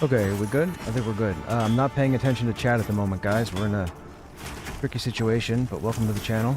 Okay, we good? I think we're good. I'm not paying attention to chat at the moment, guys. We're in a tricky situation, but welcome to the channel.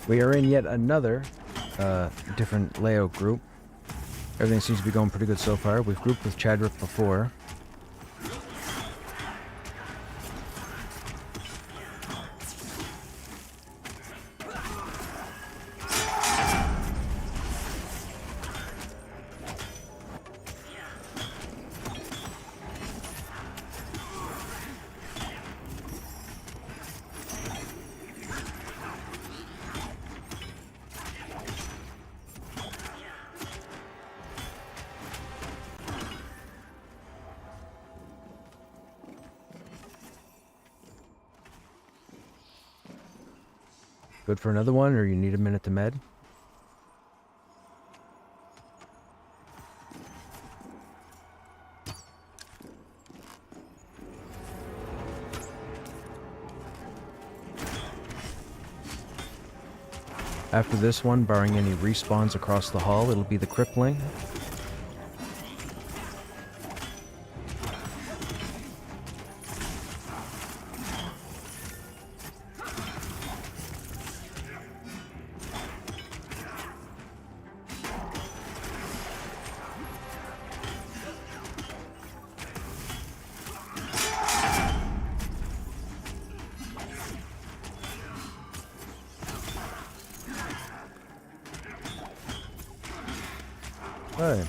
We are in yet another different layout group. Everything seems to be going pretty good so far. We've grouped with Chadrick before. Good for another one, or you need a minute to med? After this one, barring any respawns across the hall, it'll be the crippling. Hey.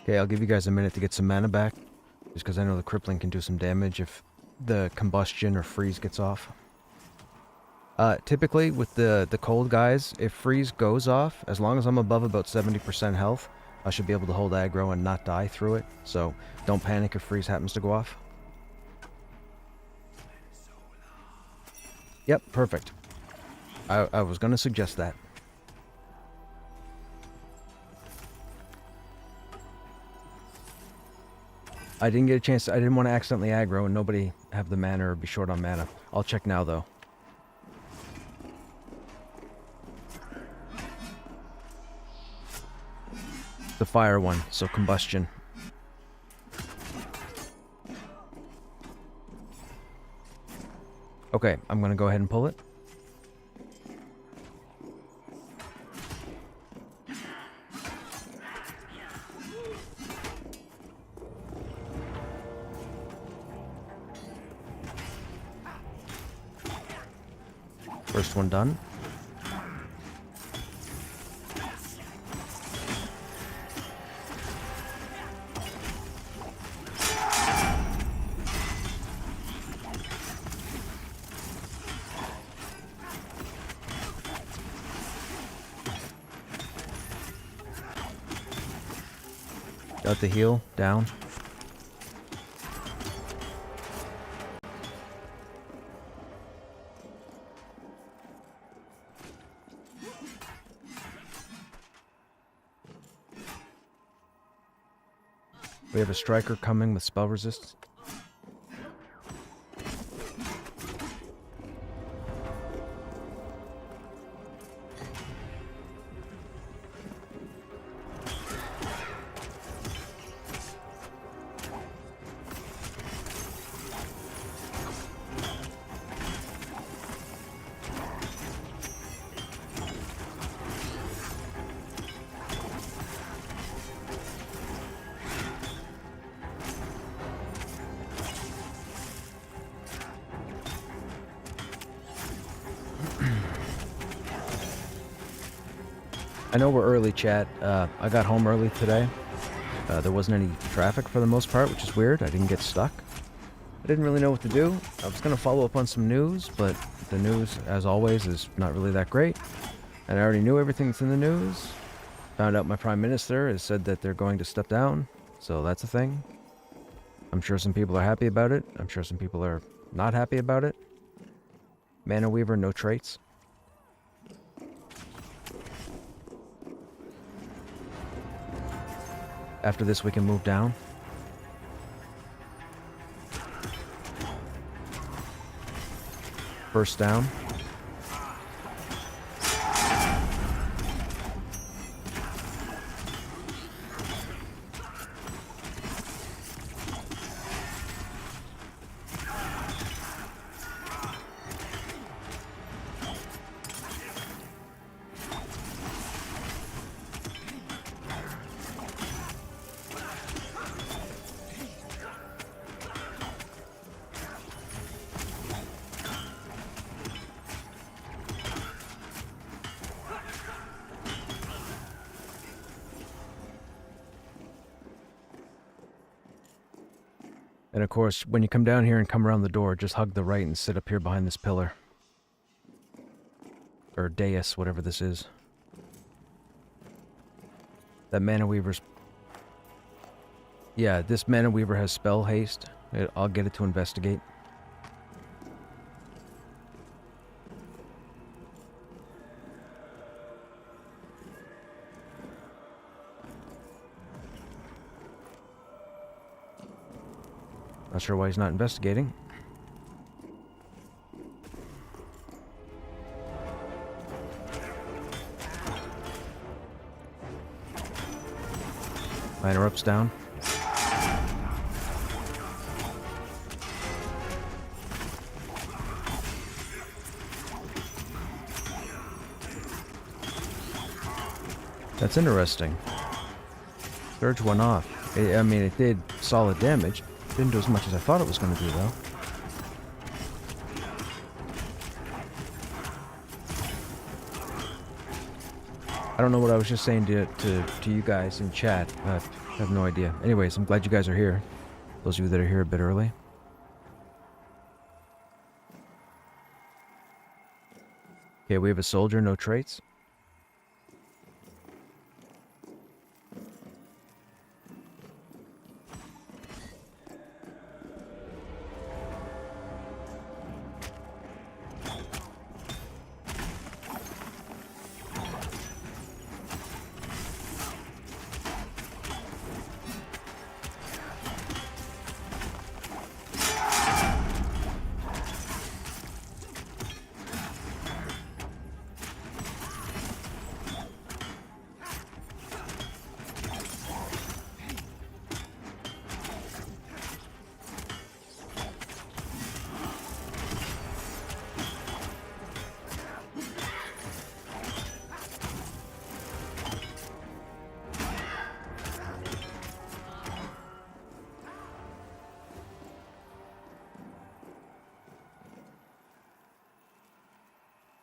Okay, I'll give you guys a minute to get some mana back, just because I know the crippling can do some damage if the combustion or freeze gets off. Typically, with the cold guys, if freeze goes off, as long as I'm above about 70% health, I should be able to hold aggro and not die through it, so don't panic if freeze happens to go off. Yep, perfect. I was going to suggest that. I didn't get a chance. I didn't want to accidentally aggro and nobody have the mana or be short on mana. I'll check now, though. The fire one, so combustion. Okay, I'm going to go ahead and pull it. First one done. Got the heal down. We have a striker coming with spell resist. I know we're early, chat. I got home early today. There wasn't any traffic for the most part, which is weird. I didn't get stuck. I didn't really know what to do. I was going to follow up on some news, but the news, as always, is not really that great. And I already knew everything that's in the news. Found out my Prime Minister has said that they're going to step down, so that's a thing. I'm sure some people are happy about it. I'm sure some people are not happy about it. Mana Weaver, no traits. After this, we can move down. First down. And of course, when you come down here and come around the door, just hug the right and sit up here behind this pillar. Or dais, whatever this is. That Mana Weaver's... Yeah, this Mana Weaver has spell haste. I'll get it to investigate. Not sure why he's not investigating. Minor ups down. That's interesting. Surge went off. I mean, it did solid damage. Didn't do as much as I thought it was going to do, though. I don't know what I was just saying to you guys in chat. I have no idea. Anyways, I'm glad you guys are here. Those of you that are here a bit early. Okay, we have a soldier, no traits.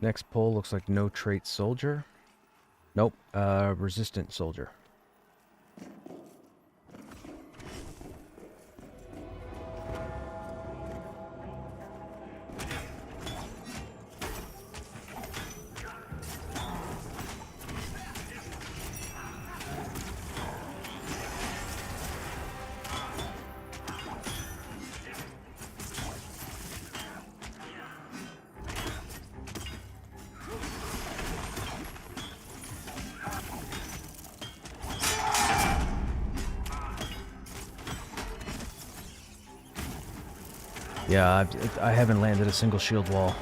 Next pull looks like no trait soldier. Nope, resistant soldier. Yeah, I haven't landed a single shield wall.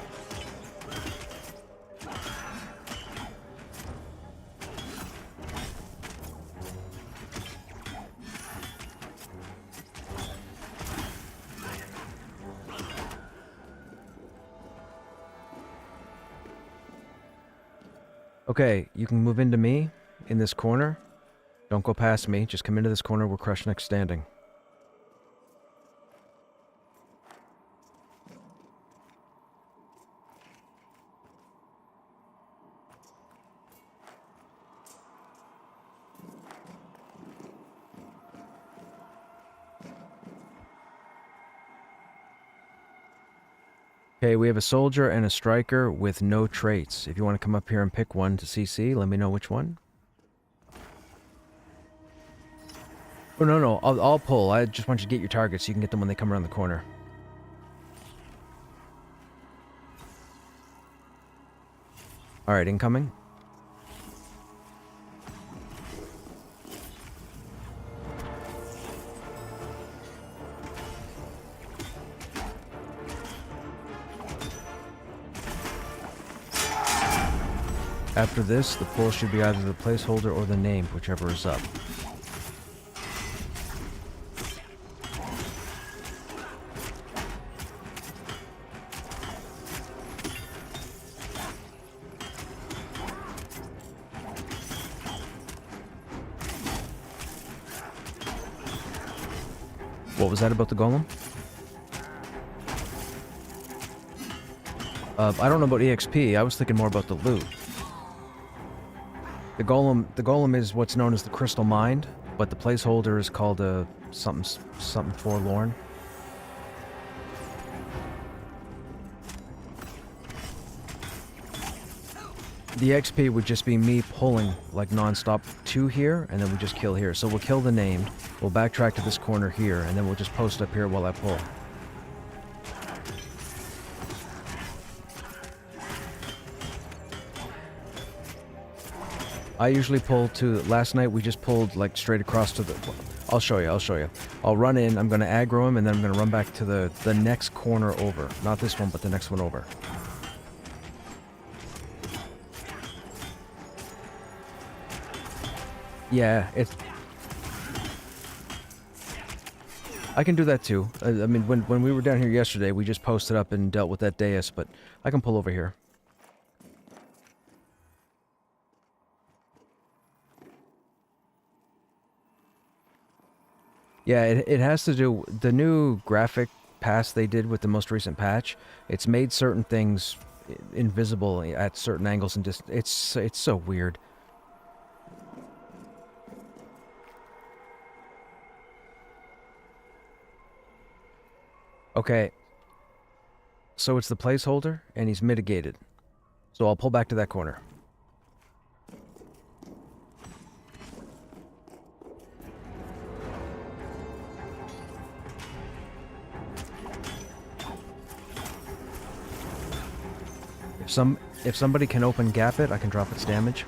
Okay, you can move into me in this corner. Don't go past me. Just come into this corner where Krushnek's standing. Okay, we have a soldier and a striker with no traits. If you want to come up here and pick one to CC, let me know which one. Oh, no, I'll pull. I just want you to get your targets so you can get them when they come around the corner. Alright, incoming. After this, the pull should be either the placeholder or the name, whichever is up. What was that about the golem? I don't know about EXP. I was thinking more about the loot. The golem is what's known as the crystal mind, but the placeholder is called a something forlorn. The XP would just be me pulling like non-stop to here, and then we just kill here. So we'll kill the named, we'll backtrack to this corner here, and then we'll just post up here while I pull. I usually pull to... Last night we just pulled like straight across to the... I'll show you. I'll run in, I'm going to aggro him, and then I'm going to run back to the next corner over. Not this one, but the next one over. Yeah, it's... I can do that too. I mean, when we were down here yesterday, we just posted up and dealt with that dais, but I can pull over here. Yeah, it has to do... The new graphic pass they did with the most recent patch, it's made certain things invisible at certain angles and just... It's so weird. Okay. So it's the placeholder, and he's mitigated. So I'll pull back to that corner. If somebody can open gap it, I can drop its damage.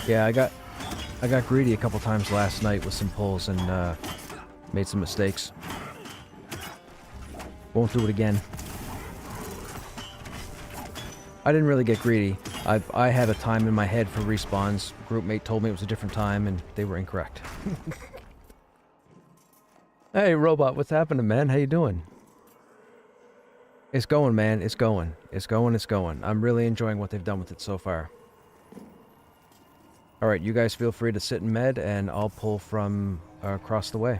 Yeah, I got greedy a couple times last night with some pulls and made some mistakes. Won't do it again. I didn't really get greedy. I had a time in my head for respawns. Groupmate told me it was a different time and they were incorrect. Hey robot, what's happening, man? How you doing? It's going, man. It's going. It's going. I'm really enjoying what they've done with it so far. Alright, you guys feel free to sit in med, and I'll pull from across the way.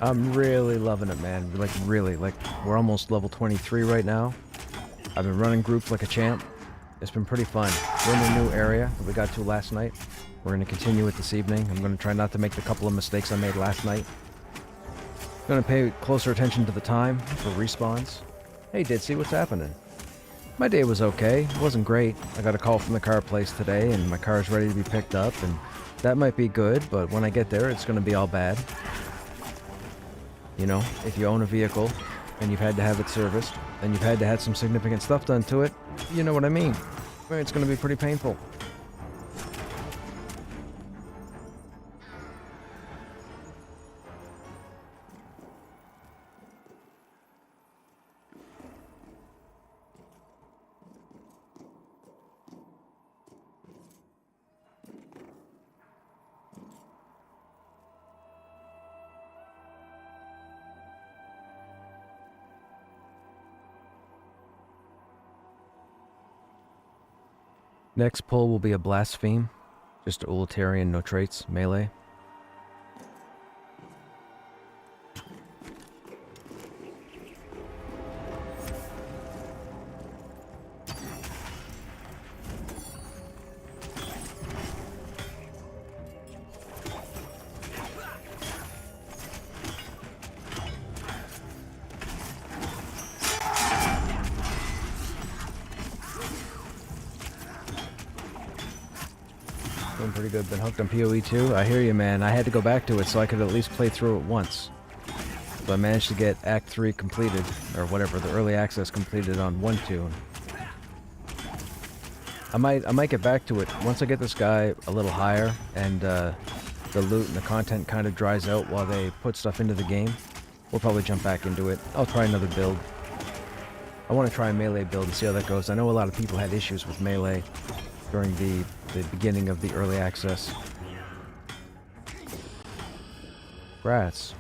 I'm really loving it, man. Like, really. Like, we're almost level 23 right now. I've been running groups like a champ. It's been pretty fun. We're in a new area that we got to last night. We're going to continue it this evening. I'm going to try not to make the couple of mistakes I made last night. Going to pay closer attention to the time for respawns. Hey, Ditzy, what's happening? My day was okay. It wasn't great. I got a call from the car place today, and my car is ready to be picked up, and that might be good, but when I get there, it's going to be all bad. You know, if you own a vehicle, and you've had to have it serviced, and you've had to have some significant stuff done to it, you know what I mean. It's going to be pretty painful. Next pull will be a blaspheme. Just utilitarian, no traits, melee. Doing pretty good. Been hooked on PoE too. I hear you, man. I had to go back to it so I could at least play through it once. So I managed to get Act 3 completed, or whatever, the early access completed on 1.2. I might get back to it once I get this guy a little higher and the loot and the content kind of dries out while they put stuff into the game. We'll probably jump back into it. I'll try another build. I want to try a melee build and see how that goes. I know a lot of people had issues with melee during the beginning of the early access. Rats.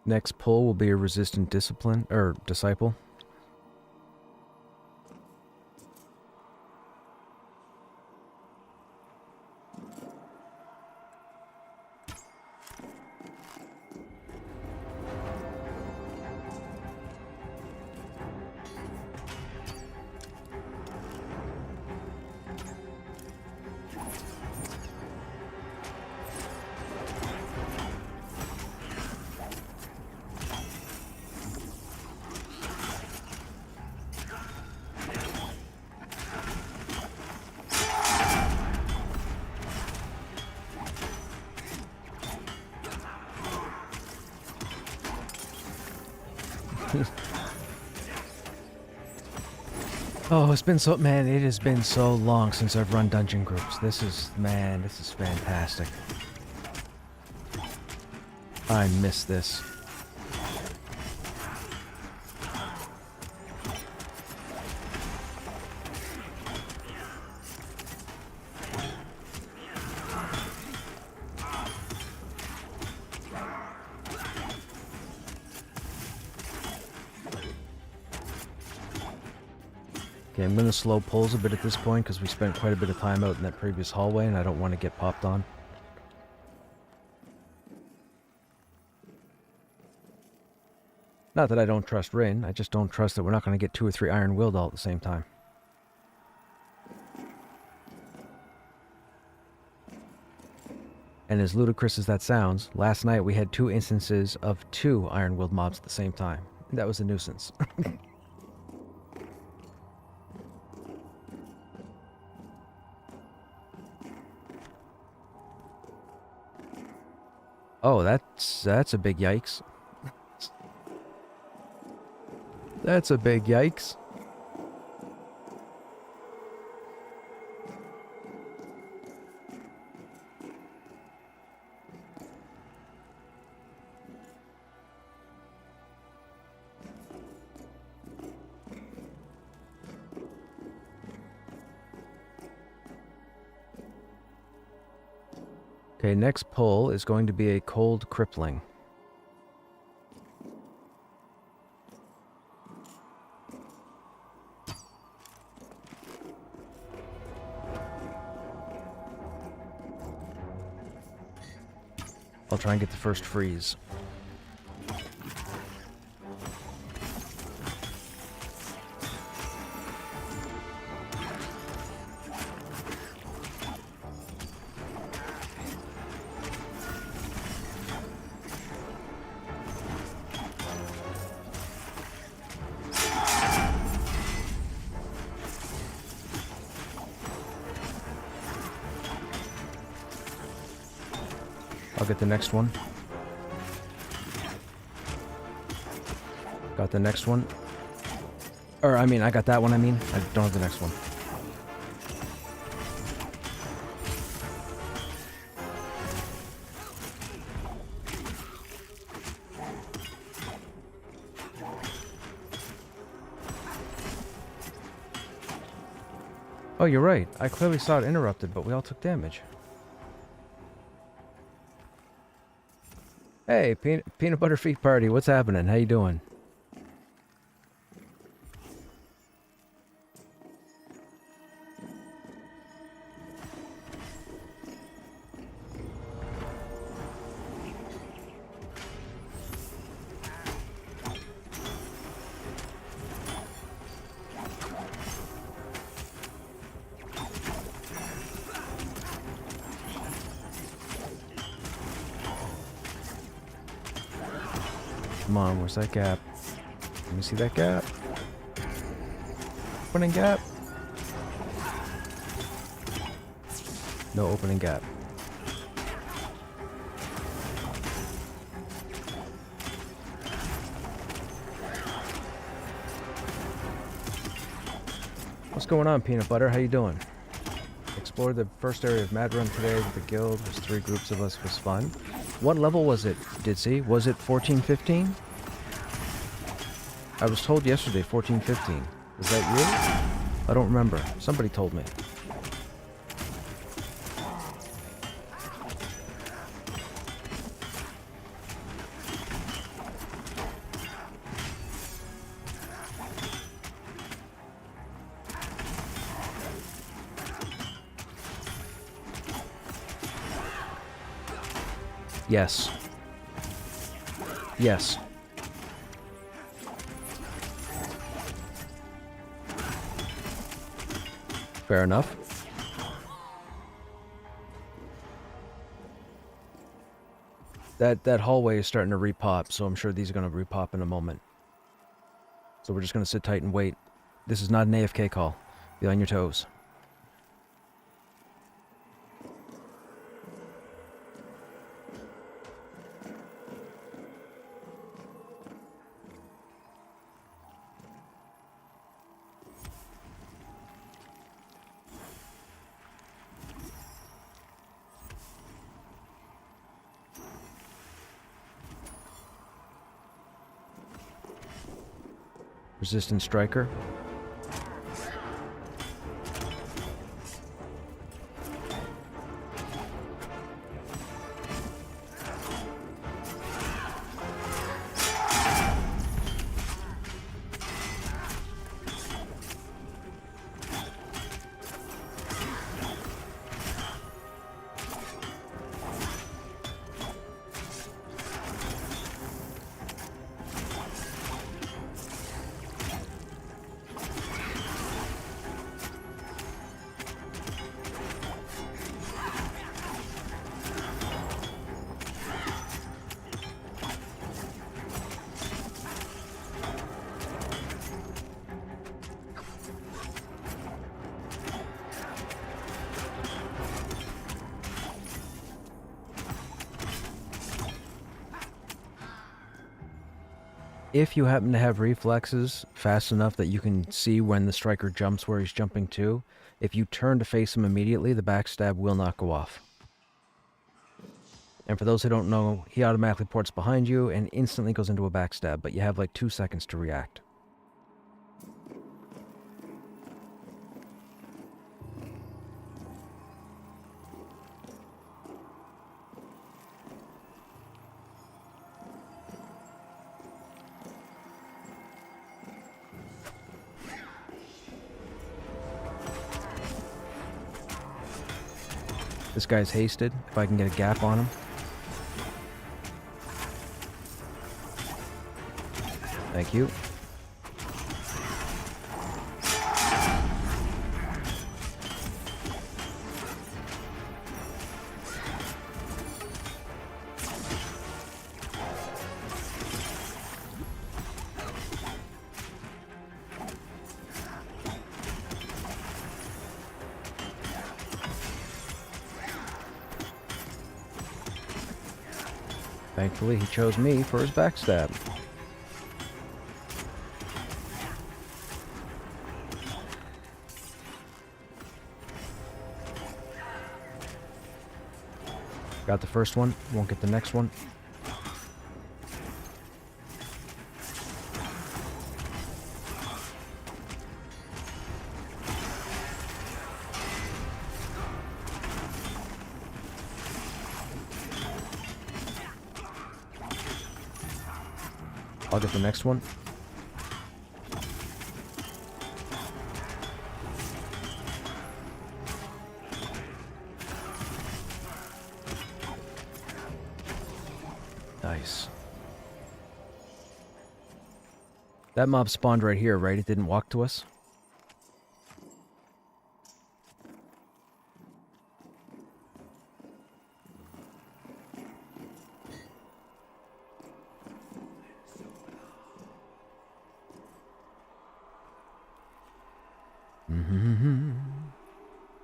Next pull will be a resistant discipline or disciple. Oh, it's been so, man, it has been so long since I've run dungeon groups. This is fantastic. I miss this. Okay, I'm going to slow pulls a bit at this point because we spent quite a bit of time out in that previous hallway and I don't want to get popped on. Not that I don't trust Rin, I just don't trust that we're not going to get 2 or 3 Iron Willed all at the same time. And as ludicrous as that sounds, last night we had 2 instances of 2 Iron Willed mobs at the same time. That was a nuisance. Oh, that's a big yikes. That's a big yikes. Okay, next pull is going to be a cold crippling. I'll try and get the first freeze. I'll get the next one. Got the next one. Or, I mean, I got that one, I mean. I don't have the next one. Oh, you're right. I clearly saw it interrupted, but we all took damage. Hey, peanut butter feet party, what's happening? How you doing? Come on, where's that gap? Let me see that gap. Opening gap. No opening gap. What's going on, peanut butter? How you doing? Explored the first area of Mad Run today with the guild. There's 3 groups of us. It was fun. What level was it, Ditsy? Was it 14-15? I was told yesterday 14-15. Is that you? I don't remember. Somebody told me. Yes. Yes. Fair enough. That hallway is starting to repop, so I'm sure these are going to repop in a moment. So we're just going to sit tight and wait. This is not an AFK call. Be on your toes. Resistant Striker. If you happen to have reflexes fast enough that you can see when the striker jumps where he's jumping to, if you turn to face him immediately, the backstab will not go off. And for those who don't know, he automatically ports behind you and instantly goes into a backstab, but you have like 2 seconds to react. This guy's hasted, if I can get a gap on him. Thank you. Thankfully, he chose me for his backstab. Got the first one, won't get the next one. I'll get the next one. Nice. That mob spawned right here, right? It didn't walk to us?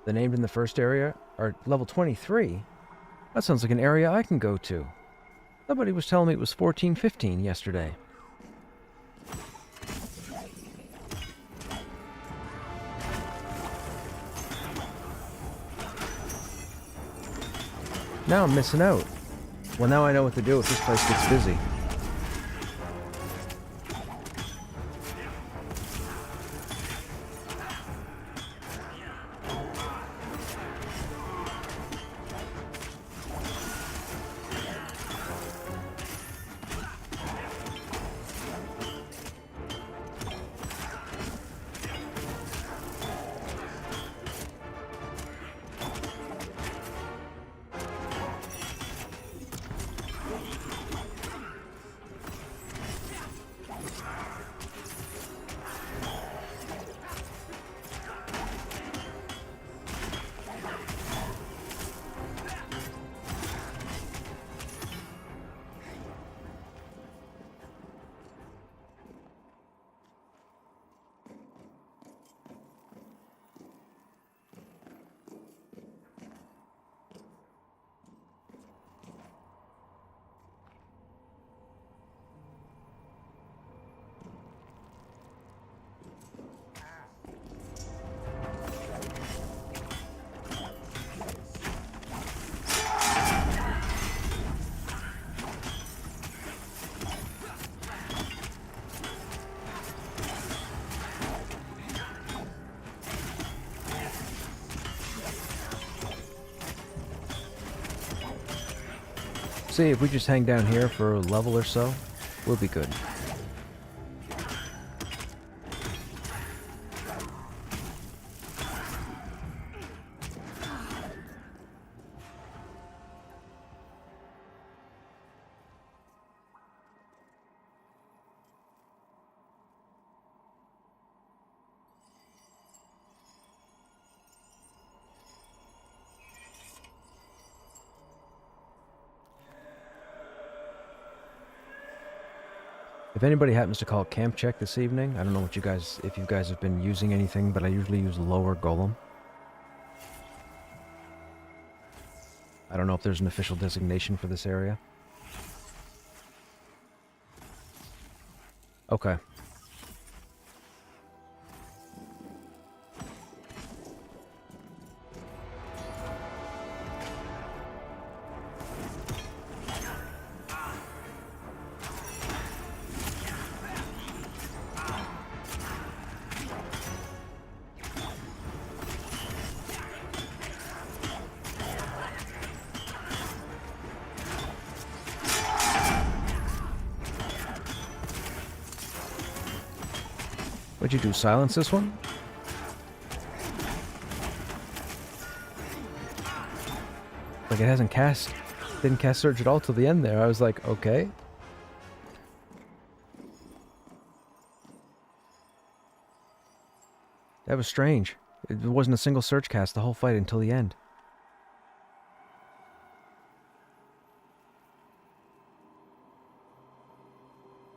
The named in the first area are level 23. That sounds like an area I can go to. Somebody was telling me it was 14-15 yesterday. Now I'm missing out. Well, now I know what to do if this place gets busy. See, if we just hang down here for a level or so, we'll be good. If anybody happens to call camp check this evening, I don't know what you guys, if you guys have been using anything, but I usually use lower golem. I don't know if there's an official designation for this area. Okay. What'd you do, silence this one? Like it hasn't didn't cast Surge at all till the end there. I was like, okay. That was strange. It wasn't a single search cast the whole fight until the end.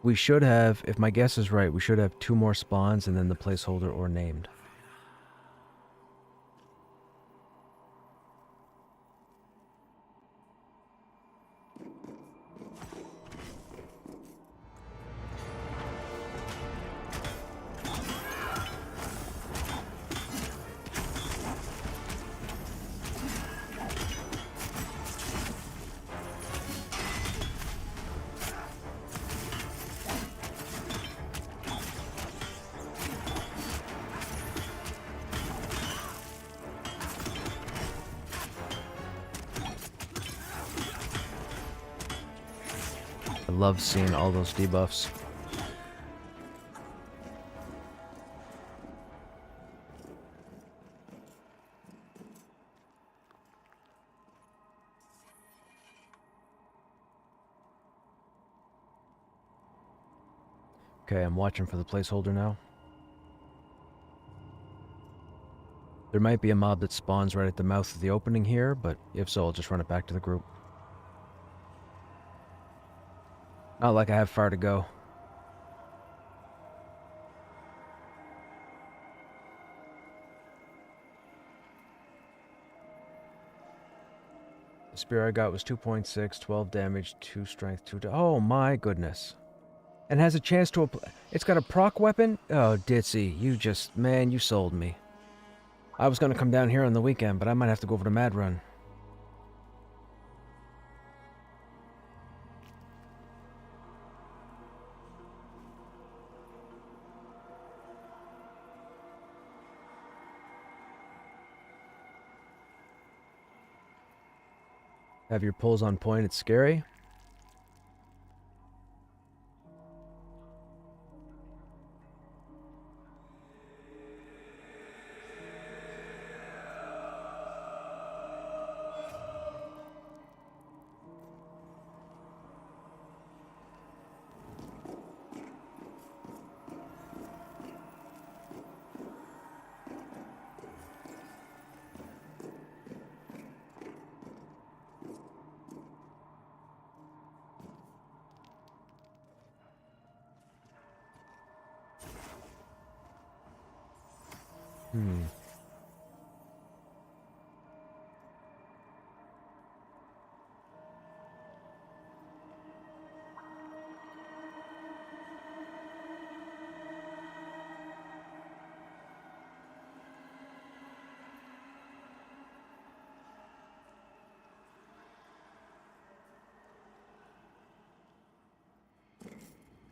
We should have, if my guess is right, we should have 2 more spawns and then the placeholder or named. I love seeing all those debuffs. Okay, I'm watching for the placeholder now. There might be a mob that spawns right at the mouth of the opening here, but if so, I'll just run it back to the group. Not like I have far to go. The spear I got was 2.6, 12 damage, 2 strength, 2... Oh my goodness. And has a chance to apply... It's got a proc weapon? Oh, Ditzy, you just... Man, you sold me. I was going to come down here on the weekend, but I might have to go over to Mad Run. Have your pulls on point, it's scary.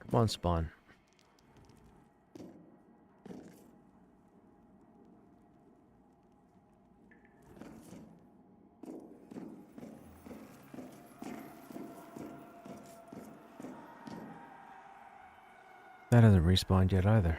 Come on, spawn. That hasn't respawned yet either.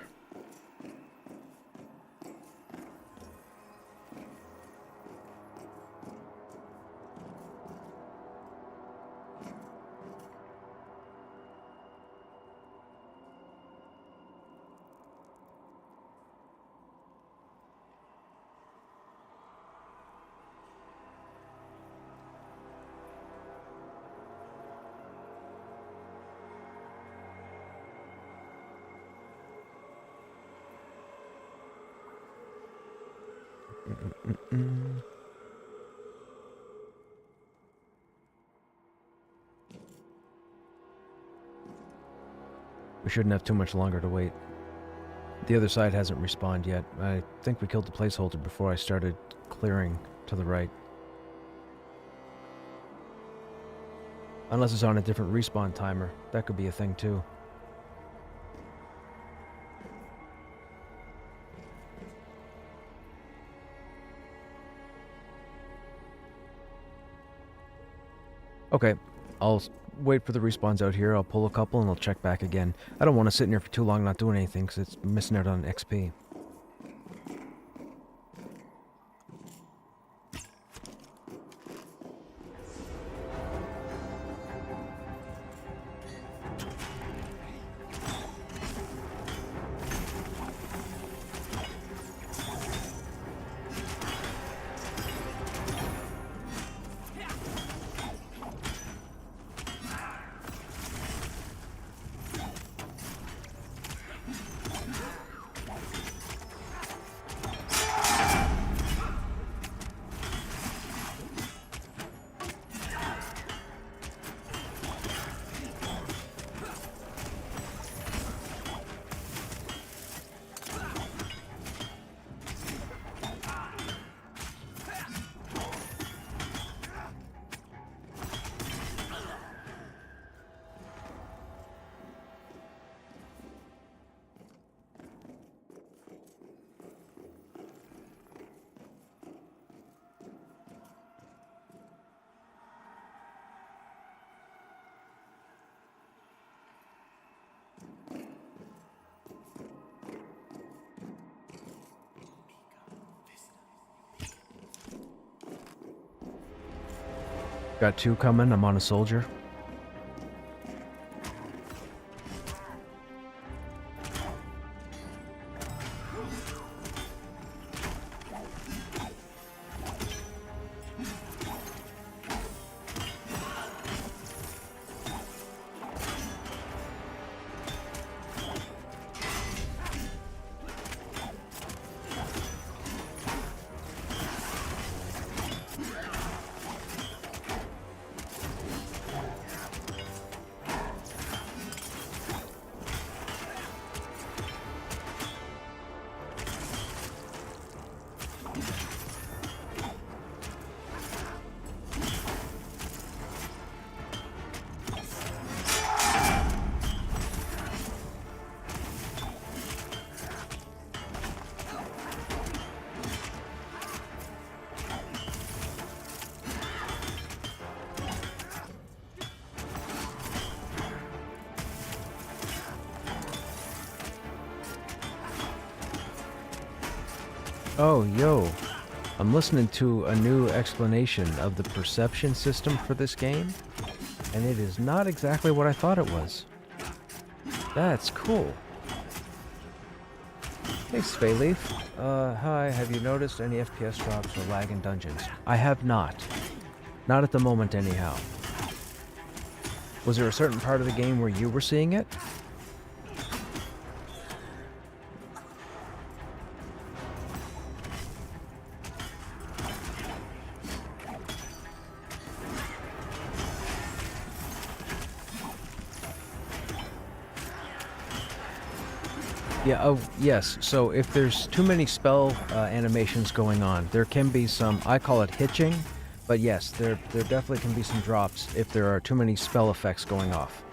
We shouldn't have too much longer to wait. The other side hasn't respawned yet. I think we killed the placeholder before I started clearing to the right. Unless it's on a different respawn timer. That could be a thing too. Okay, I'll wait for the respawns out here. I'll pull a couple and I'll check back again. I don't want to sit in here for too long not doing anything because it's missing out on XP. Got 2 coming. I'm on a soldier. Oh, yo. I'm listening to a new explanation of the perception system for this game, and it is not exactly what I thought it was. That's cool. Hey, Svayleaf. Hi, have you noticed any FPS drops or lag in dungeons? I have not. Not at the moment, anyhow. Was there a certain part of the game where you were seeing it? Yeah, oh, yes. So if there's too many spell animations going on, there can be some, I call it hitching, but yes, there definitely can be some drops if there are too many spell effects going off.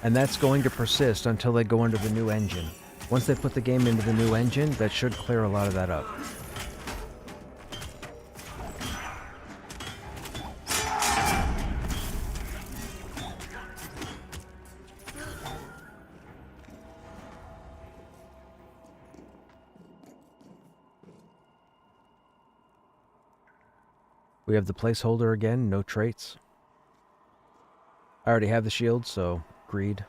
And that's going to persist until they go into the new engine. Once they put the game into the new engine, that should clear a lot of that up. We have the placeholder again, no traits. I already have the shield, so greed.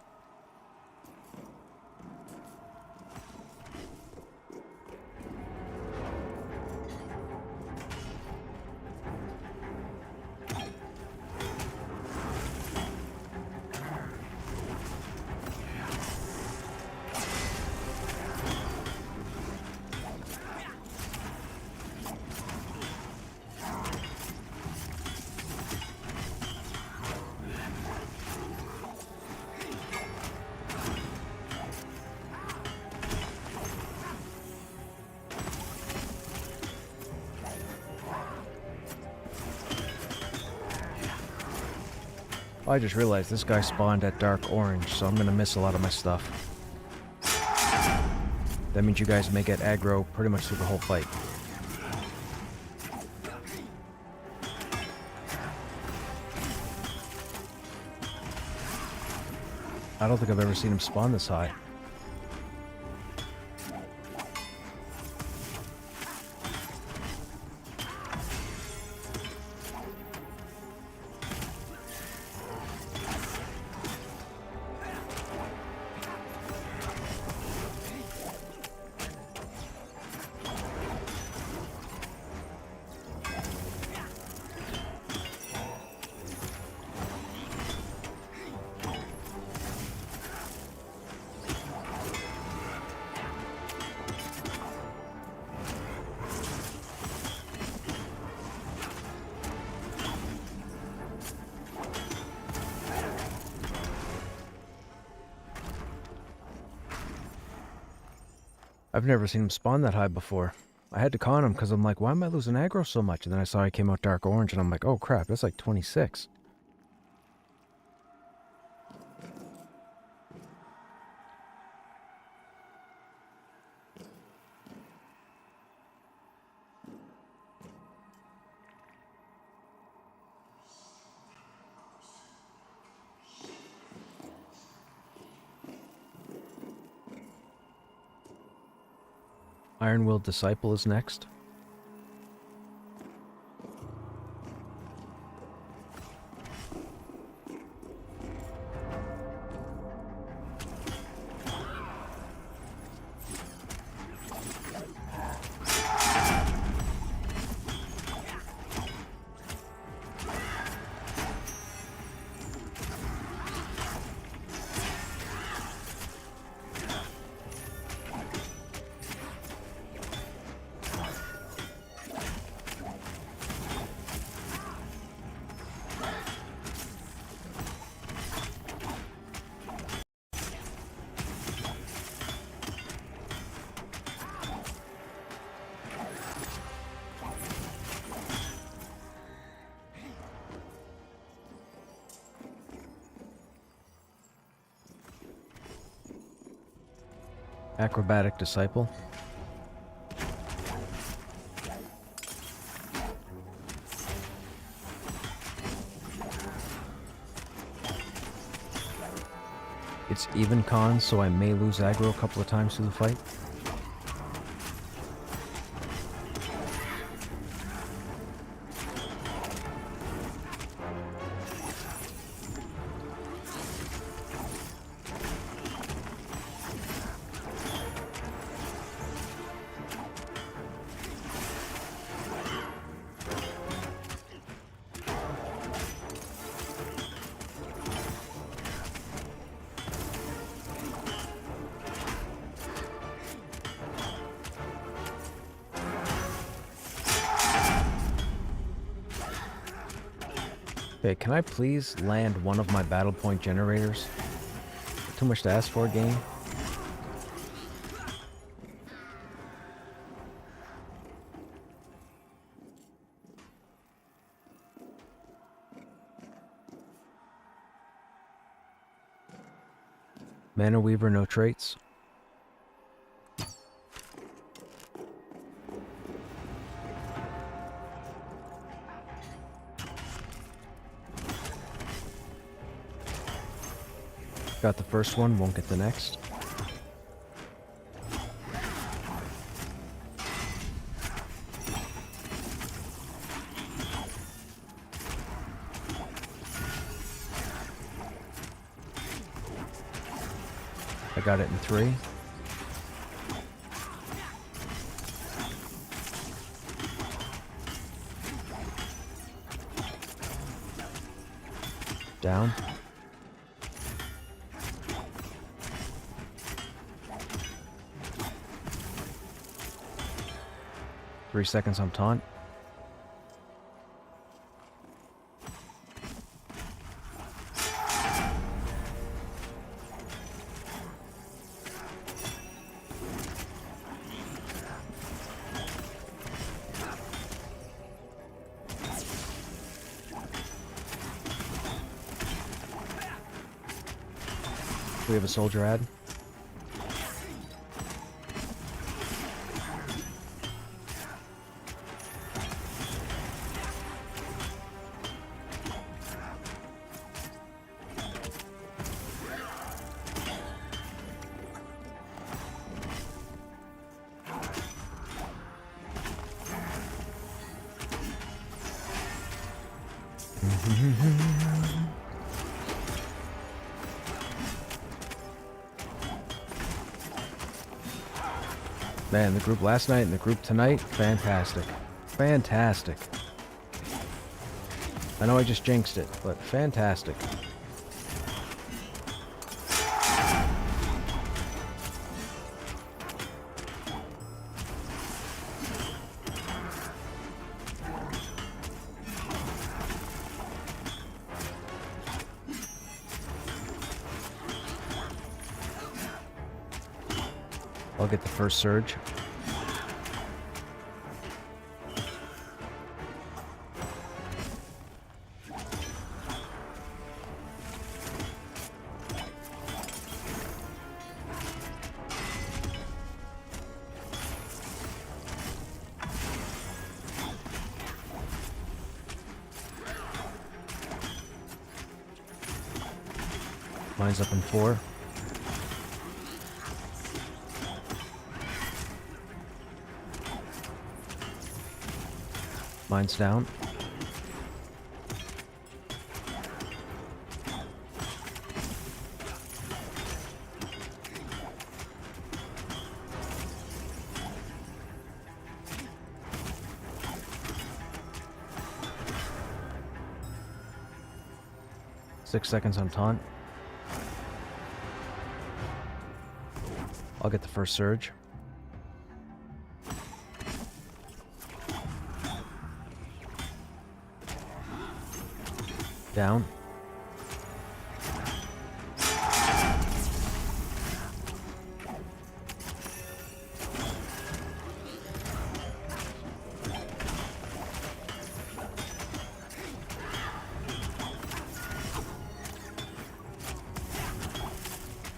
I just realized this guy spawned at dark orange, so I'm gonna miss a lot of my stuff. That means you guys may get aggro pretty much through the whole fight. I don't think I've ever seen him spawn this high. I've never seen him spawn that high before. I had to con him because I'm like, why am I losing aggro so much? And then I saw he came out dark orange and I'm like, oh crap, that's like 26. Iron-Willed Disciple is next. Acrobatic Disciple. It's even con, so I may lose aggro a couple of times through the fight. Okay, can I please land one of my battle point generators? Too much to ask for, game. Mana Weaver, no traits. Got the first one, won't get the next. I got it in 3. Down. Three seconds on taunt. We have a soldier ad. Man, the group last night and the group tonight, fantastic. Fantastic. I know I just jinxed it, but fantastic. I'll get the first surge. Mine's up in 4. Mine's down. Six seconds on taunt. I'll get the first surge. Down.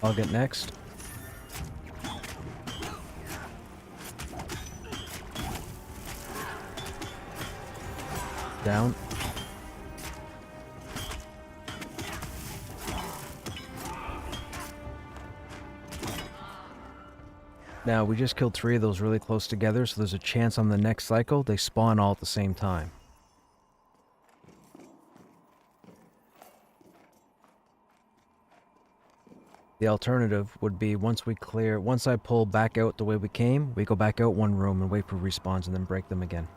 I'll get next. Down. Now, we just killed 3 of those really close together, so there's a chance on the next cycle they spawn all at the same time. The alternative would be once I pull back out the way we came, we go back out one room and wait for respawns and then break them again.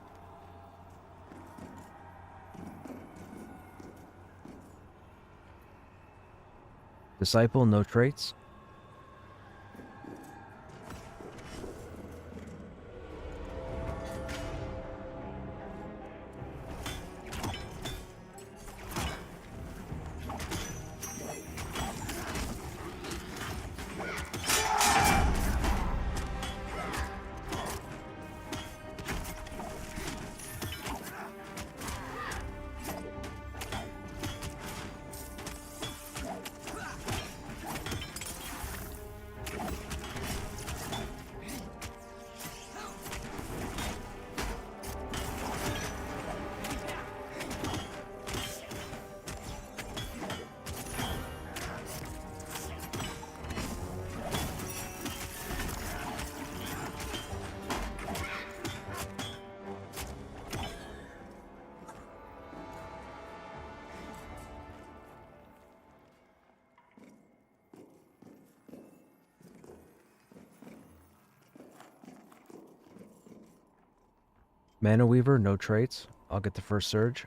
Disciple, no traits. Mana Weaver, no traits. I'll get the first surge.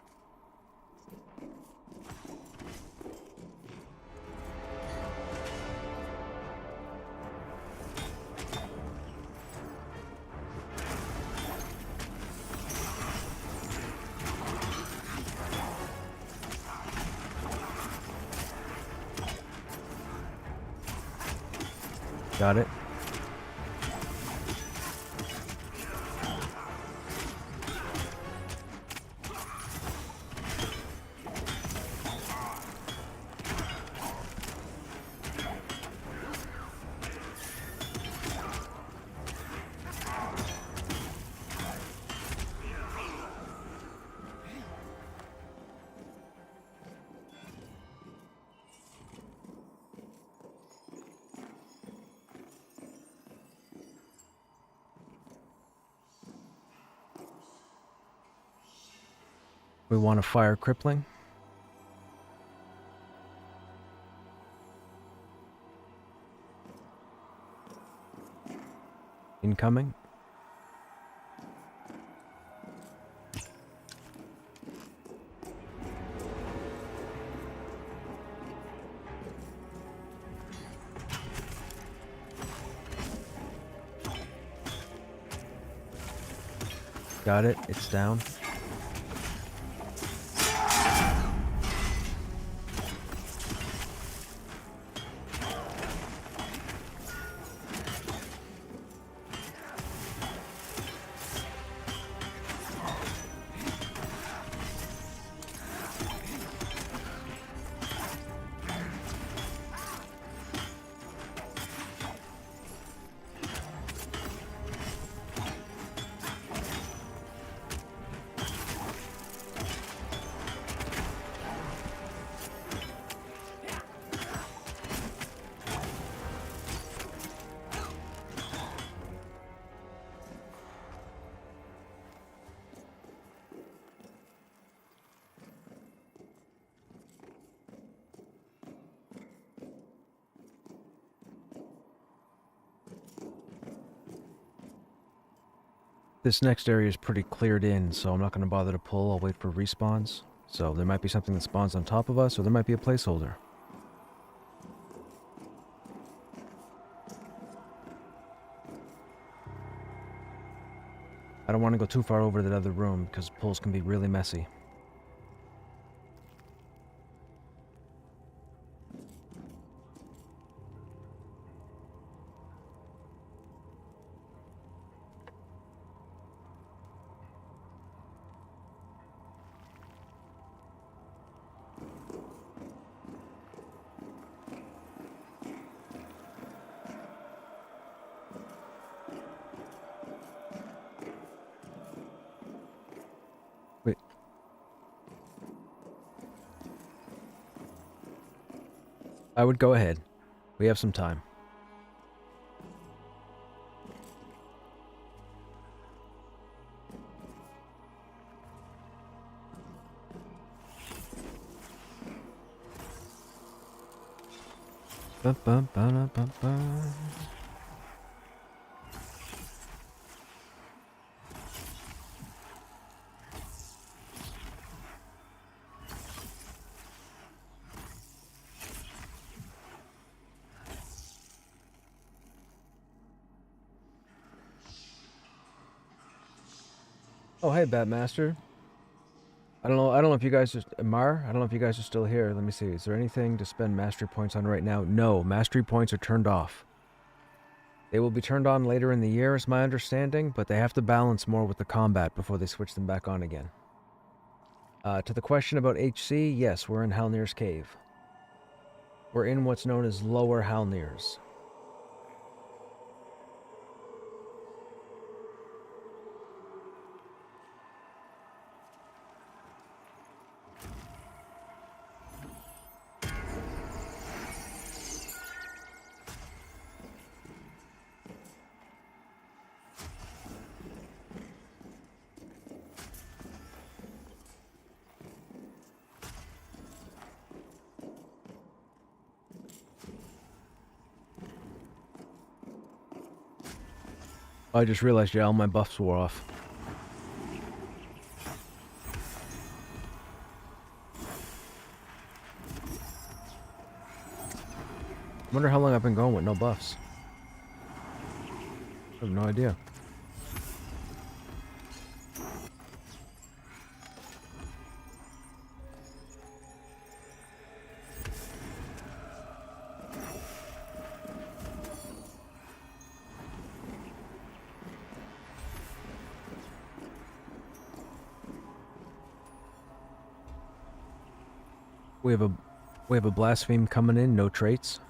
Got it. We want to fire Crippling. Incoming. Got it. It's down. This next area is pretty cleared in, so I'm not going to bother to pull. I'll wait for respawns. So there might be something that spawns on top of us, or there might be a placeholder. I don't want to go too far over to that other room, because pulls can be really messy. Wait. I would go ahead. We have some time. Ba-ba-ba-da-ba-ba. Oh, hey, Batmaster. I don't know if you guys just... Mar? I don't know if you guys are still here. Let me see. Is there anything to spend mastery points on right now? No, mastery points are turned off. They will be turned on later in the year, is my understanding, but they have to balance more with the combat before they switch them back on again. To the question about HC, yes, we're in Halnir's Cave. We're in what's known as Lower Halnir's. I just realized, yeah, all my buffs wore off. Wonder how long I've been going with no buffs. I have no idea. We have a blaspheme coming in, no traits.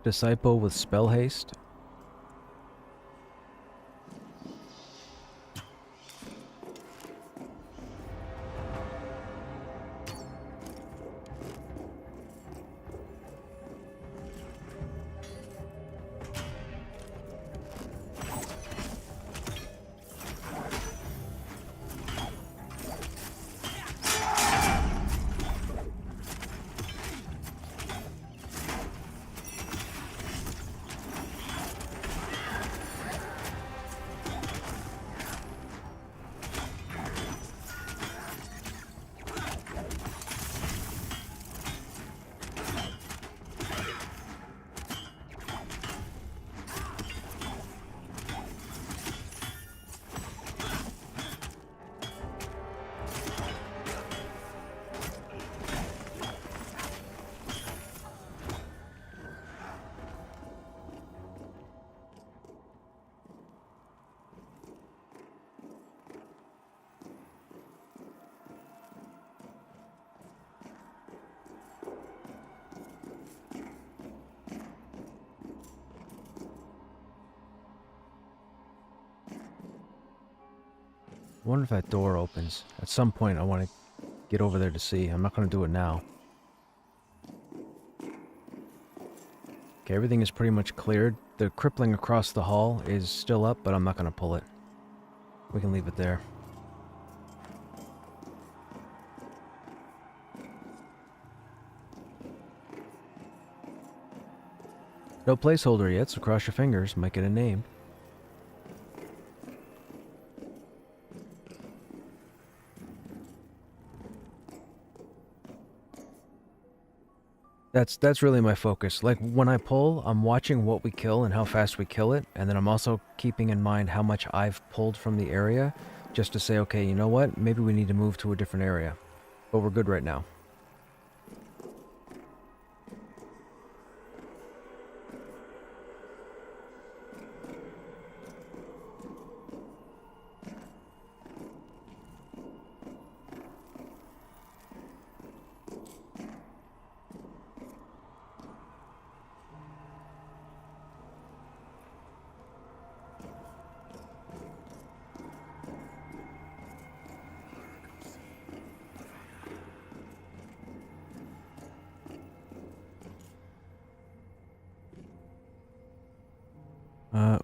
Disciple with spell haste. I wonder if that door opens. At some point I want to get over there to see. I'm not going to do it now. Okay, everything is pretty much cleared. The crippling across the hall is still up, but I'm not going to pull it. We can leave it there. No placeholder yet, so cross your fingers. Might get a name. That's really my focus. Like, when I pull, I'm watching what we kill and how fast we kill it, and then I'm also keeping in mind how much I've pulled from the area, just to say, okay, you know what? Maybe we need to move to a different area. But we're good right now.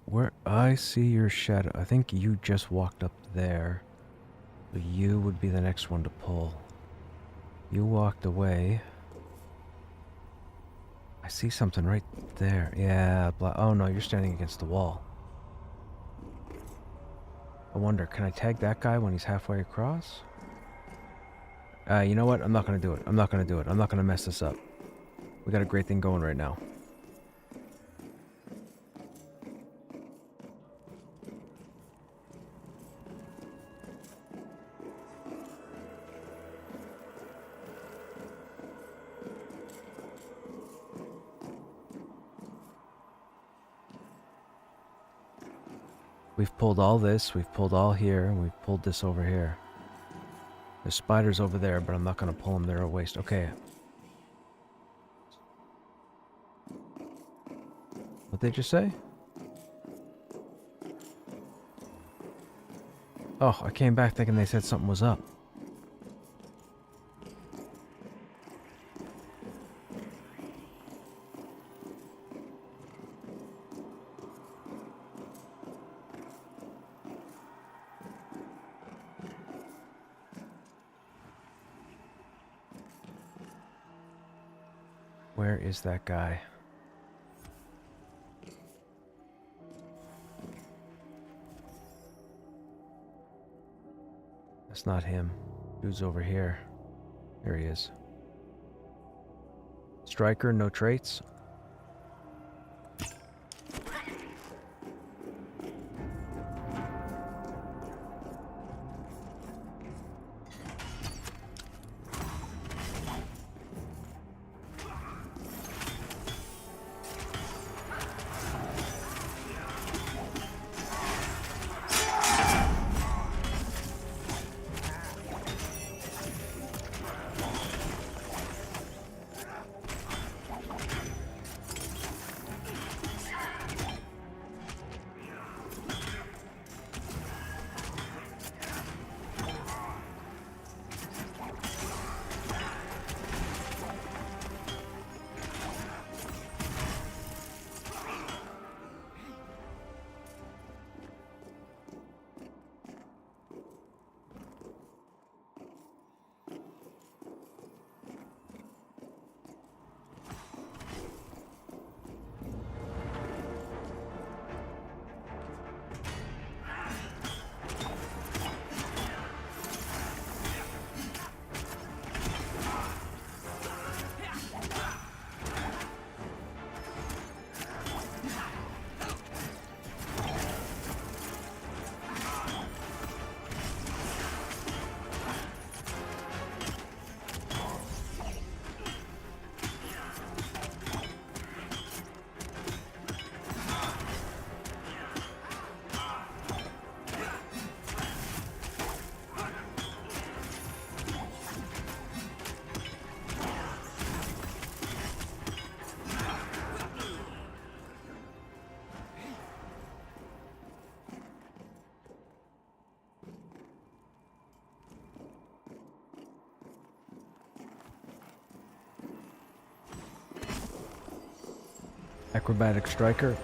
Where I see your shadow, I think you just walked up there. So you would be the next one to pull. You walked away. I see something right there. Yeah, oh no, you're standing against the wall. I wonder, can I tag that guy when he's halfway across? You know what? I'm not gonna do it. I'm not gonna do it. I'm not gonna mess this up. We got a great thing going right now. We've pulled all this, we've pulled all here, and we've pulled this over here. There's spiders over there, but I'm not going to pull them. They're a waste. Okay. What'd they just say? Oh, I came back thinking they said something was up. Where is that guy? That's not him. Dude's over here. There he is. Striker, no traits. acrobatic striker.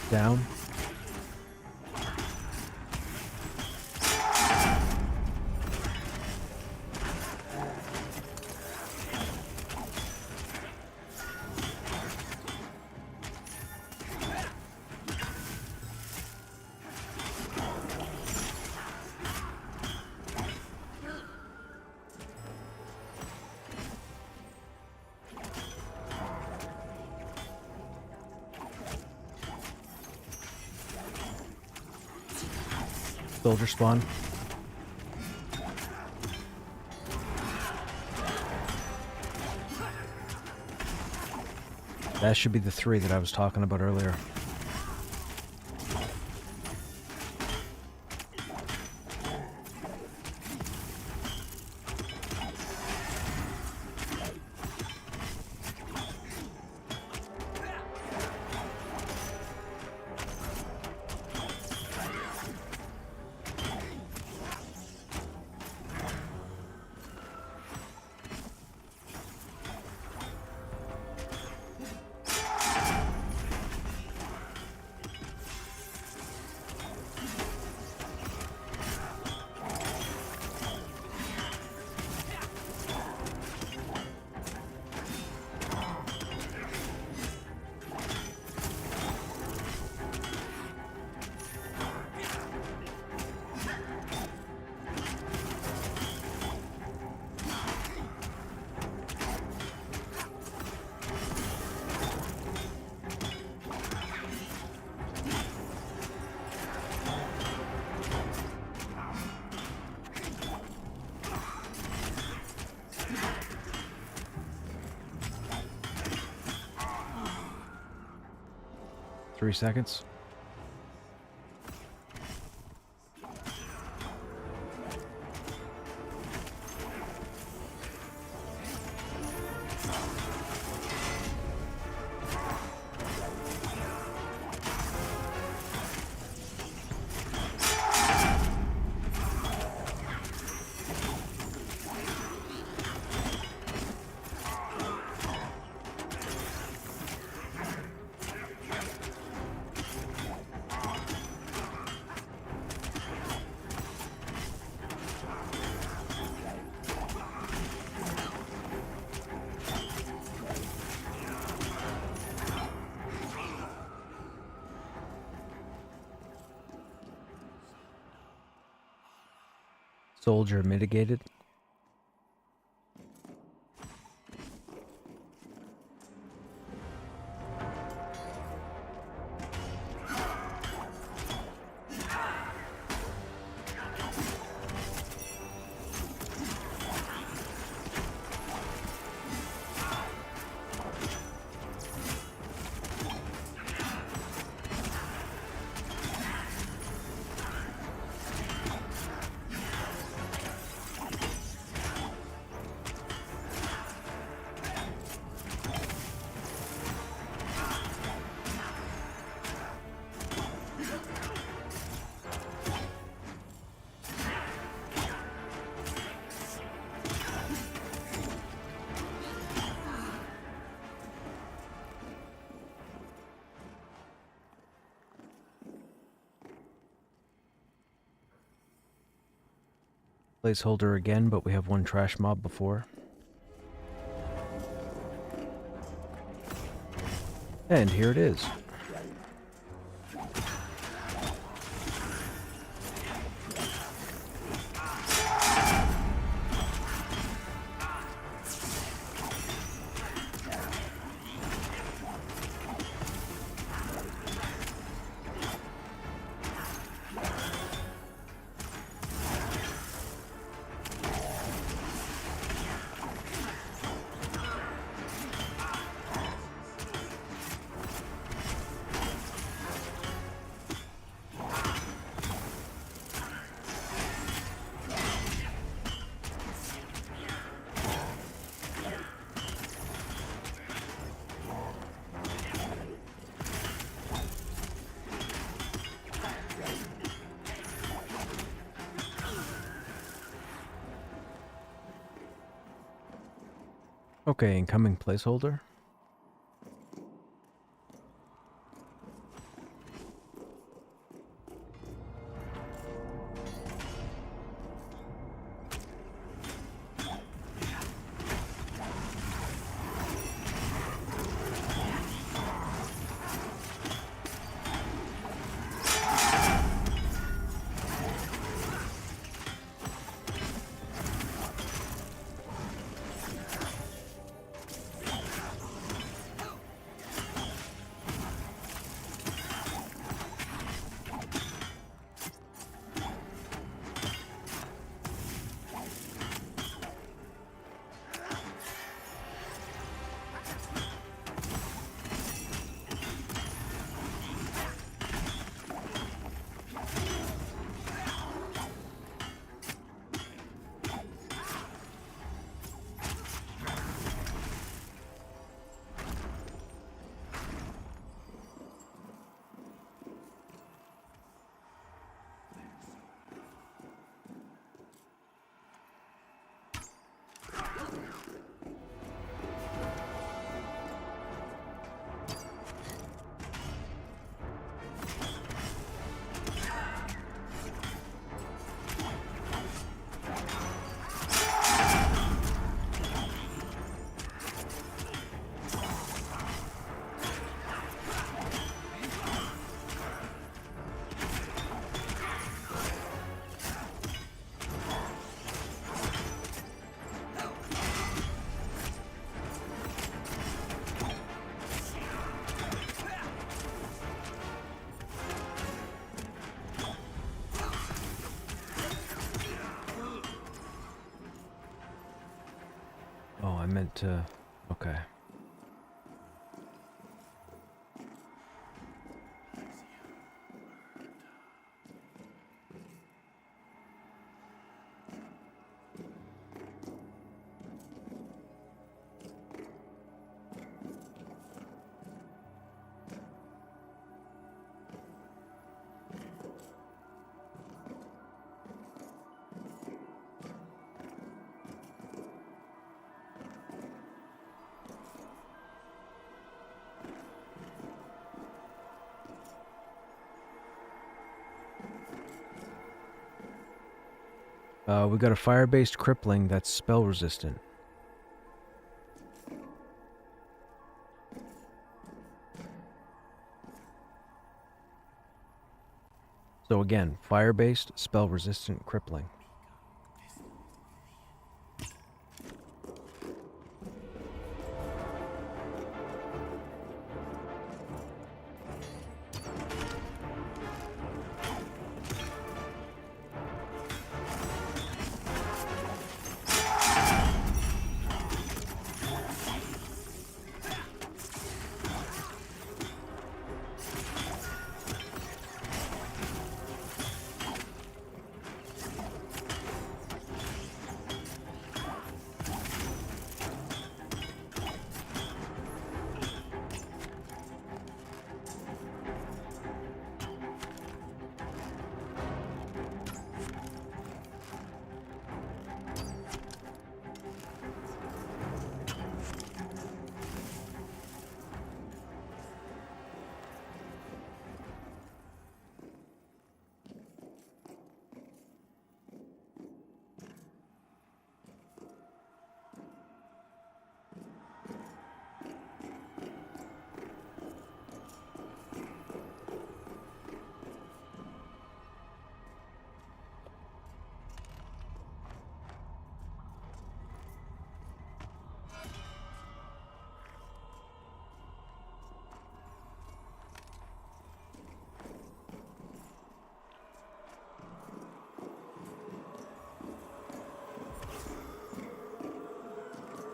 Down. Soldier spawn. That should be the 3 that I was talking about earlier. Three seconds. Soldier mitigated. placeholder again, but we have one trash mob before. And here it is. Okay, incoming placeholder. Oh, I meant to... Okay. We got a fire-based crippling that's spell resistant. So again, fire-based, spell resistant crippling.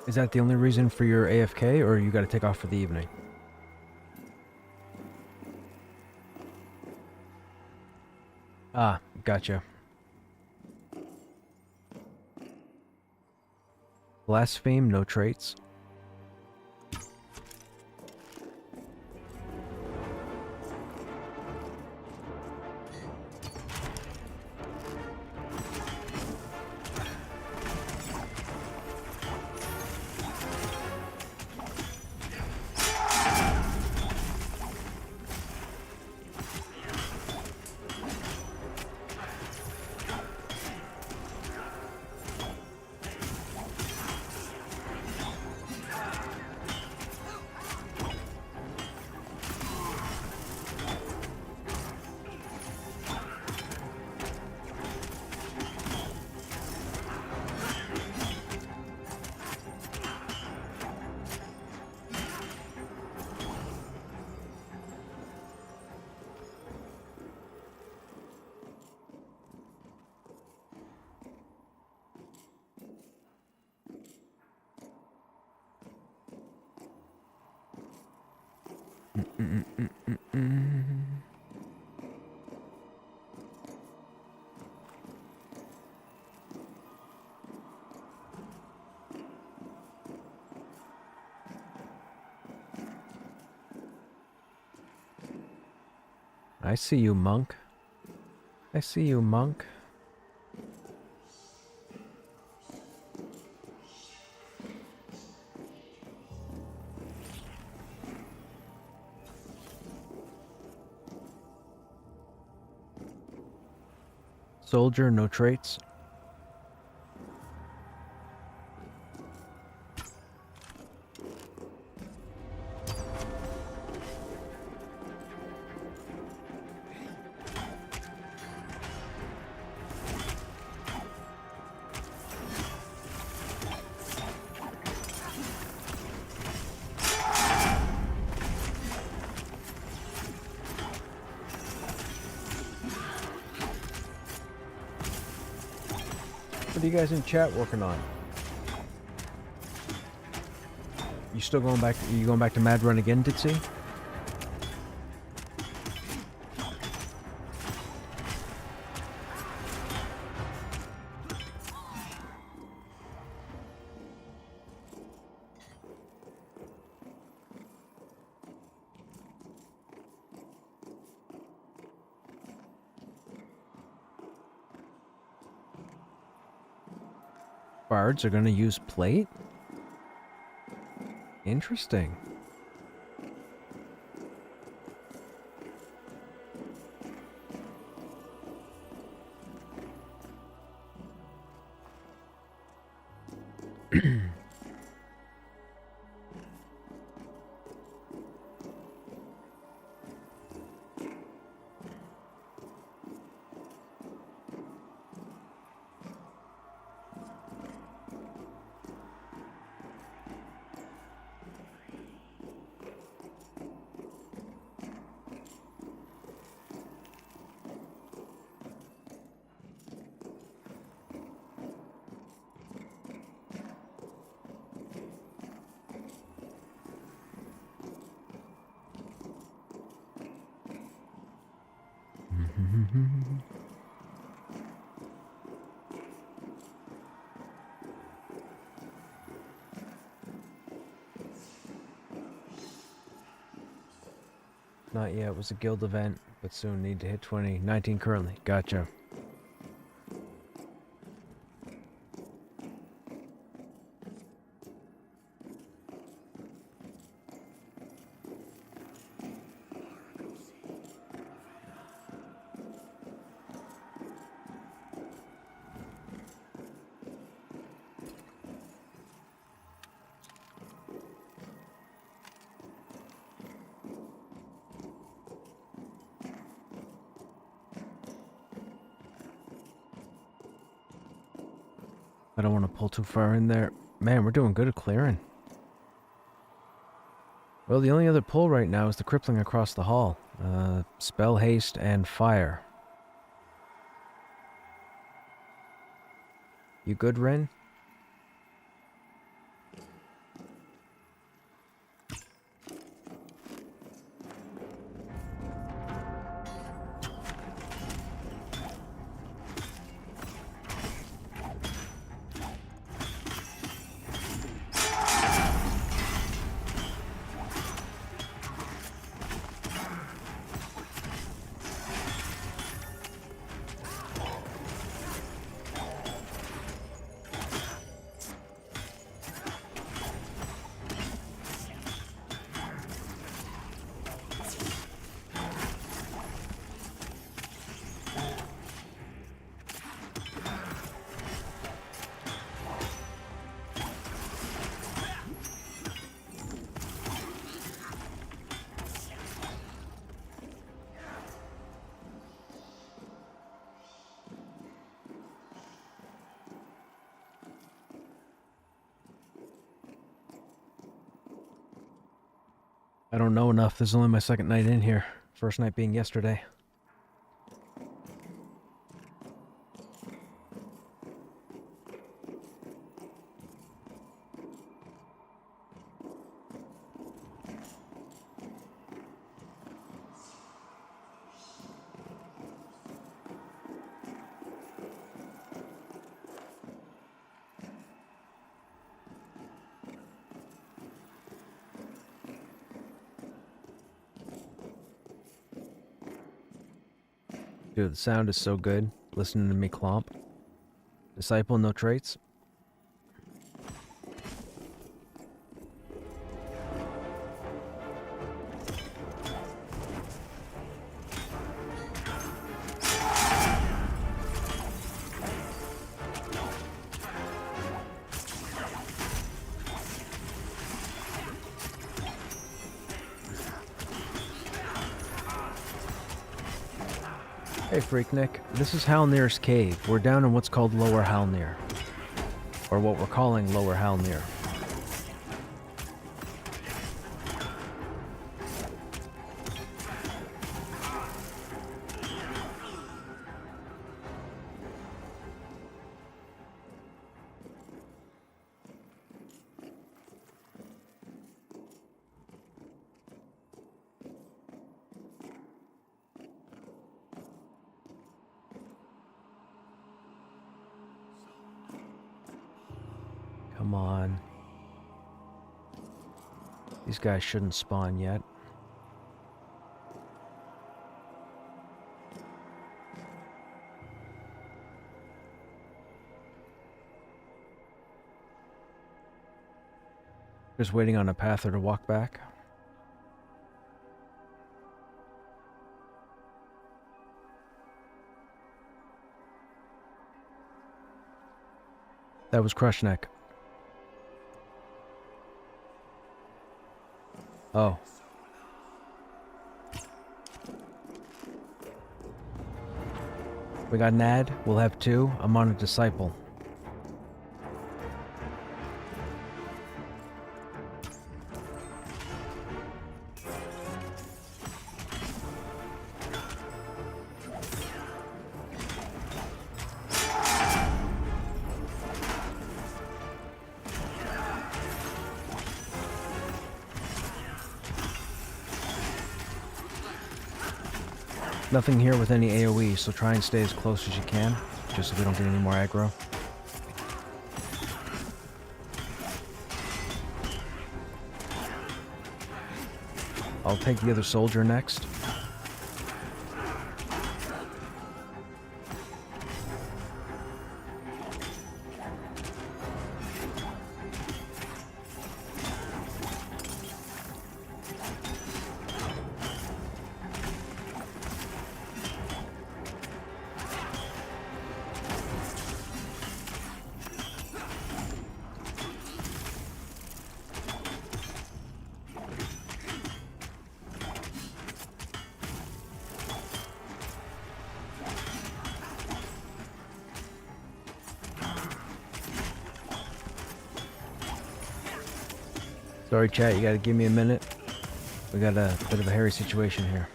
Is that the only reason for your AFK, or you gotta take off for the evening? Ah, gotcha. Blaspheme, no traits. I see you, monk. I see you, monk. Soldier, no traits. What are you guys in chat working on? You still going back? Are you going back to Mad Run again, Ditsy? Bards are gonna use plate? Interesting. Not yet. It was a guild event, but soon need to hit 20. 19 currently. Gotcha. I don't want to pull too far in there. Man, we're doing good at clearing. Well, the only other pull right now is the crippling across the hall. Spell haste and fire. You good, Ren? I don't know enough. This is only my second night in here. First night being yesterday. Dude, the sound is so good. Listening to me clomp. Disciple, no traits. Hey Freaknik, this is Halnir's cave. We're down in what's called Lower Halnir. Or what we're calling Lower Halnir. Come on. These guys shouldn't spawn yet. Just waiting on a pather to walk back. That was Krushnek. Oh. We got Nad. We'll have 2. I'm on a disciple. Nothing here with any AoE, so try and stay as close as you can, just so we don't get any more aggro. I'll take the other soldier next. Sorry chat, you gotta give me a minute. We got a bit of a hairy situation here.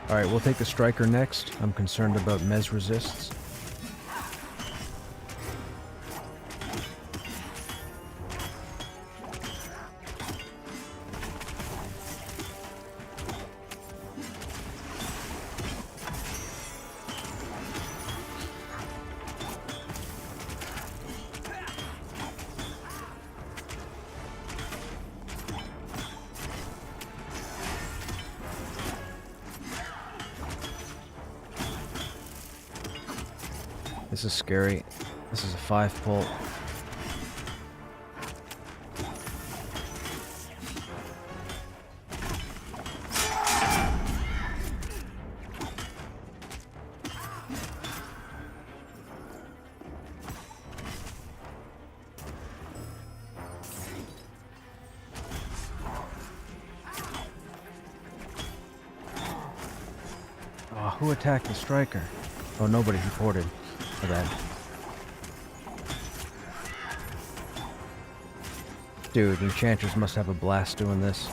Alright, we'll take the striker next. I'm concerned about Mez resists. This is scary. This is a 5 pull. Oh, who attacked the striker? Oh, nobody. He ported for that. Dude, enchanters must have a blast doing this.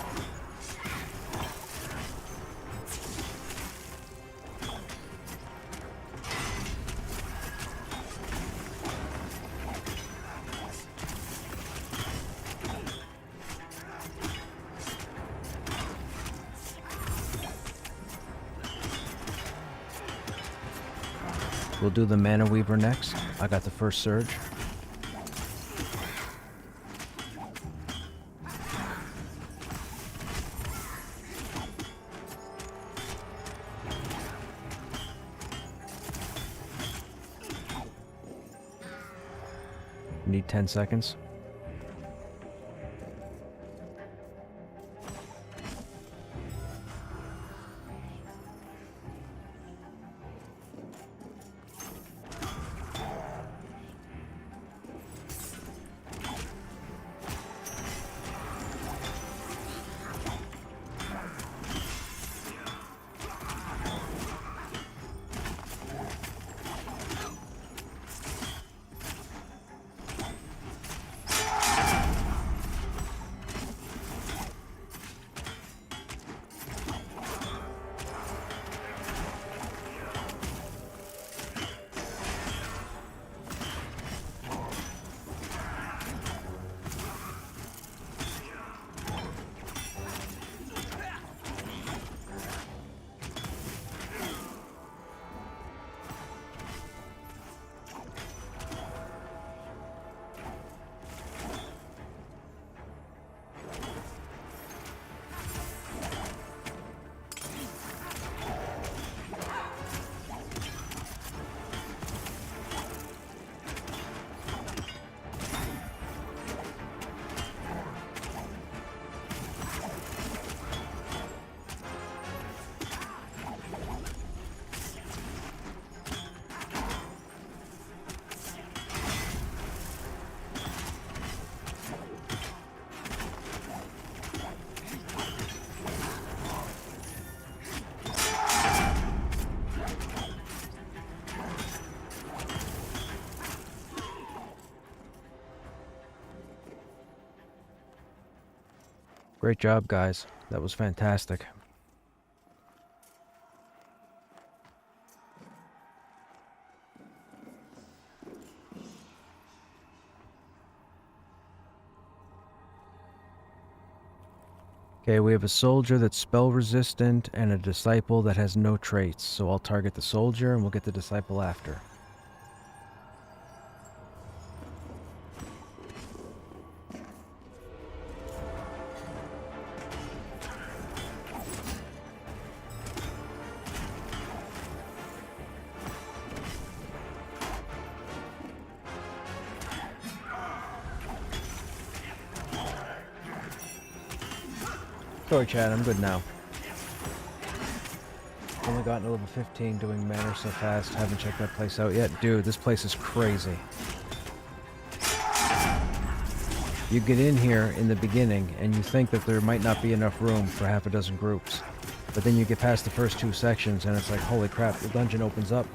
We'll do the Mana Weaver next. I got the first surge. Need 10 seconds. Great job, guys. That was fantastic. Okay, we have a soldier that's spell resistant and a disciple that has no traits. So I'll target the soldier and we'll get the disciple after. Sorry, Chad, I'm good now. Only gotten to level 15 doing mana so fast. Haven't checked that place out yet. Dude, this place is crazy. You get in here in the beginning and you think that there might not be enough room for half a dozen groups. But then you get past the first two sections and it's like, holy crap, the dungeon opens up.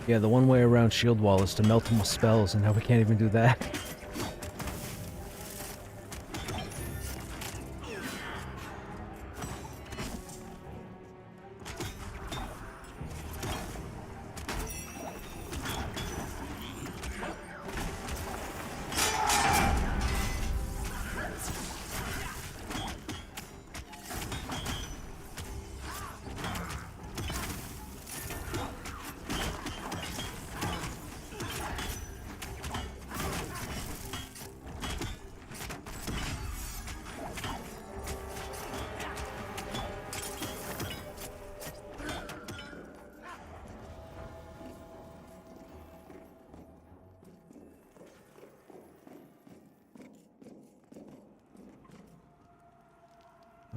Yeah, the one way around Shield Wall is to melt them with spells, and now we can't even do that.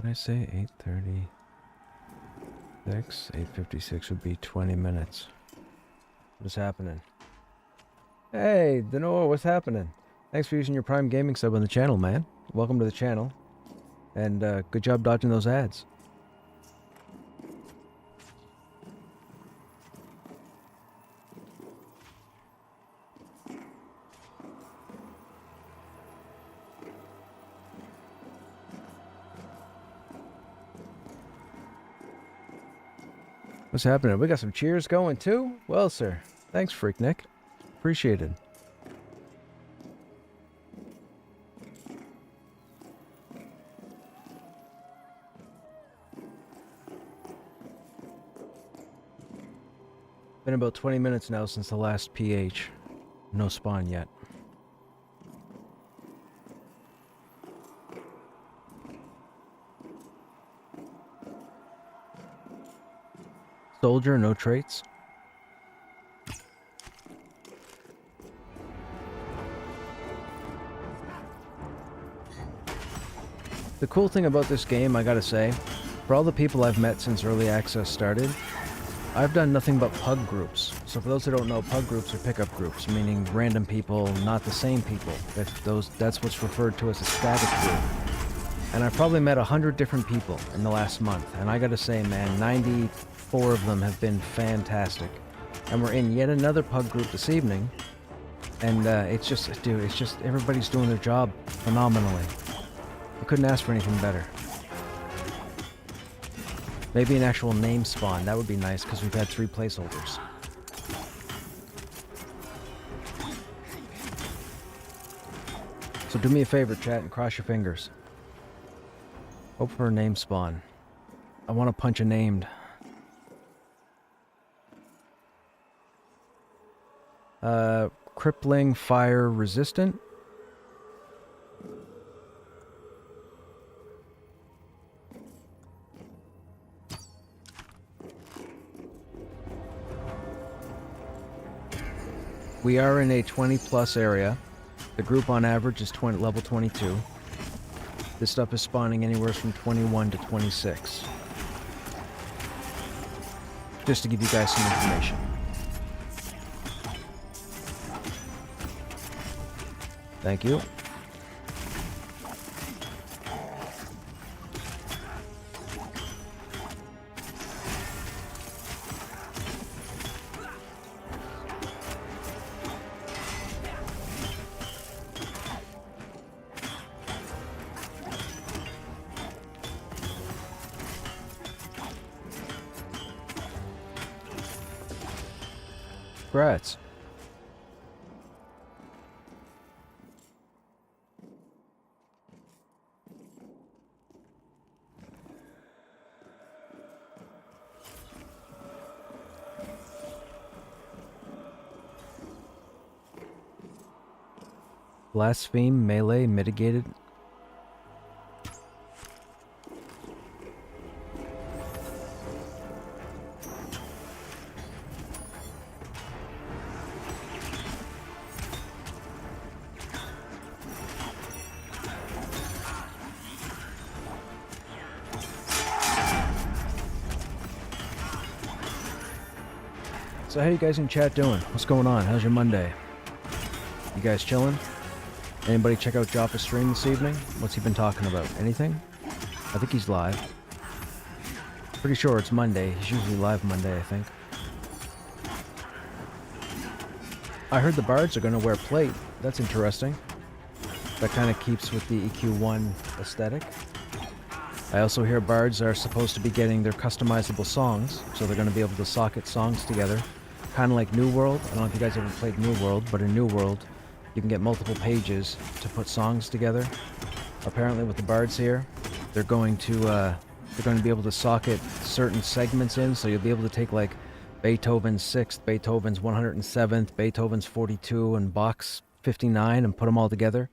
I say 8:36? 8:56 would be 20 minutes. What's happening? Hey, Denoa, what's happening? Thanks for using your Prime Gaming sub on the channel, man. Welcome to the channel. And good job dodging those ads. What's happening? We got some cheers going too? Well, sir. Thanks, Freaknik. Appreciated. Been about 20 minutes now since the last PH. No spawn yet. Soldier, no traits. The cool thing about this game, I gotta say, for all the people I've met since early access started, I've done nothing but pug groups. So for those who don't know, pug groups are pickup groups, meaning random people, not the same people. That's what's referred to as a static group. And I've probably met 100 different people in the last month, and I gotta say, man, 94 of them have been fantastic. And we're in yet another pug group this evening, and it's just, dude, it's just, everybody's doing their job phenomenally. I couldn't ask for anything better. Maybe an actual name spawn, that would be nice, because we've had 3 placeholders. So do me a favor, chat, and cross your fingers. Hope for a name spawn. I want to punch a named. Crippling fire resistant. We are in a 20+ area. The group on average is level 22. This stuff is spawning anywhere from 21 to 26. Just to give you guys some information. Thank you. Congrats. Blaspheme, melee, mitigated. So how you guys in chat doing? What's going on? How's your Monday? You guys chilling? Anybody check out Jaffa's stream this evening? What's he been talking about? Anything? I think he's live. Pretty sure it's Monday. He's usually live Monday, I think. I heard the bards are going to wear plate. That's interesting. That kind of keeps with the EQ1 aesthetic. I also hear bards are supposed to be getting their customizable songs, so they're going to be able to socket songs together. Kind of like New World. I don't know if you guys ever played New World, but in New World, you can get multiple pages to put songs together. Apparently with the bards here, they're going to be able to socket certain segments in, so you'll be able to take like Beethoven's 6th, Beethoven's 107th, Beethoven's 42, and Bach's 59 and put them all together.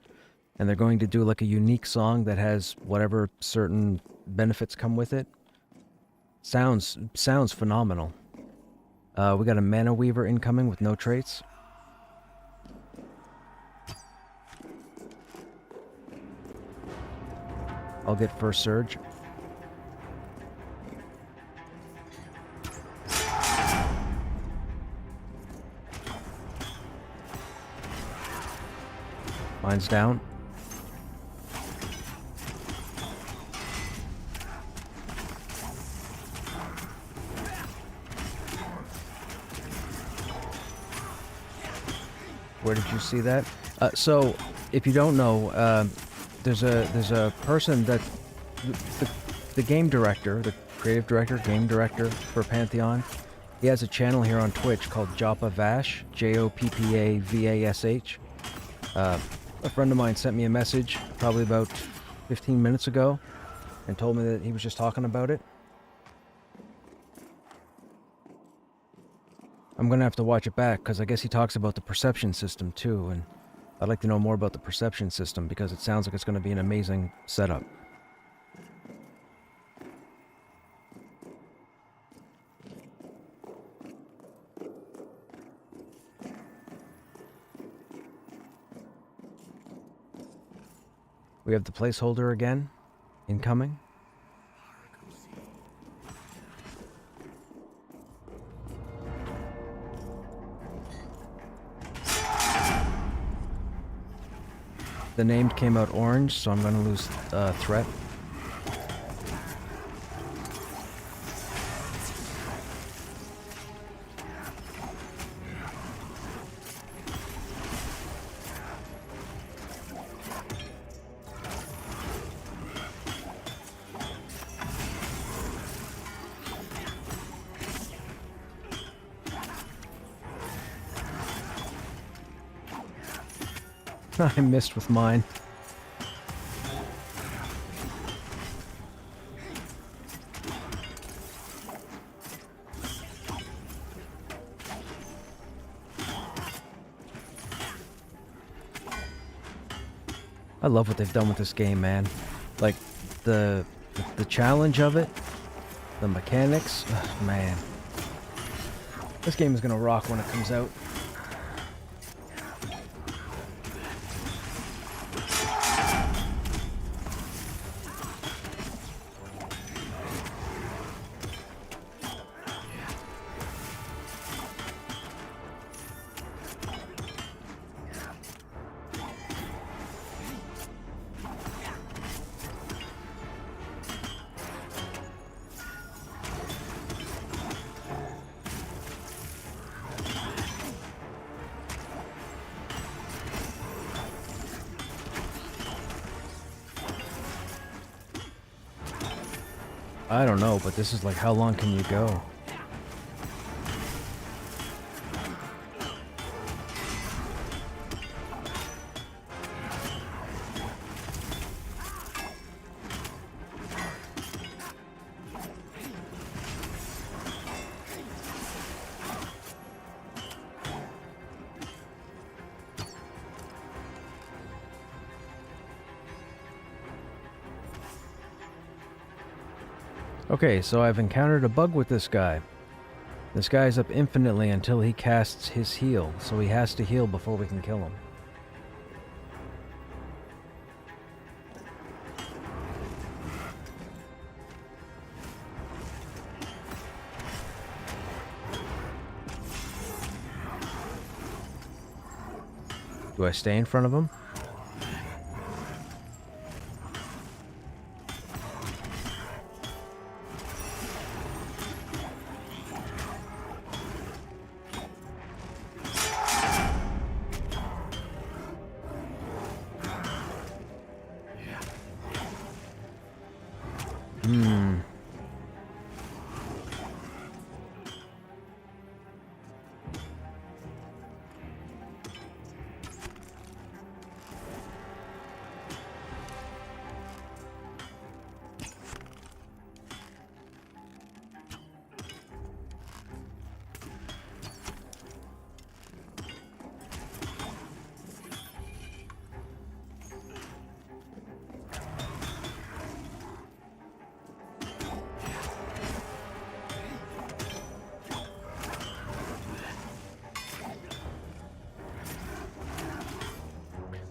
And they're going to do like a unique song that has whatever certain benefits come with it. Sounds phenomenal. We got a Mana Weaver incoming with no traits. I'll get first surge. Mine's down. Where did you see that? So, if you don't know, there's a person that the game director, the creative director, game director for Pantheon. He has a channel here on Twitch called Joppa Vash, Joppavash. A friend of mine sent me a message probably about 15 minutes ago and told me that he was just talking about it. I'm gonna have to watch it back because I guess he talks about the perception system too, and I'd like to know more about the perception system because it sounds like it's gonna be an amazing setup. We have the placeholder again, incoming. The name came out orange, so I'm going to lose threat. I missed with mine. I love what they've done with this game, man. Like, the challenge of it, the mechanics, man. This game is gonna rock when it comes out. I don't know, but this is like, how long can you go? Okay, so I've encountered a bug with this guy. This guy's up infinitely until he casts his heal, so he has to heal before we can kill him. Do I stay in front of him?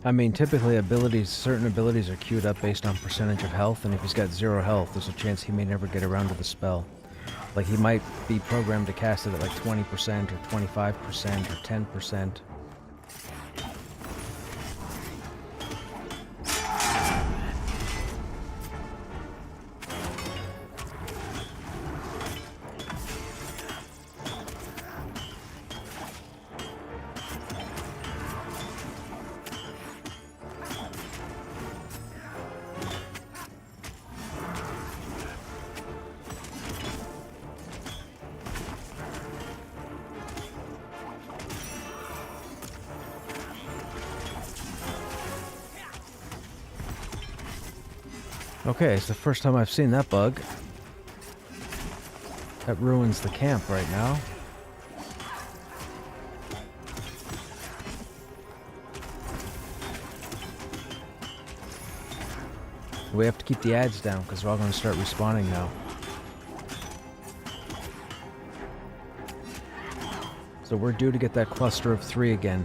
I mean, typically certain abilities are queued up based on percentage of health, and if he's got 0 health, there's a chance he may never get around to the spell. Like, he might be programmed to cast it at like 20% or 25% or 10%. Okay, it's the first time I've seen that bug. That ruins the camp right now. We have to keep the ads down because they're all going to start respawning now. So we're due to get that cluster of 3 again.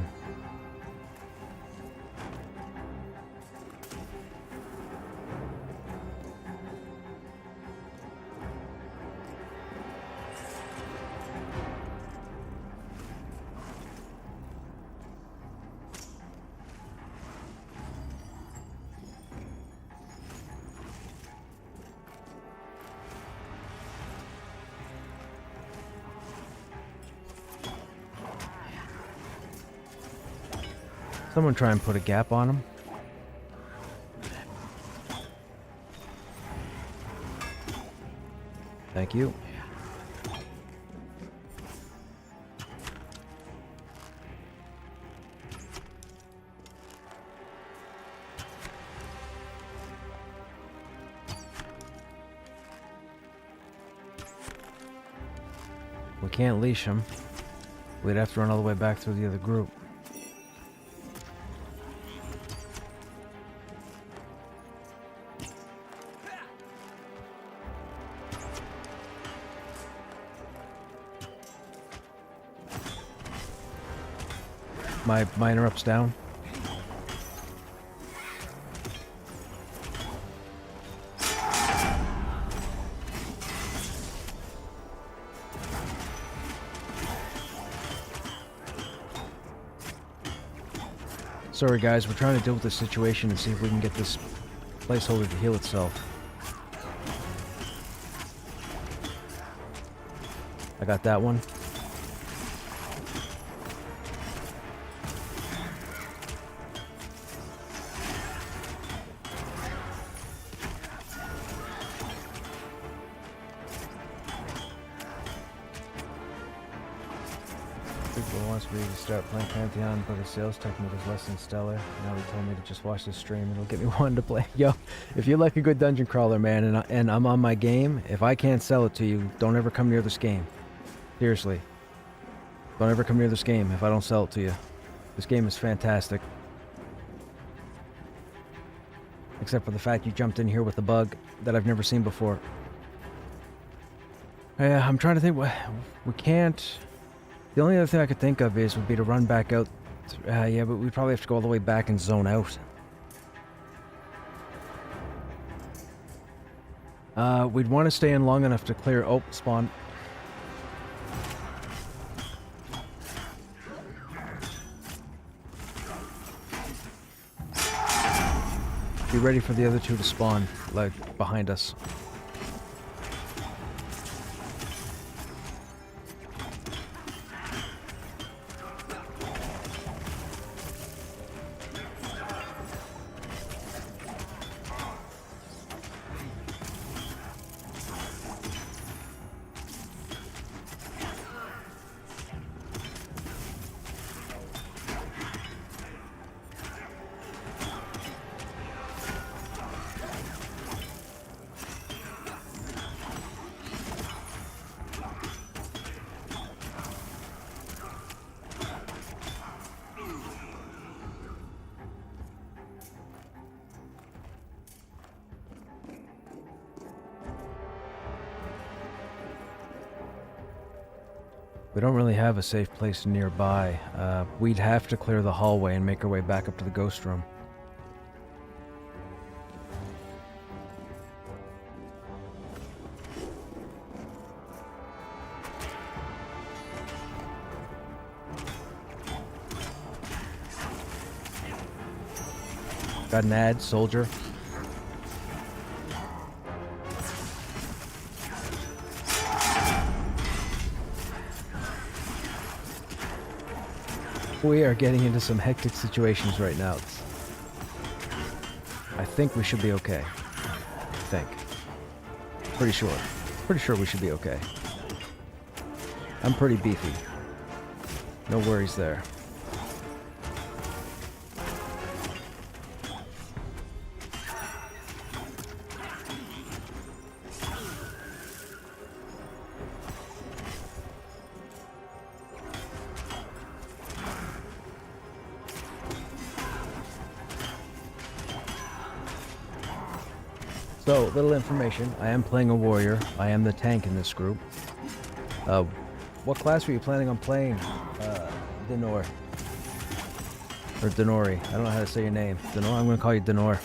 Someone try and put a gap on him. Thank you. We can't leash him. We'd have to run all the way back through the other group. My interrupt's down. Sorry guys, we're trying to deal with this situation and see if we can get this placeholder to heal itself. I got that one. People wants me to start playing Pantheon, but his sales technique is less than stellar. Now he told me to just watch the stream. It'll get me wanting to play. Yo, if you like a good dungeon crawler, man, and I'm on my game, if I can't sell it to you, don't ever come near this game. Seriously. Don't ever come near this game if I don't sell it to you. This game is fantastic. Except for the fact you jumped in here with a bug that I've never seen before. I'm trying to think. We can't... The only other thing I could think of would be to run back out. Yeah, but we'd probably have to go all the way back and zone out. We'd want to stay in long enough to clear... Oh, spawn. Be ready for the other 2 to spawn, like, behind us. We don't really have a safe place nearby. We'd have to clear the hallway and make our way back up to the ghost room. Got an ad, soldier. We are getting into some hectic situations right now. I think we should be okay. I think. Pretty sure. Pretty sure we should be okay. I'm pretty beefy. No worries there. So, little information. I am playing a warrior. I am the tank in this group. What class were you planning on playing, Denor? Or Denori. I don't know how to say your name. Denor? I'm gonna call you Denor.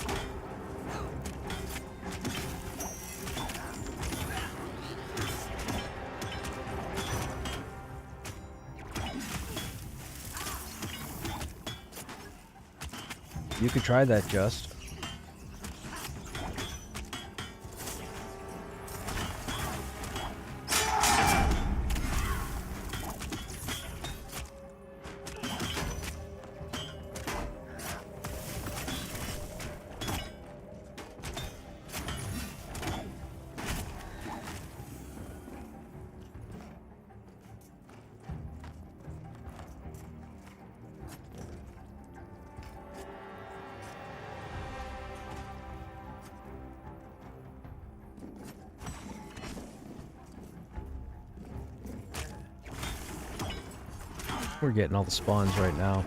You could try that, Just. We're getting all the spawns right now.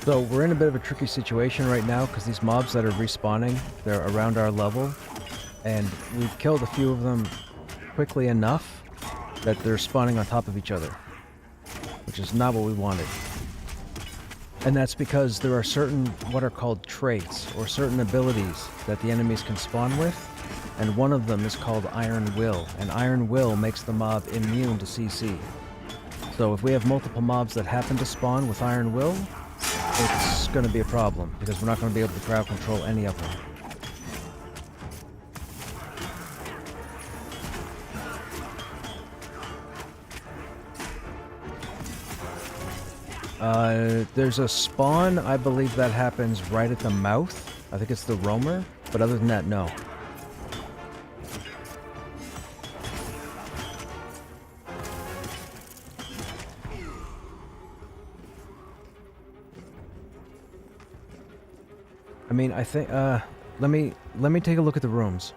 So we're in a bit of a tricky situation right now because these mobs that are respawning, they're around our level, and we've killed a few of them quickly enough that they're spawning on top of each other, which is not what we wanted. And that's because there are certain what are called traits or certain abilities that the enemies can spawn with. And one of them is called Iron Will, and Iron Will makes the mob immune to CC. So if we have multiple mobs that happen to spawn with Iron Will, it's going to be a problem, because we're not going to be able to crowd control any of them. There's a spawn, I believe that happens right at the mouth. I think it's the roamer, but other than that, no. I mean, I think, let me take a look at the rooms.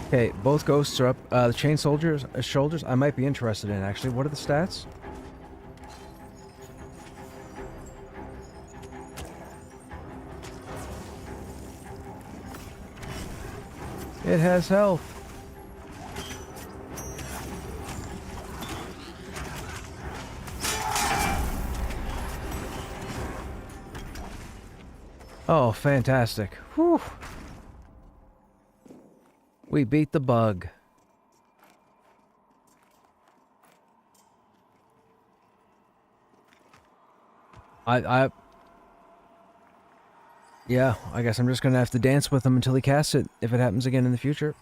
Okay, both ghosts are up. The chain soldiers, shoulders, I might be interested in, actually. What are the stats? It has health. Oh, fantastic. Whew. We beat the bug. Yeah, I guess I'm just gonna have to dance with him until he casts it, if it happens again in the future.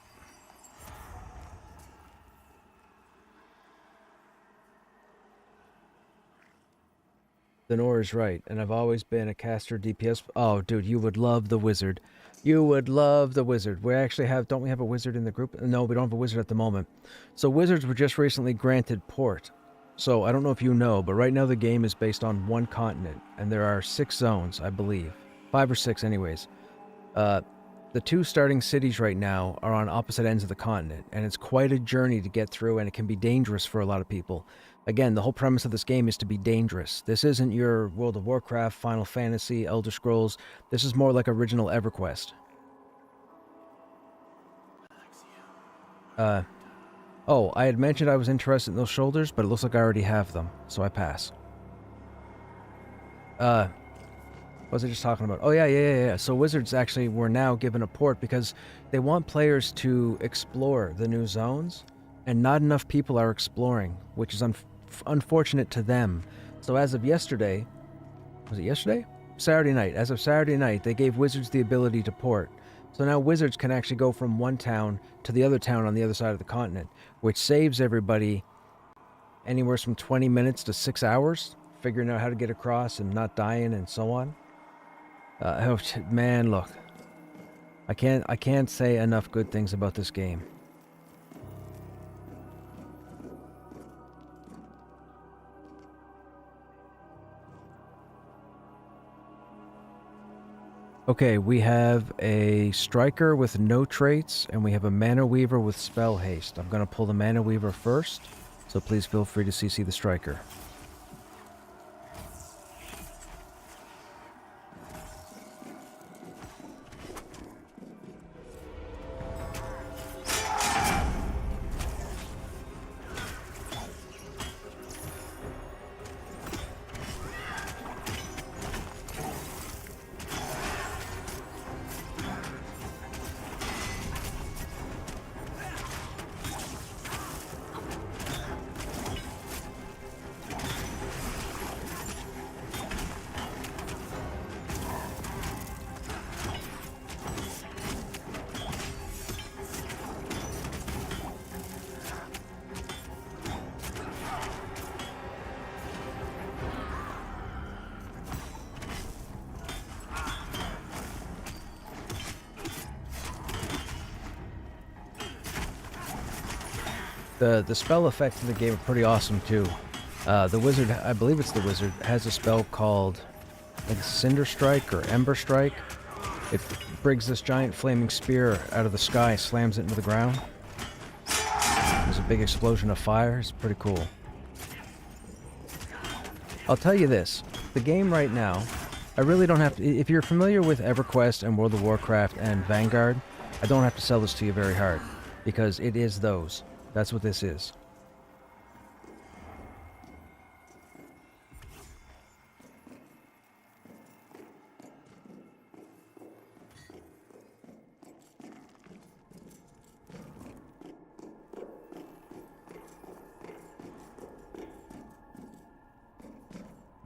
Denor is right, and I've always been a caster DPS. Oh, dude, you would love the wizard. You would love the wizard. We actually have, don't we have a wizard in the group? No, we don't have a wizard at the moment. So wizards were just recently granted port. So I don't know if you know, but right now the game is based on one continent, and there are 6 zones, I believe. 5 or 6 anyways. The 2 starting cities right now are on opposite ends of the continent, and it's quite a journey to get through, and it can be dangerous for a lot of people. Again, the whole premise of this game is to be dangerous. This isn't your World of Warcraft, Final Fantasy, Elder Scrolls. This is more like original EverQuest. Oh, I had mentioned I was interested in those shoulders, but it looks like I already have them, so I pass. What was I just talking about? Oh, yeah. So Wizards actually were now given a port because they want players to explore the new zones, and not enough people are exploring, which is unfortunate to them. So as of yesterday, was it yesterday? Saturday night. As of Saturday night, they gave Wizards the ability to port. So now Wizards can actually go from one town to the other town on the other side of the continent, which saves everybody anywhere from 20 minutes to 6 hours, figuring out how to get across and not dying and so on. Oh, man, look. I can't say enough good things about this game. Okay, we have a Striker with no traits, and we have a Mana Weaver with Spell Haste. I'm going to pull the Mana Weaver first. so please feel free to CC the striker. The spell effects in the game are pretty awesome too. The wizard, I believe it's the wizard, has a spell called like Cinder Strike or Ember Strike. It brings this giant flaming spear out of the sky, slams it into the ground. There's a big explosion of fire. It's pretty cool. I'll tell you this, the game right now, I really don't have to, if you're familiar with EverQuest and World of Warcraft and Vanguard, I don't have to sell this to you very hard, because it is those. That's what this is.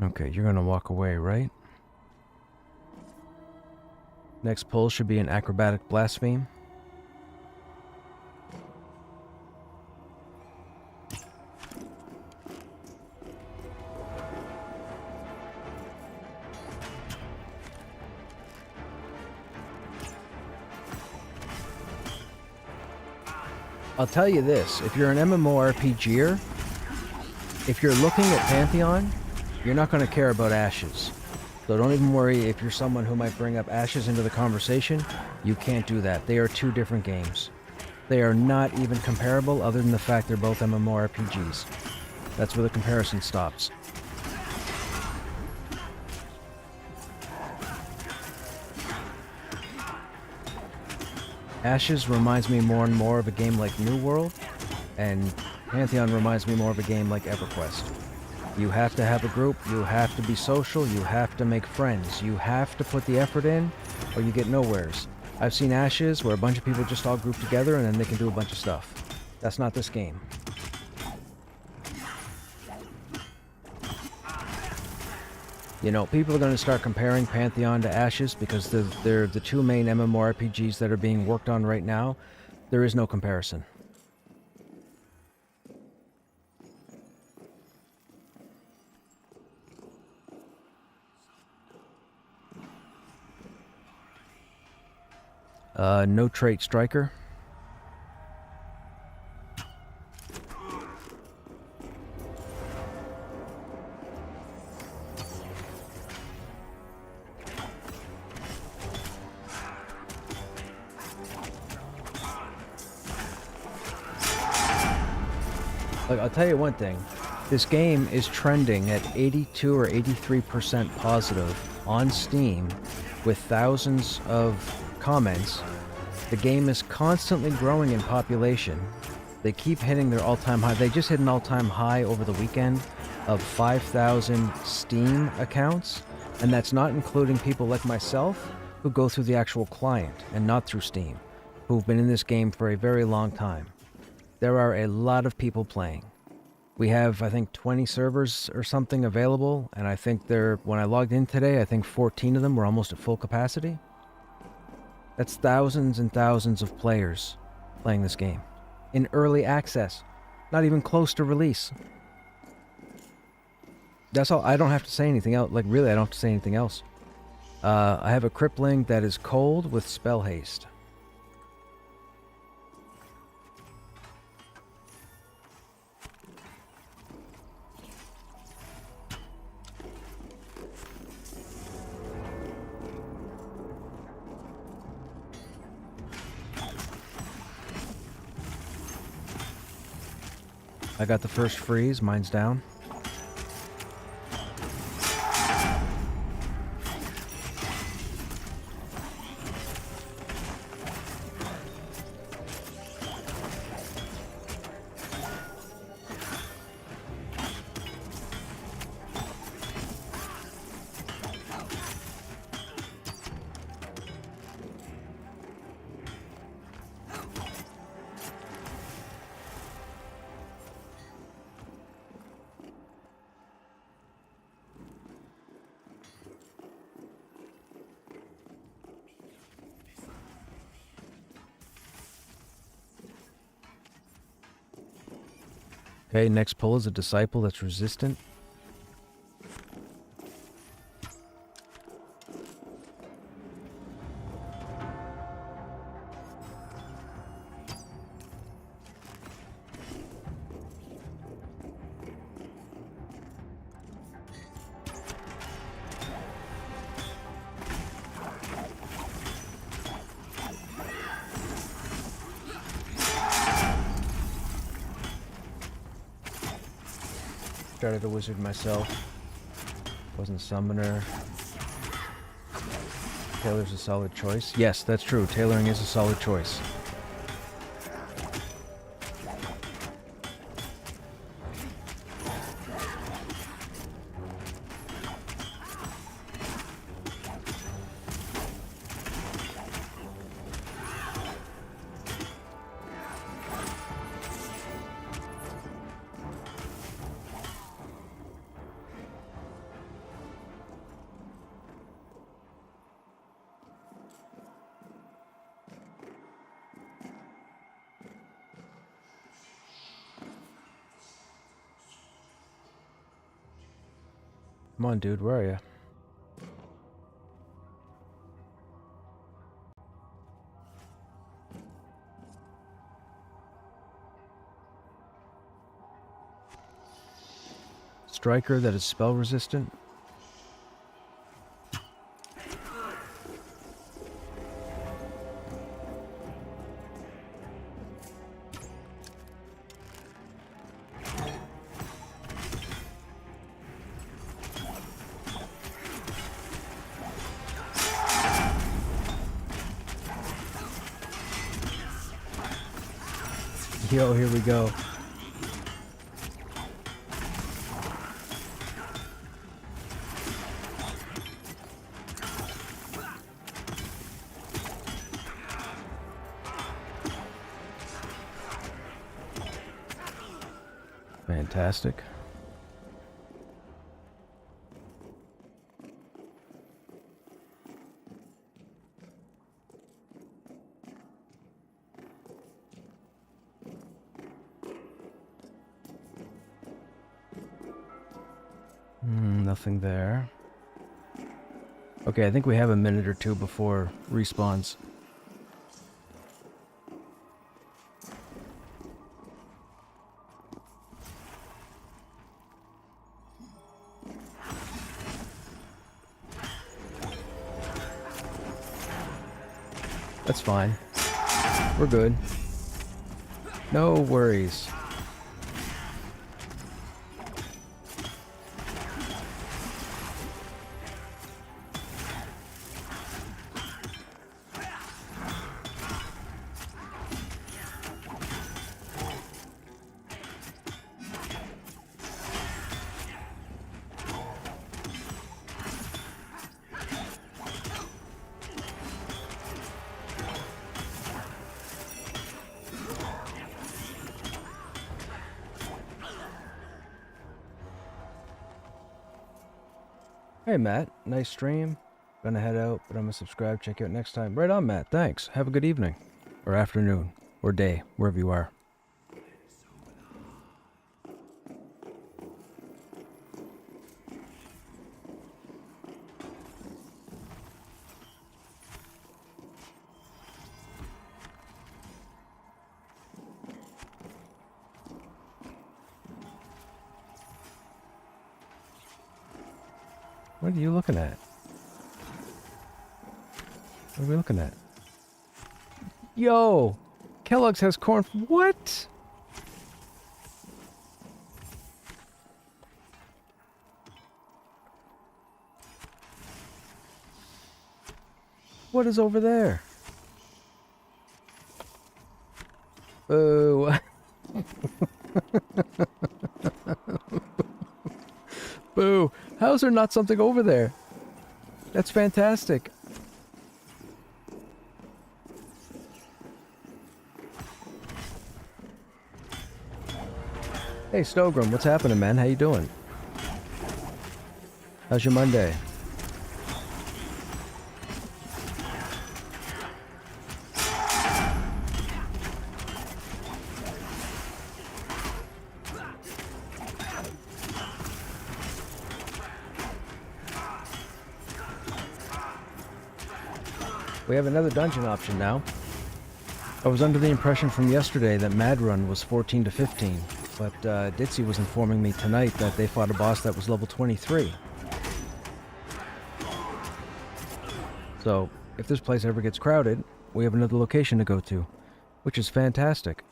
Okay, you're gonna walk away, right? Next pull should be an acrobatic blaspheme. I'll tell you this, if you're an MMORPGer, if you're looking at Pantheon, you're not going to care about ashes. So don't even worry if you're someone who might bring up ashes into the conversation. You can't do that. They are two different games. They are not even comparable other than the fact they're both MMORPGs. That's where the comparison stops. Ashes reminds me more and more of a game like New World, and Pantheon reminds me more of a game like EverQuest. You have to have a group, you have to be social, you have to make friends, you have to put the effort in, or you get nowheres. I've seen Ashes where a bunch of people just all group together and then they can do a bunch of stuff. That's not this game. You know, people are going to start comparing Pantheon to Ashes because they're the two main MMORPGs that are being worked on right now. There is no comparison. No trait striker. Like, I'll tell you one thing. This game is trending at 82 or 83% positive on Steam with thousands of comments. The game is constantly growing in population. They keep hitting their all-time high. They just hit an all-time high over the weekend of 5,000 Steam accounts, and that's not including people like myself who go through the actual client and not through Steam, who've been in this game for a very long time. There are a lot of people playing. We have, I think, 20 servers or something available, and I think when I logged in today, I think 14 of them were almost at full capacity. That's thousands and thousands of players playing this game. In early access. Not even close to release. That's all. I don't have to say anything else. Like, really, I don't have to say anything else. I have a crippling that is cold with spell haste. I got the first freeze. Mine's down. Okay, next pull is a disciple that's resistant. Started a wizard myself. Wasn't a summoner. Tailor's a solid choice. Yes, that's true. Tailoring is a solid choice. Come on, dude, where are you? Striker that is spell resistant. Yo, here we go. Fantastic. Nothing there. Okay, I think we have a minute or two before respawns. That's fine. We're good. No worries. Hey Matt, nice stream. Gonna head out, but I'm gonna subscribe, check you out next time. Right on, Matt, thanks. Have a good evening. Or afternoon. Or day, wherever you are. What are you looking at? What are we looking at? Yo! Kellogg's has corn. What? What is over there? Boo. Boo. How is there not something over there? That's fantastic. Hey, Stogrim, what's happening, man? How you doing? How's your Monday? We have another dungeon option now. I was under the impression from yesterday that Mad Run was 14 to 15, but Ditzy was informing me tonight that they fought a boss that was level 23. So, if this place ever gets crowded, we have another location to go to, which is fantastic.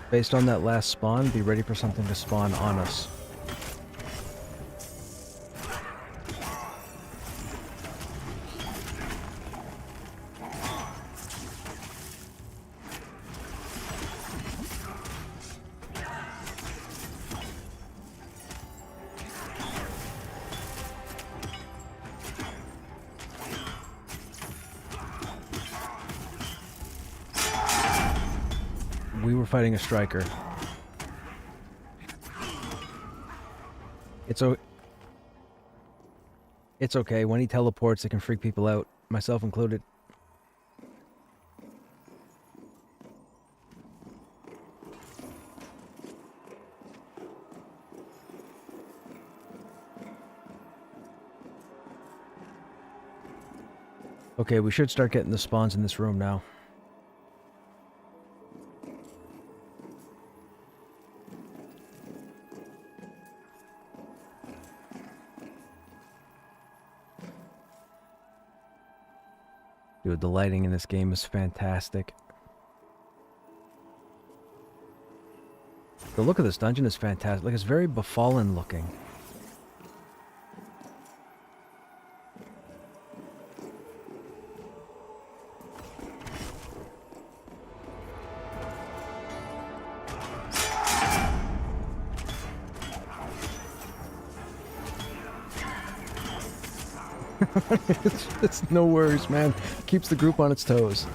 Based on that last spawn, be ready for something to spawn on us. We were fighting a striker. It's okay. When he teleports, it can freak people out, myself included. Okay, we should start getting the spawns in this room now. Dude, the lighting in this game is fantastic. The look of this dungeon is fantastic. Like, it's very befallen looking. It's no worries, man. Keeps the group on its toes.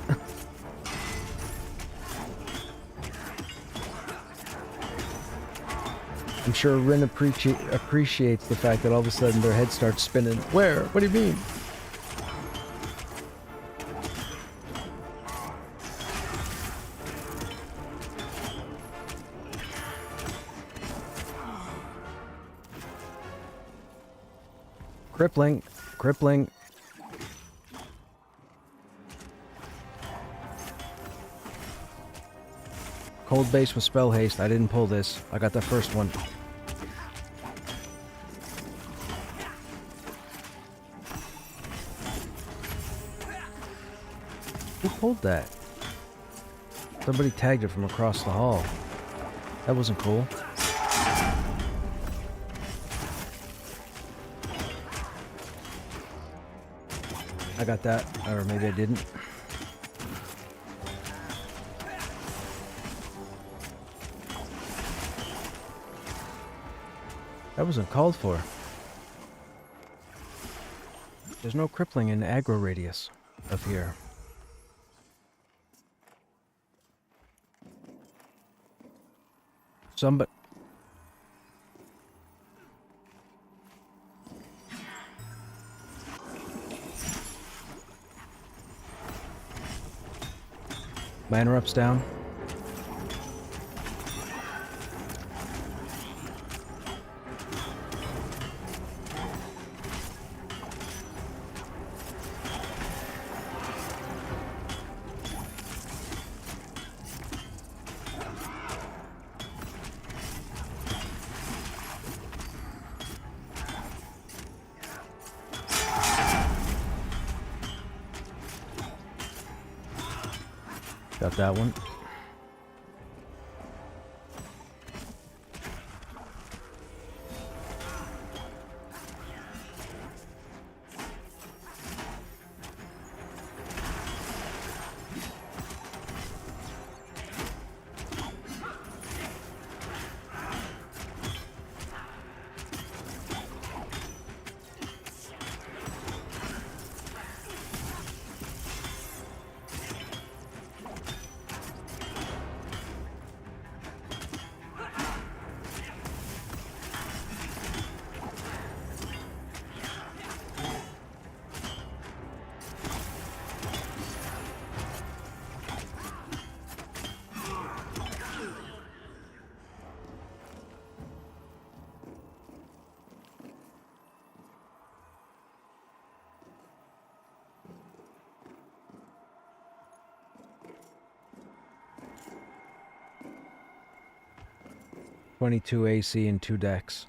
I'm sure Rin appreciates the fact that all of a sudden their head starts spinning. Where? What do you mean? Crippling. Crippling. Cold base with spell haste. I didn't pull this. I got the first one. Who pulled that? Somebody tagged it from across the hall. That wasn't cool. I got that, or maybe I didn't. That wasn't called for. There's no crippling in the aggro radius of here. Somebody... My interrupt's down. Got that one. $22 AC and 2 decks.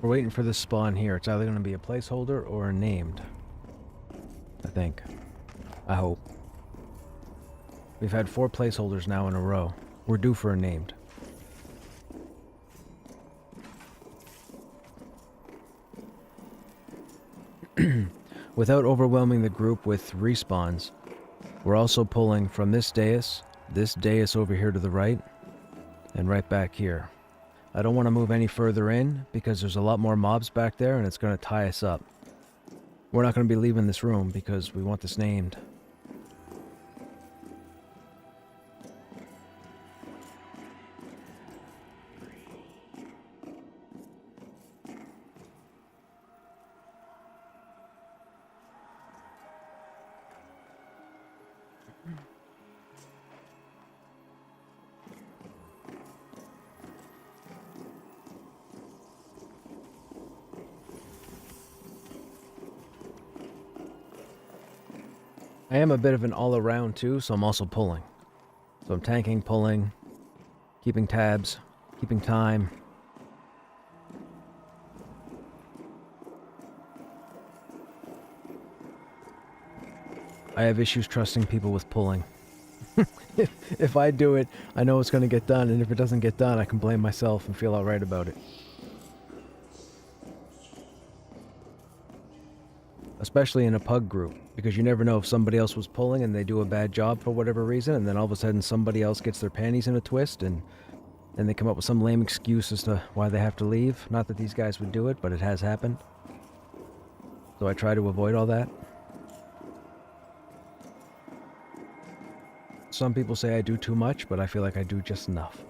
We're waiting for this spawn here. It's either going to be a placeholder or a named. I think. I hope. We've had 4 placeholders now in a row. We're due for a named. Without overwhelming the group with respawns, we're also pulling from this dais over here to the right, and right back here. I don't want to move any further in because there's a lot more mobs back there and it's going to tie us up. We're not going to be leaving this room because we want this named. I am a bit of an all-around too, so I'm also pulling. So I'm tanking, pulling, keeping tabs, keeping time. I have issues trusting people with pulling. If I do it, I know it's going to get done, and if it doesn't get done, I can blame myself and feel alright about it. Especially in a pug group, because you never know if somebody else was pulling and they do a bad job for whatever reason, and then all of a sudden somebody else gets their panties in a twist, and they come up with some lame excuse as to why they have to leave. Not that these guys would do it, but it has happened. So I try to avoid all that. Some people say I do too much, but I feel like I do just enough.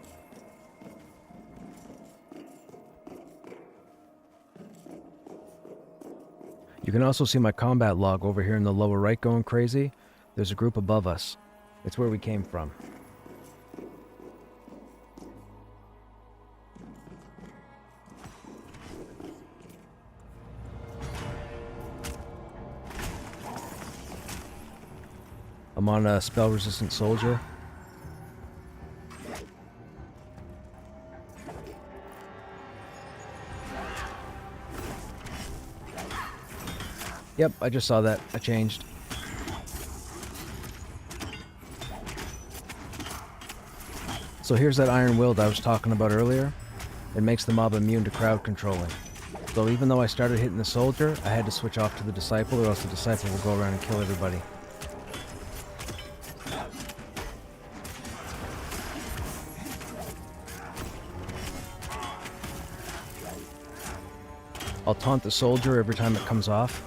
You can also see my combat log over here in the lower right going crazy. There's a group above us. It's where we came from. I'm on a spell-resistant soldier. Yep, I just saw that. I changed. So here's that iron willed I was talking about earlier. It makes the mob immune to crowd controlling. So even though I started hitting the soldier, I had to switch off to the disciple, or else the disciple will go around and kill everybody. I'll taunt the soldier every time it comes off.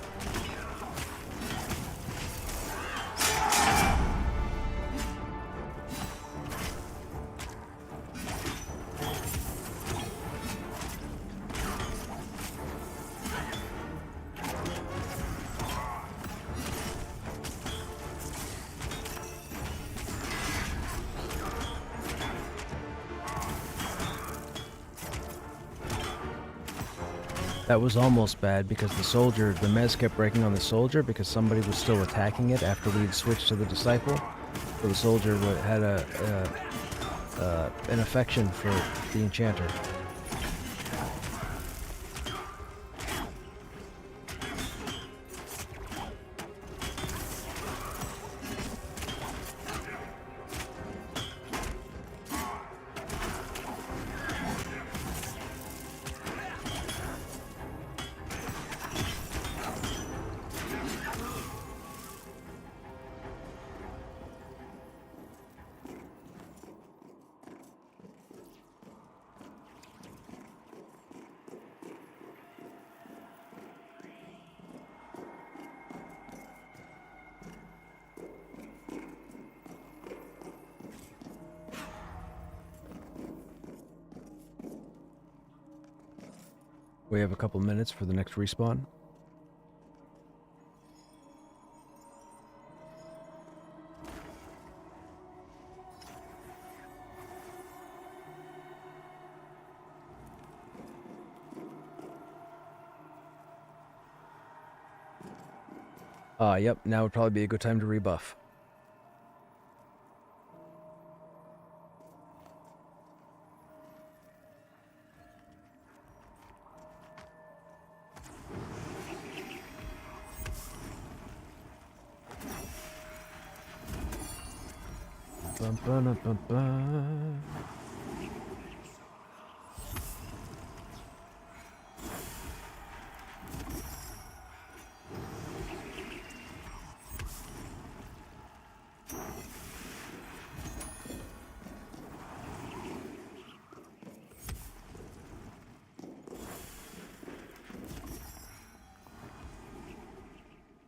That was almost bad because the mez kept breaking on the soldier because somebody was still attacking it after we had switched to the disciple. So the soldier had an affection for the enchanter. We have a couple minutes for the next respawn. Yep, now would probably be a good time to rebuff.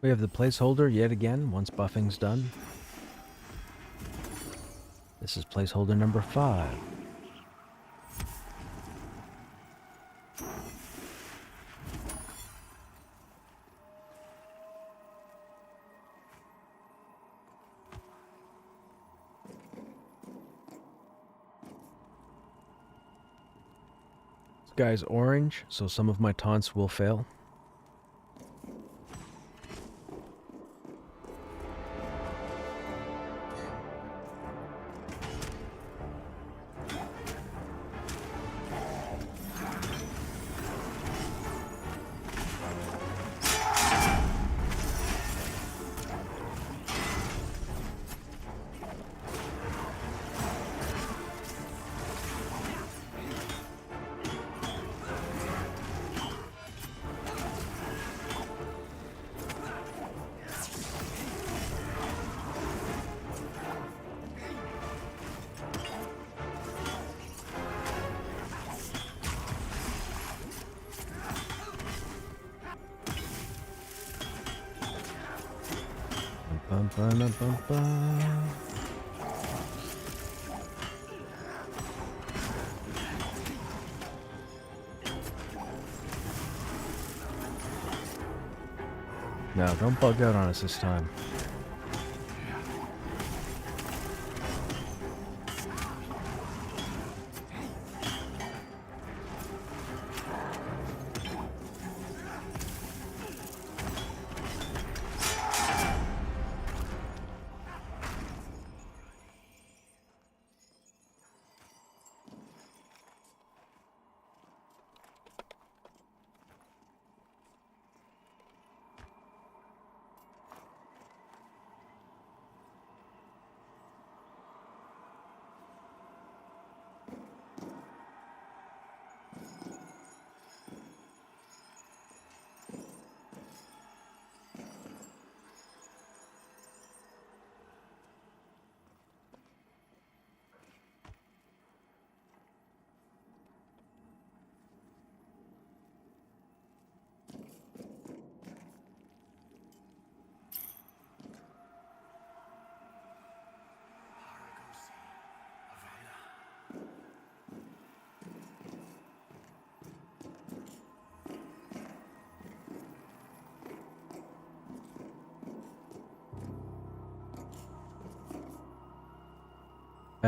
We have the placeholder yet again once buffing's done. This is placeholder number 5. This guy's orange, so some of my taunts will fail. No, don't bug out on us this time.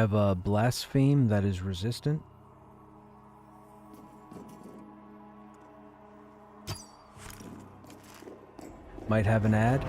I have a blaspheme that is resistant. Might have an ad.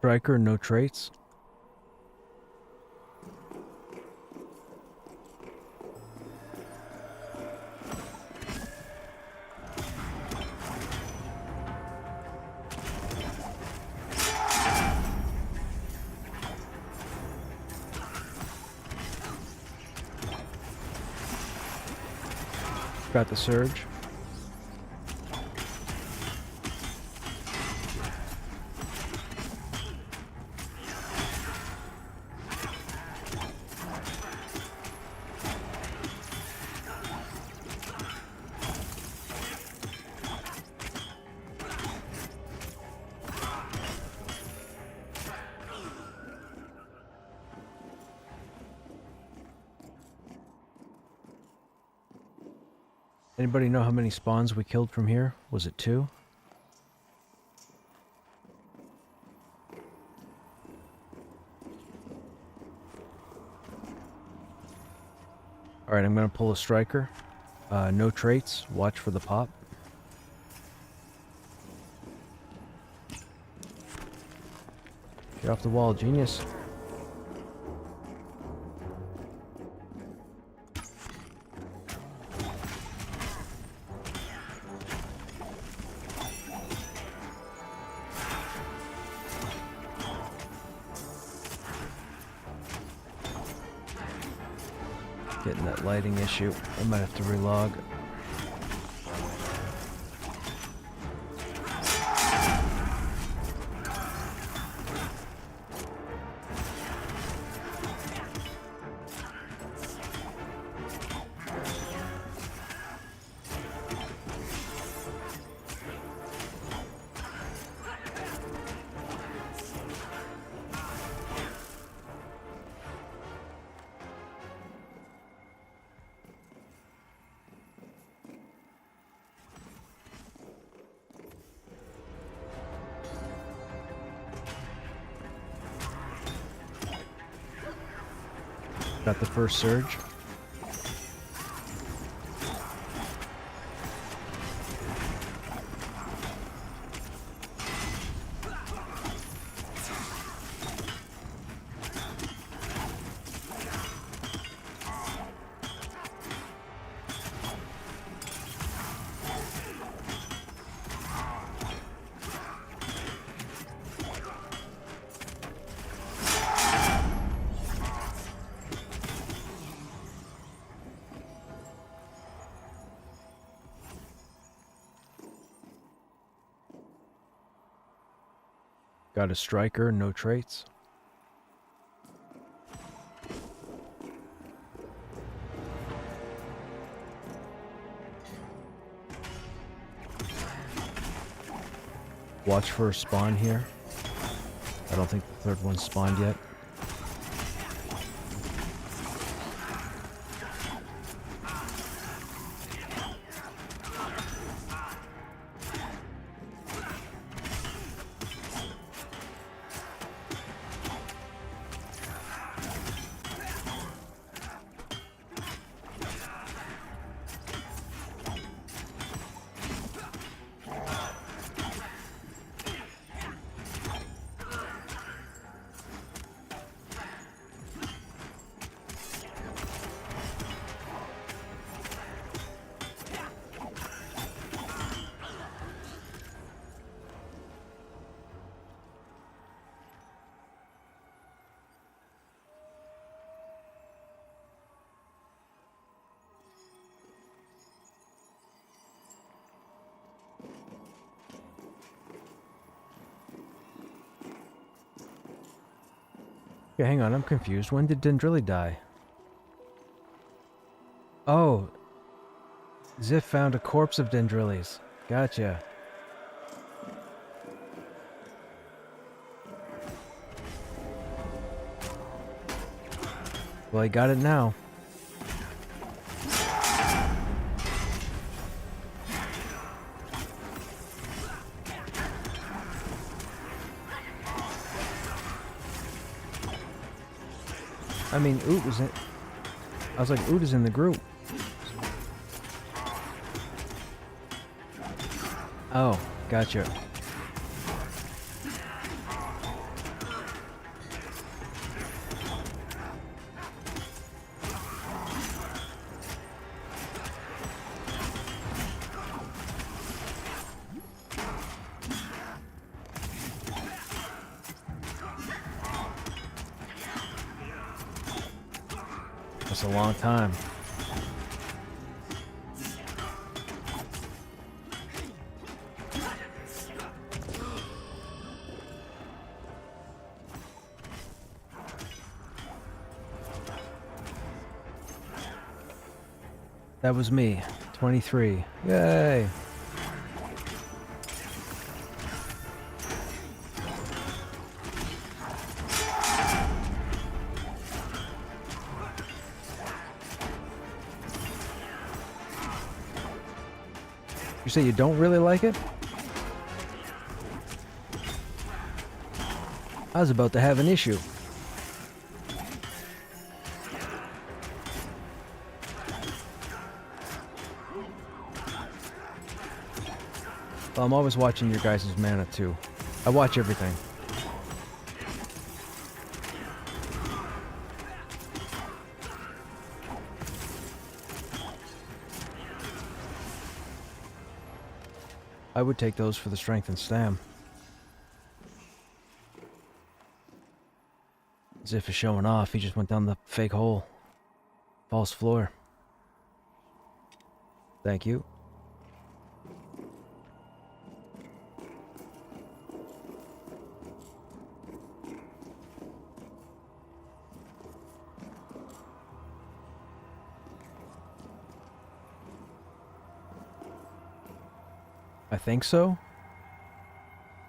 Striker, no traits. Got the surge. Anybody know how many spawns we killed from here? Was it 2? Alright, I'm gonna pull a striker. No traits. Watch for the pop. Get off the wall, genius. Getting that lighting issue. I might have to relog. Got the first surge. Got a striker, no traits. Watch for a spawn here. I don't think the third one's spawned yet. Okay, hang on, I'm confused. When did Dendrilli die? Oh, Ziff found a corpse of Dendrilli's. Gotcha. Well, I got it now. I mean, Oot was in... I was like, Oot is in the group. Oh, gotcha. That's a long time. That was me, 23. Yay! You say you don't really like it? I was about to have an issue. Well, I'm always watching your guys' mana too. I watch everything. I would take those for the strength and stam. Ziff is showing off. He just went down the fake hole. False floor. Thank you. I think so.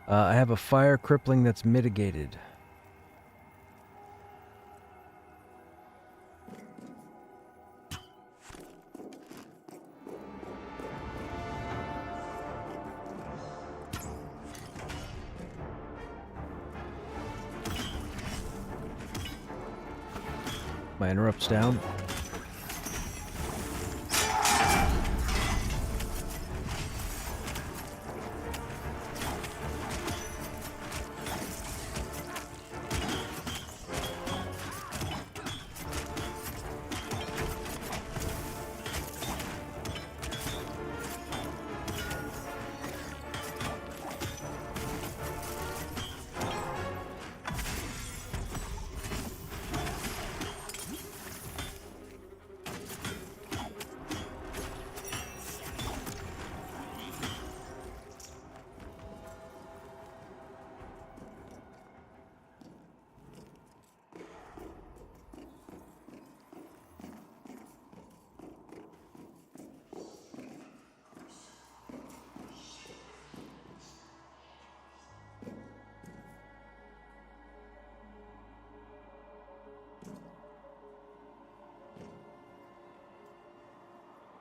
I have a fire crippling that's mitigated. My interrupt's down.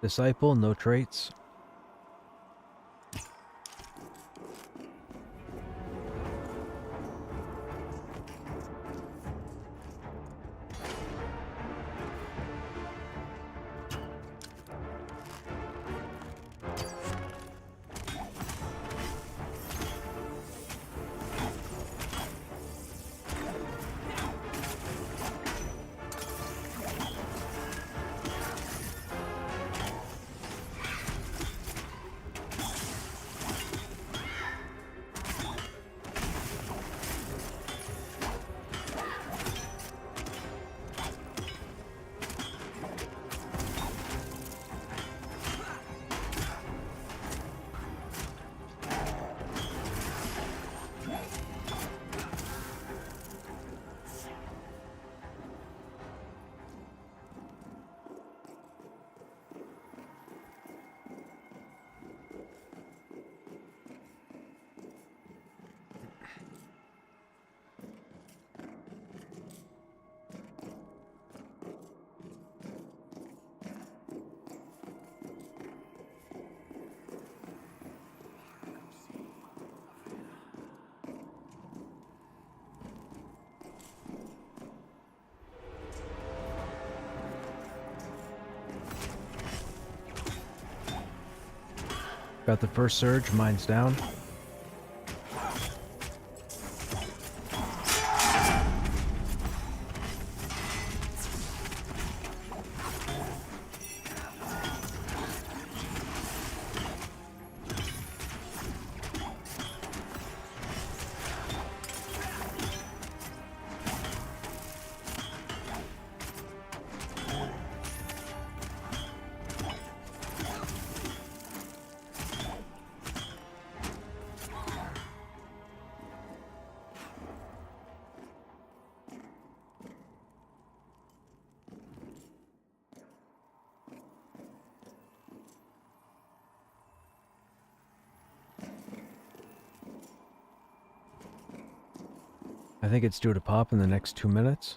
Disciple, no traits. Got the first surge, mine's down. I think it's due to pop in the next 2 minutes.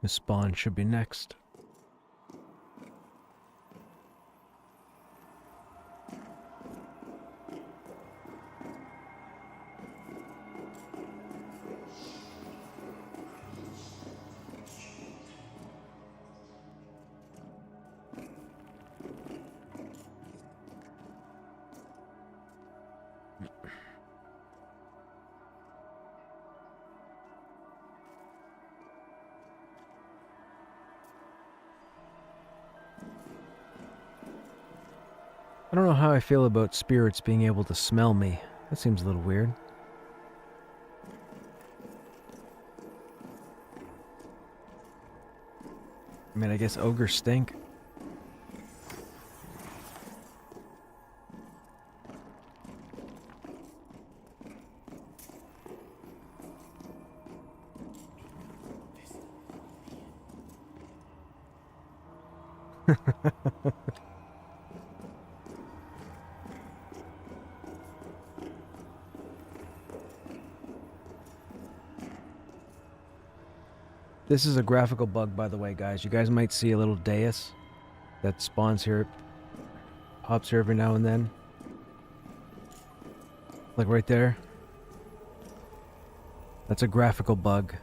The spawn should be next. I don't know how I feel about spirits being able to smell me. That seems a little weird. I mean, I guess ogres stink. This is a graphical bug, by the way, guys. You guys might see a little dais that spawns here, pops here every now and then. Like right there. That's a graphical bug.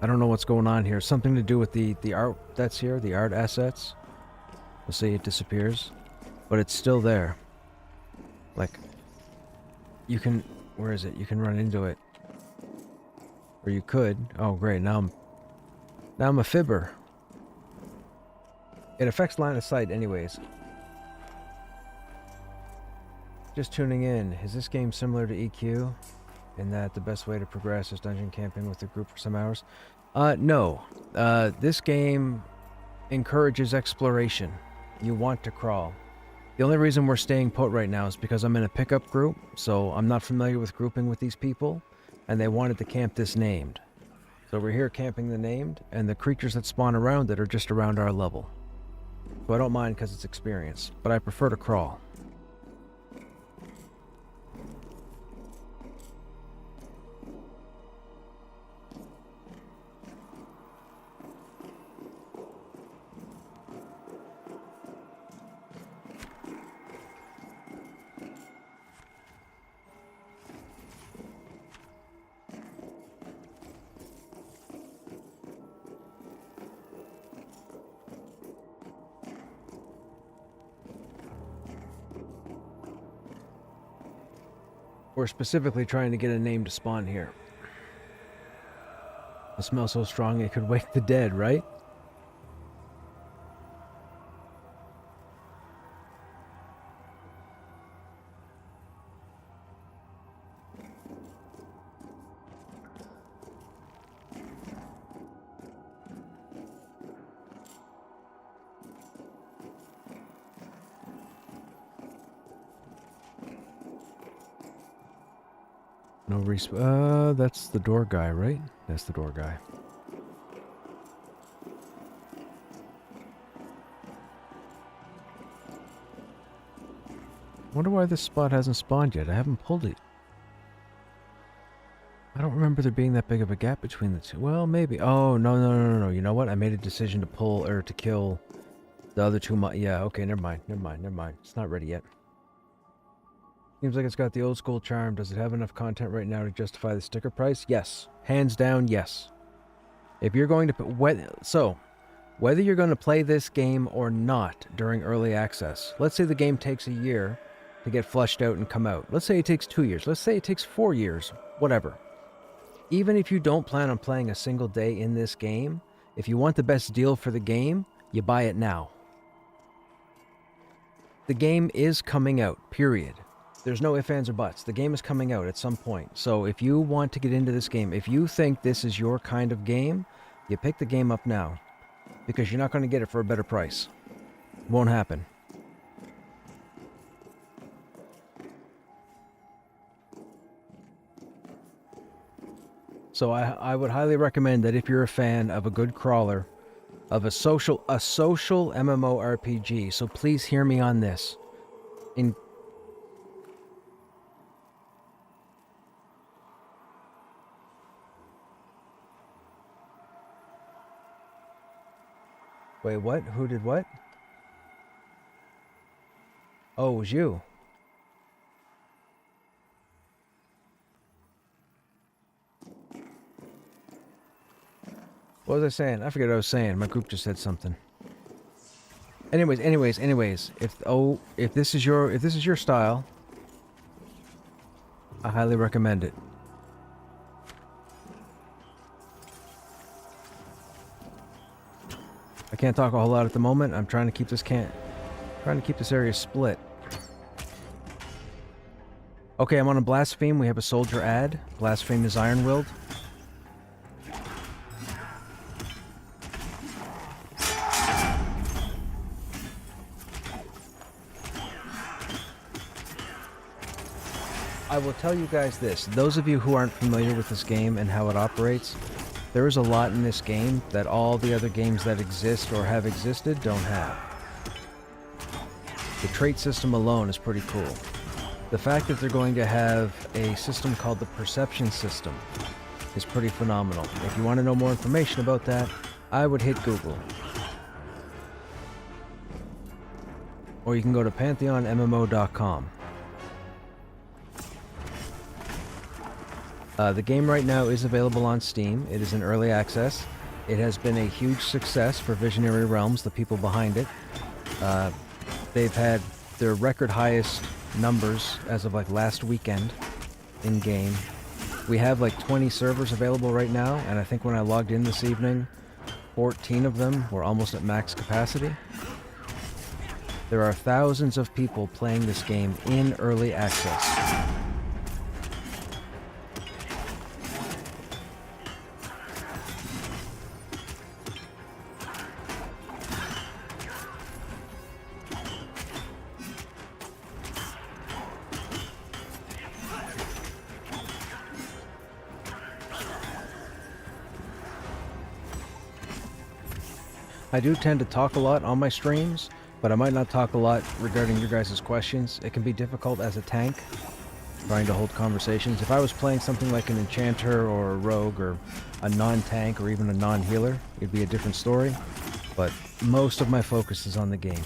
I don't know what's going on here. Something to do with the art that's here, the art assets. We'll see it disappears. But it's still there. Like, you can... Where is it? You can run into it. Or you could. Oh, great. Now I'm a fibber. It affects line of sight anyways. Just tuning in. Is this game similar to EQ? In that the best way to progress is dungeon camping with a group for some hours? No. This game encourages exploration. You want to crawl. The only reason we're staying put right now is because I'm in a pickup group, so I'm not familiar with grouping with these people, and they wanted to camp this named. So we're here camping the named, and the creatures that spawn around it are just around our level. So I don't mind because it's experience, but I prefer to crawl. We're specifically trying to get a name to spawn here. The smell so strong it could wake the dead, right? No resp. That's the door guy, right? That's the door guy. Wonder why this spot hasn't spawned yet. I haven't pulled it. I don't remember there being that big of a gap between the two. Well, maybe. Oh, no. You know what? I made a decision to pull, or to kill the other two. Yeah, okay, never mind. It's not ready yet. Seems like it's got the old school charm. Does it have enough content right now to justify the sticker price? Yes. Hands down, yes. If you're going to... whether you're going to play this game or not during early access, let's say the game takes a year to get flushed out and come out. Let's say it takes 2 years. Let's say it takes 4 years. Whatever. Even if you don't plan on playing a single day in this game, if you want the best deal for the game, you buy it now. The game is coming out, period. There's no ifs, ands, or buts. The game is coming out at some point. So if you want to get into this game, if you think this is your kind of game, you pick the game up now. Because you're not going to get it for a better price. Won't happen. So I would highly recommend that if you're a fan of a good crawler, of a social MMORPG, so please hear me on this. Wait, what? Who did what? Oh, it was you. What was I saying? I forget what I was saying. My group just said something. Anyways. If this is your style, I highly recommend it. I can't talk a whole lot at the moment. I'm trying to keep this area split. Okay, I'm on a Blaspheme. We have a soldier ad. Blaspheme is Iron-Willed. I will tell you guys this. Those of you who aren't familiar with this game and how it operates, there is a lot in this game that all the other games that exist or have existed don't have. The trait system alone is pretty cool. The fact that they're going to have a system called the perception system is pretty phenomenal. If you want to know more information about that, I would hit Google. Or you can go to pantheonmmo.com. The game right now is available on Steam. It is in early access. It has been a huge success for Visionary Realms, the people behind it. They've had their record highest numbers as of like last weekend in game. We have like 20 servers available right now, and I think when I logged in this evening, 14 of them were almost at max capacity. There are thousands of people playing this game in early access. I do tend to talk a lot on my streams, but I might not talk a lot regarding your guys' questions. It can be difficult as a tank, trying to hold conversations. If I was playing something like an enchanter or a rogue or a non-tank or even a non-healer, it'd be a different story, but most of my focus is on the game.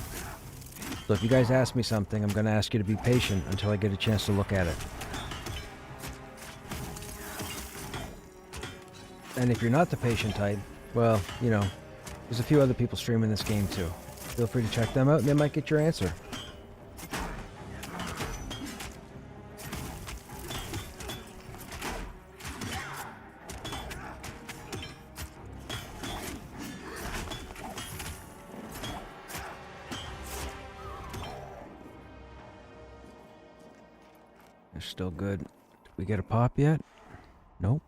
So if you guys ask me something, I'm going to ask you to be patient until I get a chance to look at it. And if you're not the patient type, well, you know, there's a few other people streaming this game too. Feel free to check them out and they might get your answer. They're still good. Did we get a pop yet? Nope.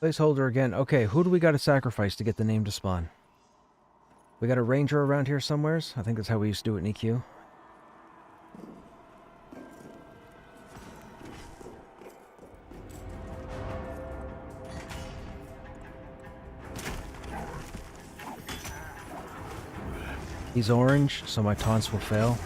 Placeholder again. Okay, who do we got to sacrifice to get the name to spawn? We got a ranger around here somewheres? I think that's how we used to do it in EQ. He's orange, so my taunts will fail.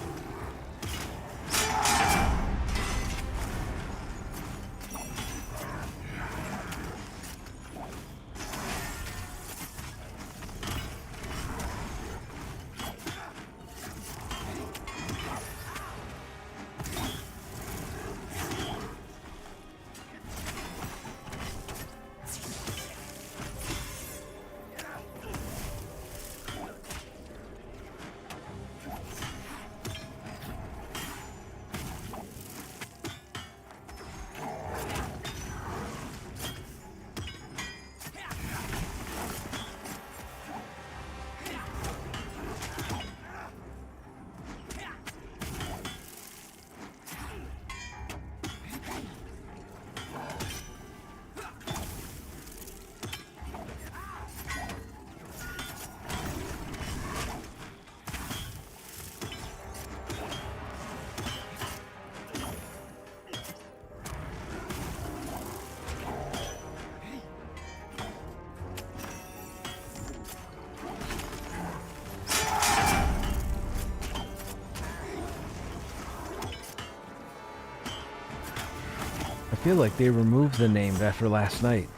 I feel like they removed the name after last night.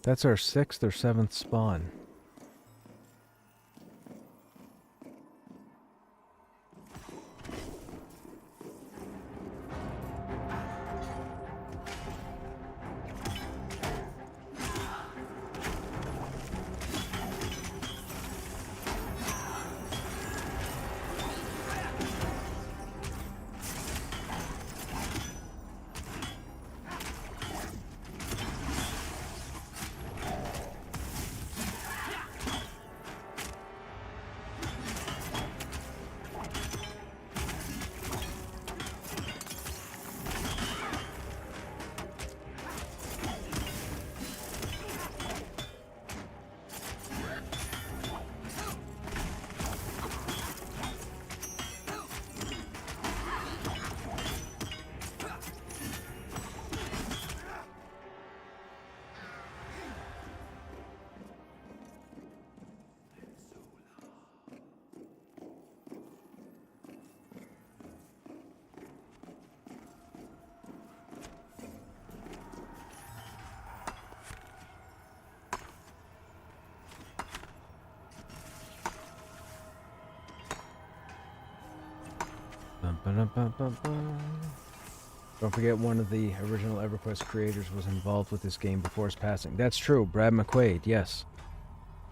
That's our 6th or 7th spawn. Ba-da-ba-ba-ba. Don't forget one of the original EverQuest creators was involved with this game before his passing. That's true, Brad McQuaid, yes.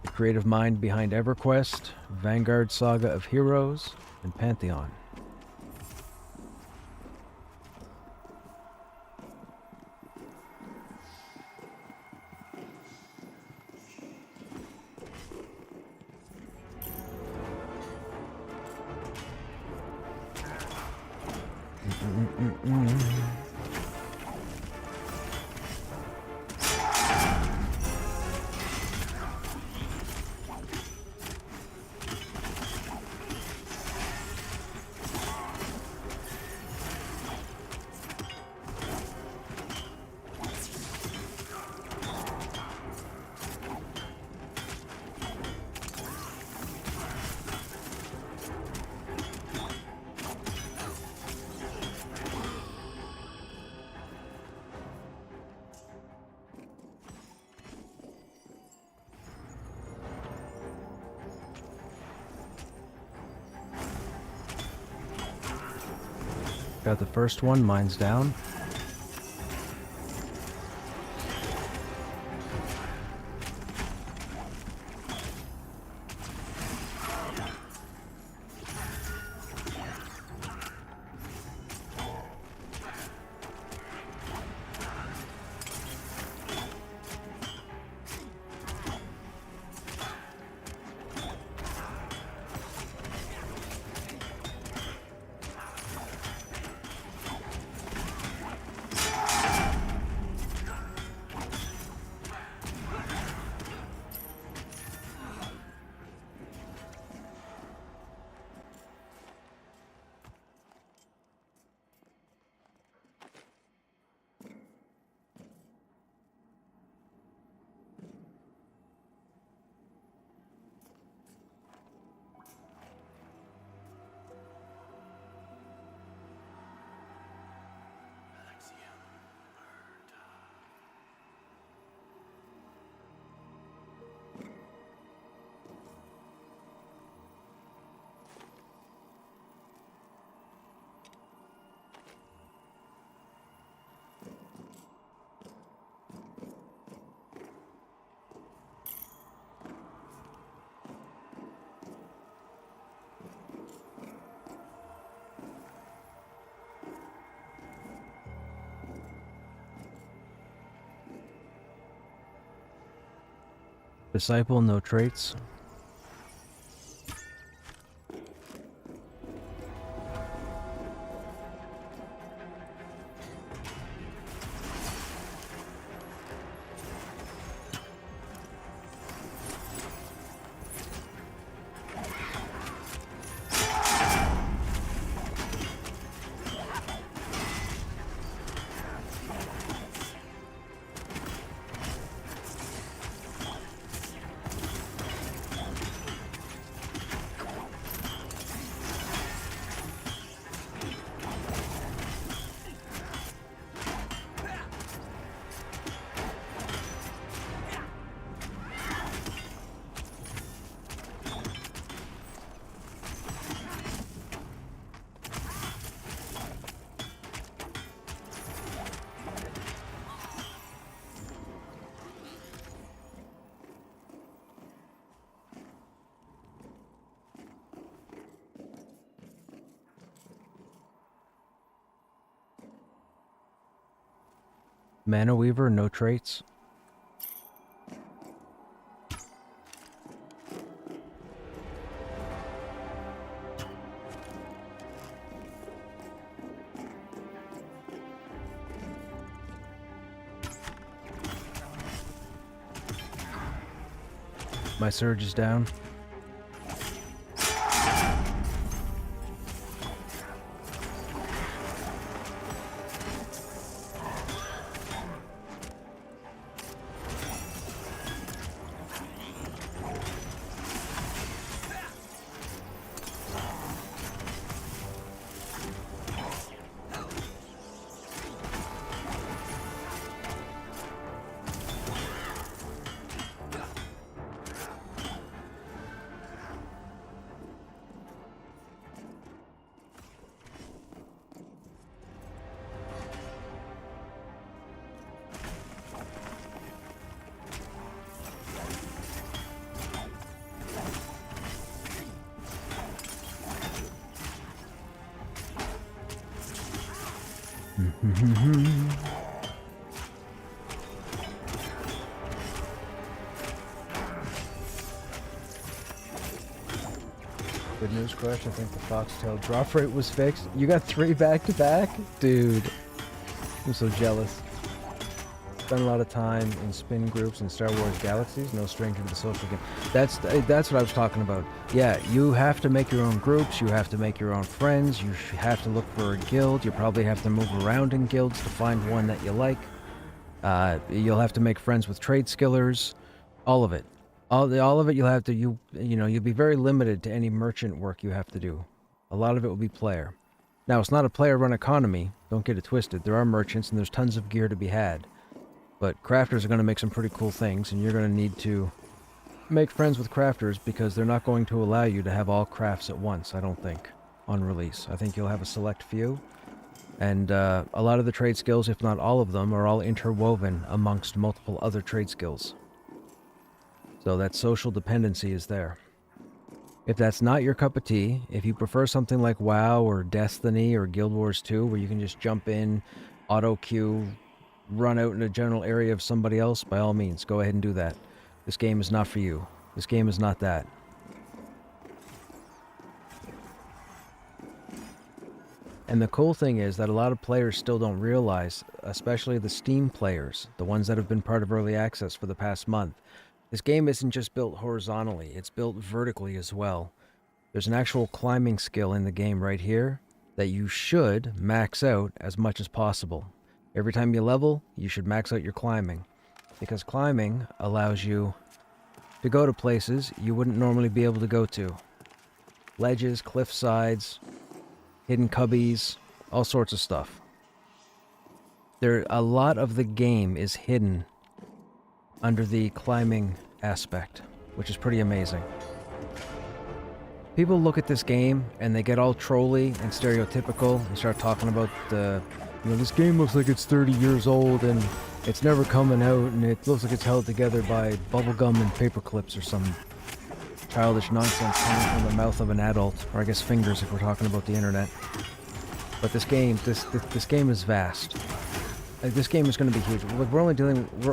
The creative mind behind EverQuest, Vanguard Saga of Heroes, and Pantheon. Got the first one, mine's down. Disciple, no traits. Mana Weaver, no traits. My surge is down. Good news, Crush. I think the Foxtail drop rate was fixed. You got 3 back-to-back? Dude. I'm so jealous. Spent a lot of time in spin groups in Star Wars Galaxies. No stranger to the social game. That's what I was talking about. Yeah, you have to make your own groups. You have to make your own friends. You have to look for a guild. You probably have to move around in guilds to find one that you like. You'll have to make friends with trade skillers. All of it. All of it you'll have to, you'll be very limited to any merchant work you have to do. A lot of it will be player. Now, it's not a player-run economy. Don't get it twisted. There are merchants and there's tons of gear to be had. But crafters are going to make some pretty cool things, and you're going to need to make friends with crafters because they're not going to allow you to have all crafts at once, I don't think, on release. I think you'll have a select few. And a lot of the trade skills, if not all of them, are all interwoven amongst multiple other trade skills. So that social dependency is there. If that's not your cup of tea, if you prefer something like WoW or Destiny or Guild Wars 2, where you can just jump in, auto queue, run out in a general area of somebody else, by all means, go ahead and do that. This game is not for you. This game is not that. And the cool thing is that a lot of players still don't realize, especially the Steam players, the ones that have been part of early access for the past month, this game isn't just built horizontally, it's built vertically as well. There's an actual climbing skill in the game right here that you should max out as much as possible. Every time you level, you should max out your climbing, because climbing allows you to go to places you wouldn't normally be able to go to. Ledges, cliff sides, hidden cubbies, all sorts of stuff. A lot of the game is hidden under the climbing aspect, which is pretty amazing. People look at this game and they get all trolly and stereotypical and start talking about this game looks like it's 30 years old and it's never coming out and it looks like it's held together by bubblegum and paper clips or some childish nonsense coming from the mouth of an adult, or I guess fingers if we're talking about the internet. But this game is vast. This game is going to be huge. We're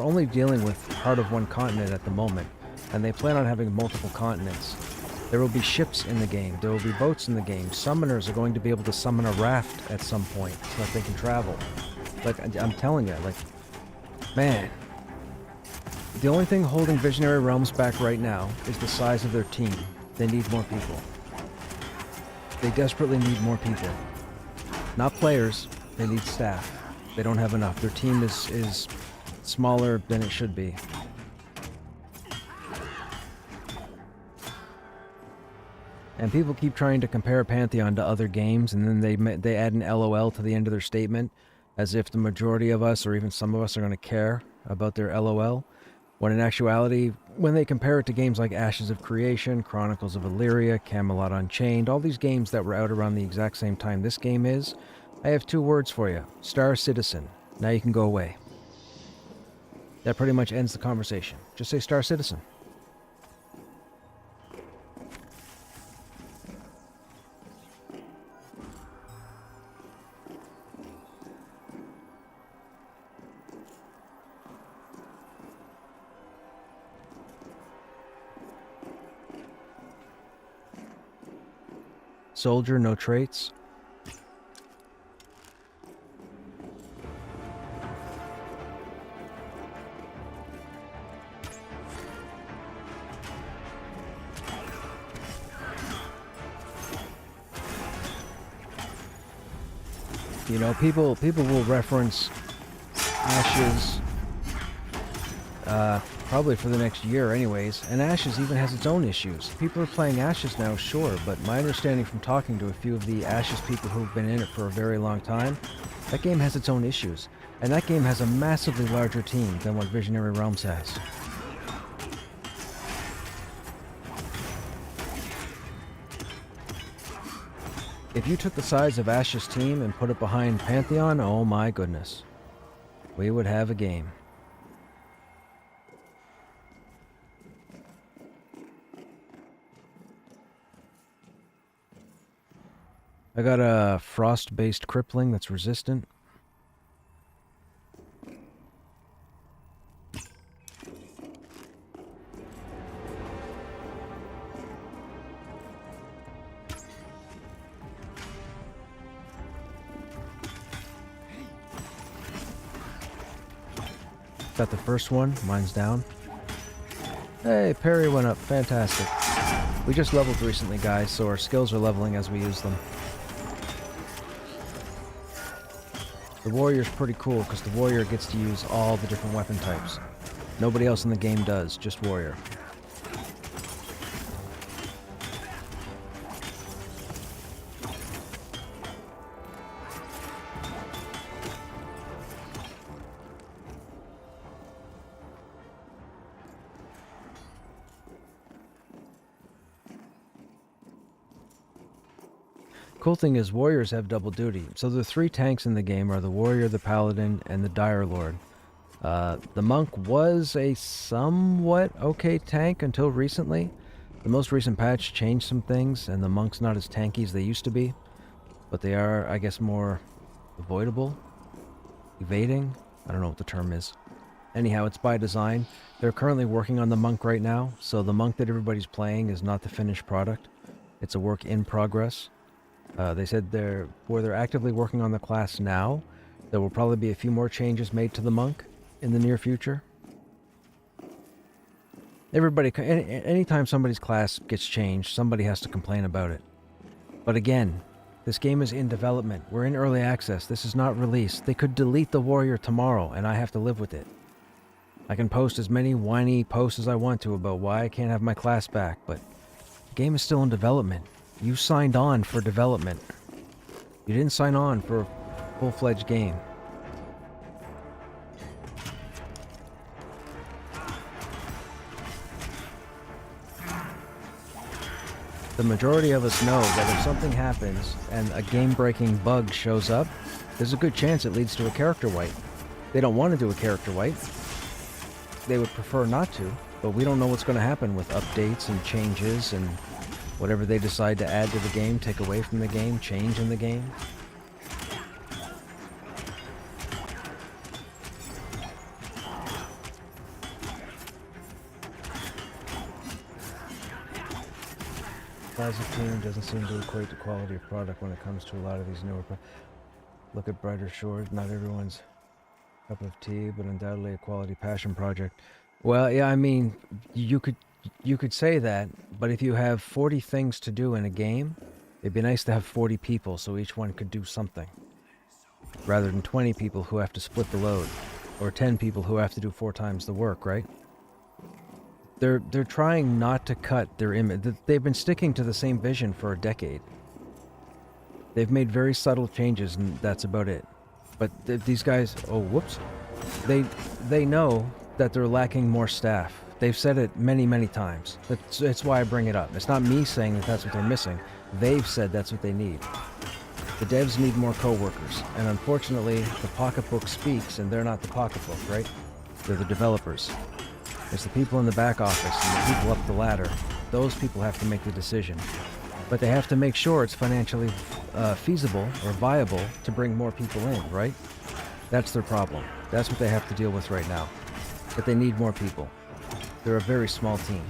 only dealing with part of one continent at the moment, and they plan on having multiple continents. There will be ships in the game. There will be boats in the game. Summoners are going to be able to summon a raft at some point so that they can travel. Like, I'm telling you, man, the only thing holding Visionary Realms back right now is the size of their team. They need more people. They desperately need more people. Not players, they need staff. They don't have enough. Their team is smaller than it should be. And people keep trying to compare Pantheon to other games, and then they add an LOL to the end of their statement, as if the majority of us, or even some of us, are going to care about their LOL. When in actuality, when they compare it to games like Ashes of Creation, Chronicles of Illyria, Camelot Unchained, all these games that were out around the exact same time this game is, I have 2 words for you. Star Citizen. Now you can go away. That pretty much ends the conversation. Just say Star Citizen. Soldier, no traits. You know, people will reference Ashes probably for the next year anyways, and Ashes even has its own issues. People are playing Ashes now, sure, but my understanding from talking to a few of the Ashes people who've been in it for a very long time, that game has its own issues, and that game has a massively larger team than what Visionary Realms has. If you took the size of Ash's team and put it behind Pantheon, oh my goodness. We would have a game. I got a frost-based crippling that's resistant. Got the first one. Mine's down. Hey, parry went up. Fantastic. We just leveled recently, guys, so our skills are leveling as we use them. The warrior's pretty cool because the warrior gets to use all the different weapon types. Nobody else in the game does, just warrior. Cool thing is warriors have double duty. So the 3 tanks in the game are the warrior, the paladin, and the dire lord. The monk was a somewhat okay tank until recently. The most recent patch changed some things, and the monk's not as tanky as they used to be. But they are, I guess, more avoidable? Evading? I don't know what the term is. Anyhow, it's by design. They're currently working on the monk right now, so the monk that everybody's playing is not the finished product. It's a work in progress. They said they're actively working on the class now. There will probably be a few more changes made to the monk in the near future. Anytime somebody's class gets changed, somebody has to complain about it. But again, this game is in development. We're in early access. This is not released. They could delete the warrior tomorrow, and I have to live with it. I can post as many whiny posts as I want to about why I can't have my class back, but the game is still in development. You signed on for development. You didn't sign on for a full-fledged game. The majority of us know that if something happens and a game-breaking bug shows up, there's a good chance it leads to a character wipe. They don't want to do a character wipe. They would prefer not to, but we don't know what's going to happen with updates and changes and whatever they decide to add to the game, take away from the game, change in the game. Size of team doesn't seem to equate to quality of product when it comes to a lot of these newer Look at Brighter Shores, not everyone's cup of tea, but undoubtedly a quality passion project. Well, yeah, I mean, you could say that, but if you have 40 things to do in a game, it'd be nice to have 40 people so each one could do something. Rather than 20 people who have to split the load, or 10 people who have to do 4 times the work, right? They're trying not to cut their image. They've been sticking to the same vision for a decade. They've made very subtle changes, and that's about it. But these guys, oh, whoops. They know that they're lacking more staff. They've said it many, many times. That's why I bring it up. It's not me saying that that's what they're missing. They've said that's what they need. The devs need more co-workers, and unfortunately, the pocketbook speaks, and they're not the pocketbook, right? They're the developers. It's the people in the back office and the people up the ladder. Those people have to make the decision. But they have to make sure it's financially feasible or viable to bring more people in, right? That's their problem. That's what they have to deal with right now. But they need more people. They're a very small team.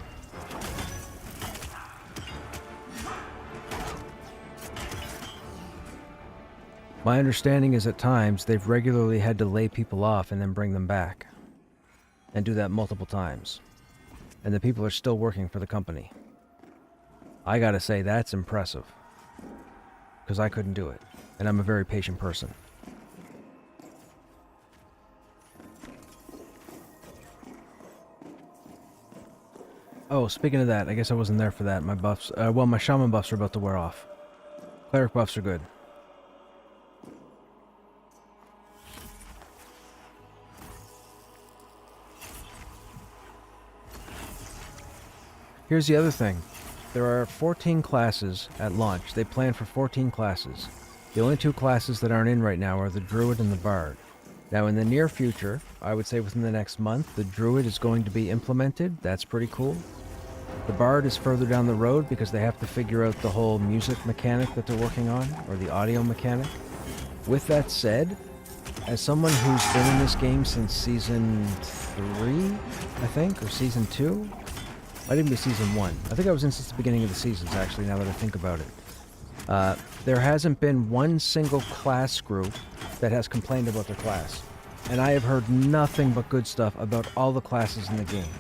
My understanding is at times they've regularly had to lay people off and then bring them back. And do that multiple times. And the people are still working for the company. I gotta say, that's impressive. Because I couldn't do it. And I'm a very patient person. Oh, speaking of that, I guess I wasn't there for that. My buffs, well, my shaman buffs are about to wear off. Cleric buffs are good. Here's the other thing. There are 14 classes at launch. They plan for 14 classes. The only 2 classes that aren't in right now are the Druid and the Bard. Now in the near future, I would say within the next month, the Druid is going to be implemented. That's pretty cool. The Bard is further down the road because they have to figure out the whole music mechanic that they're working on, or the audio mechanic. With that said, as someone who's been in this game since Season 3, I think, or Season 2? I didn't be Season 1. I think I was in since the beginning of the seasons, actually, now that I think about it. There hasn't been one single class group that has complained about their class. and I have heard nothing but good stuff about all the classes in the game.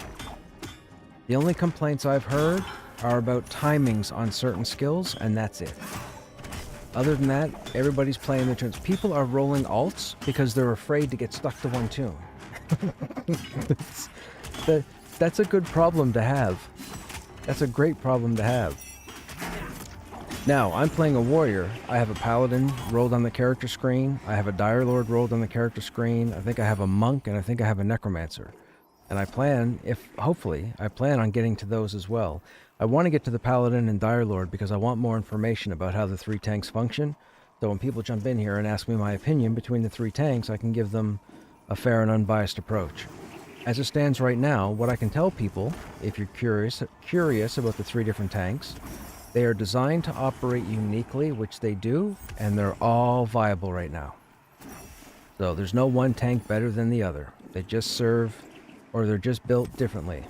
The only complaints I've heard are about timings on certain skills, and that's it. Other than that, everybody's playing their tunes. People are rolling alts because they're afraid to get stuck to one tune. That's a good problem to have. That's a great problem to have. Now, I'm playing a warrior. I have a paladin rolled on the character screen. I have a dire lord rolled on the character screen. I think I have a monk, and I think I have a necromancer. And I plan, hopefully, I plan on getting to those as well. I want to get to the paladin and dire lord because I want more information about how the 3 tanks function. So when people jump in here and ask me my opinion between the 3 tanks, I can give them a fair and unbiased approach. As it stands right now, what I can tell people, if you're curious about the 3 different tanks, they are designed to operate uniquely, which they do, and they're all viable right now. So there's no one tank better than the other. They just serve, or they're just built differently.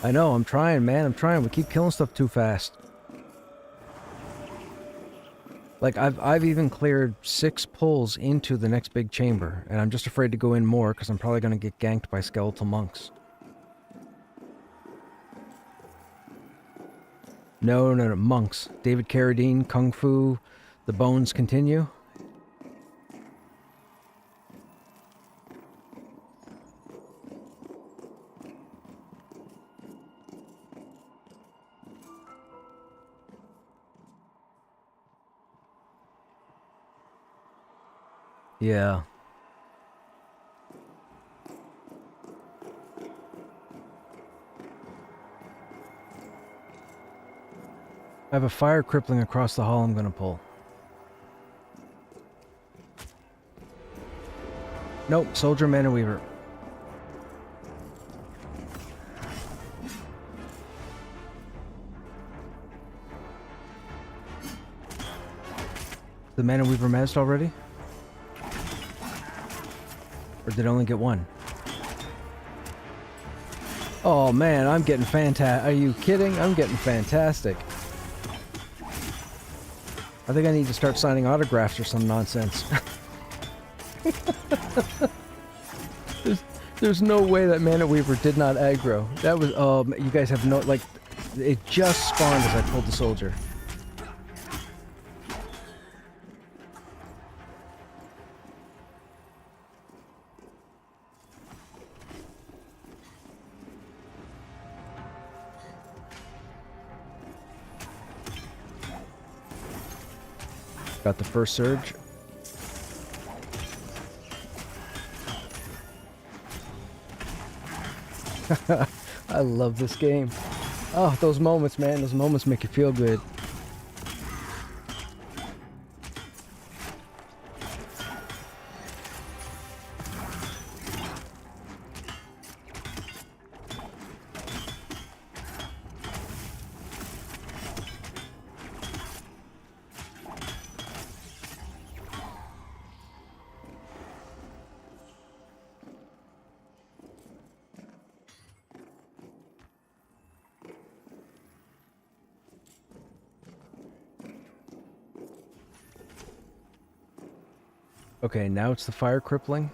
I know, I'm trying, man, I'm trying. We keep killing stuff too fast. Like, I've even cleared 6 pulls into the next big chamber, and I'm just afraid to go in more because I'm probably going to get ganked by skeletal monks. No, monks. David Carradine, Kung Fu, The Bones Continue. Yeah. I have a fire crippling across the hall I'm gonna pull. Nope, soldier, man, and weaver. The man and weaver mazzed already? Or did I only get 1? Oh man, I'm getting fantastic. Are you kidding? I'm getting fantastic. I think I need to start signing autographs or some nonsense. there's no way that Mana Weaver did not aggro. That was, you guys have no, like, it just spawned as I pulled the soldier. Got the first surge. I love this game. Oh, those moments, man. Those moments make you feel good. Okay, now it's the fire crippling.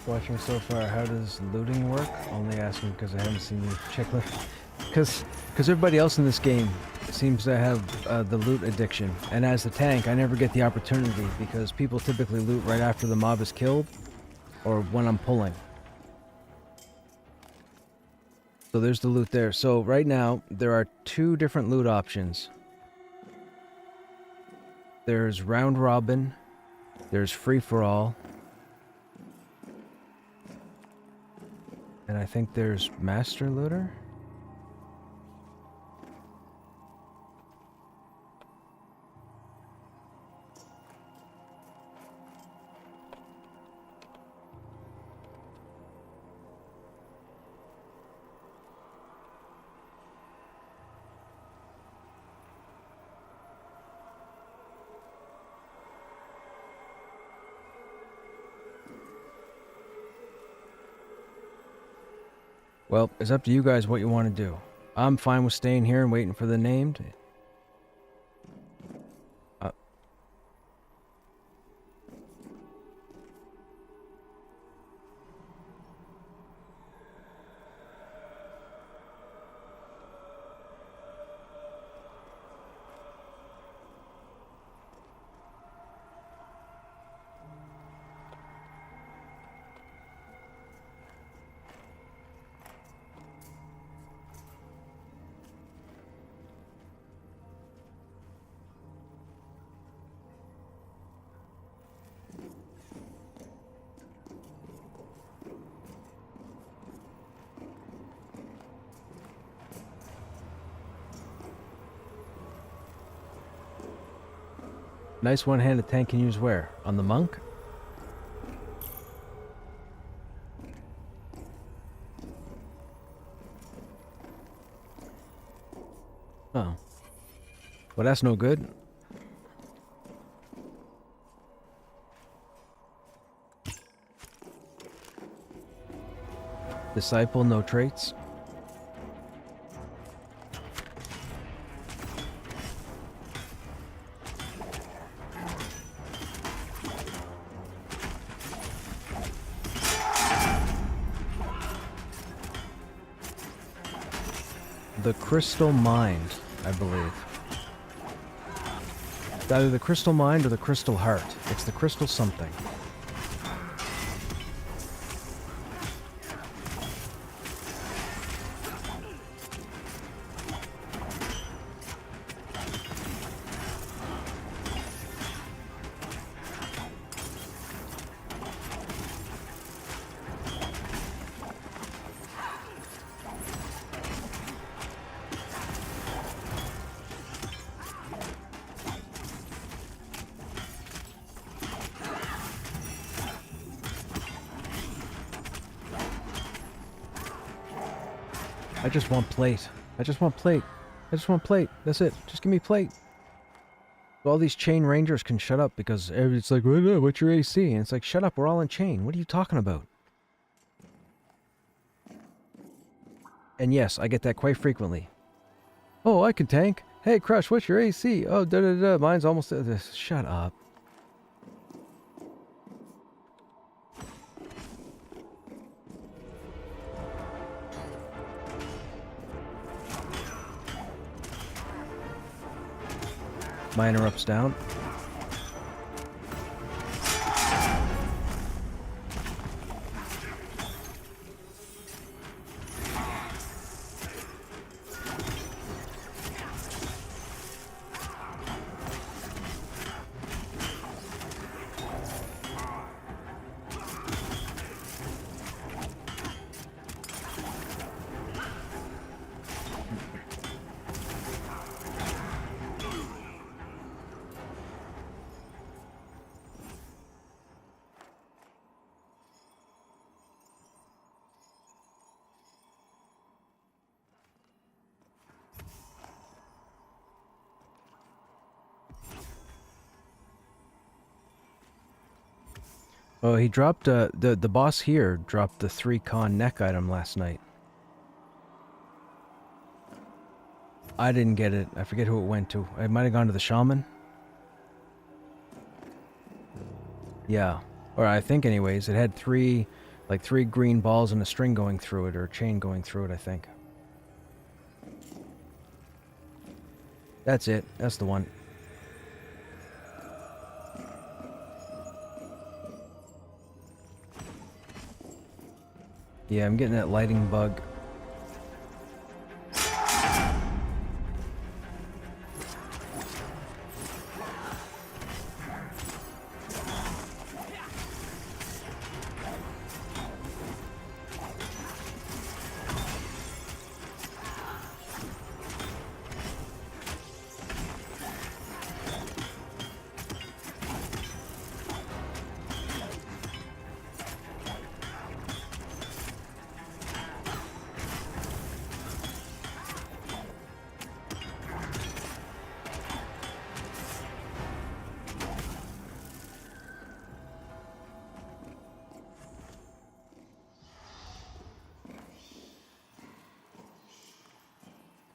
watching so far. How does looting work? Only asking because I haven't seen you check it. Because everybody else in this game seems to have the loot addiction. And as the tank, I never get the opportunity because people typically loot right after the mob is killed or when I'm pulling. So there's the loot there. So right now, there are 2 different loot options. There's round robin. There's free for all. And I think there's master looter. Well, it's up to you guys what you want to do. I'm fine with staying here and waiting for the named. Nice one-handed tank can use where? On the monk? Oh. Well, that's no good. Disciple, no traits. The Crystal Mind, I believe. It's either the Crystal Mind or the Crystal Heart. It's the Crystal something. I just want plate. I just want plate. I just want plate. That's it. Just give me plate. All these chain rangers can shut up because it's like, what's your AC? And it's like, shut up, we're all in chain. What are you talking about? And yes, I get that quite frequently. Oh, I can tank. Hey, Crush, what's your AC? Oh, da-da-da, mine's almost... Shut up. My interrupt's down. Oh, he dropped, the boss here dropped the 3 con neck item last night. I didn't get it. I forget who it went to. It might have gone to the shaman. Yeah. Or I think anyways, it had 3 Like 3 green balls and a string going through it, or a chain going through it, I think. That's it. That's the one. Yeah, I'm getting that lighting bug.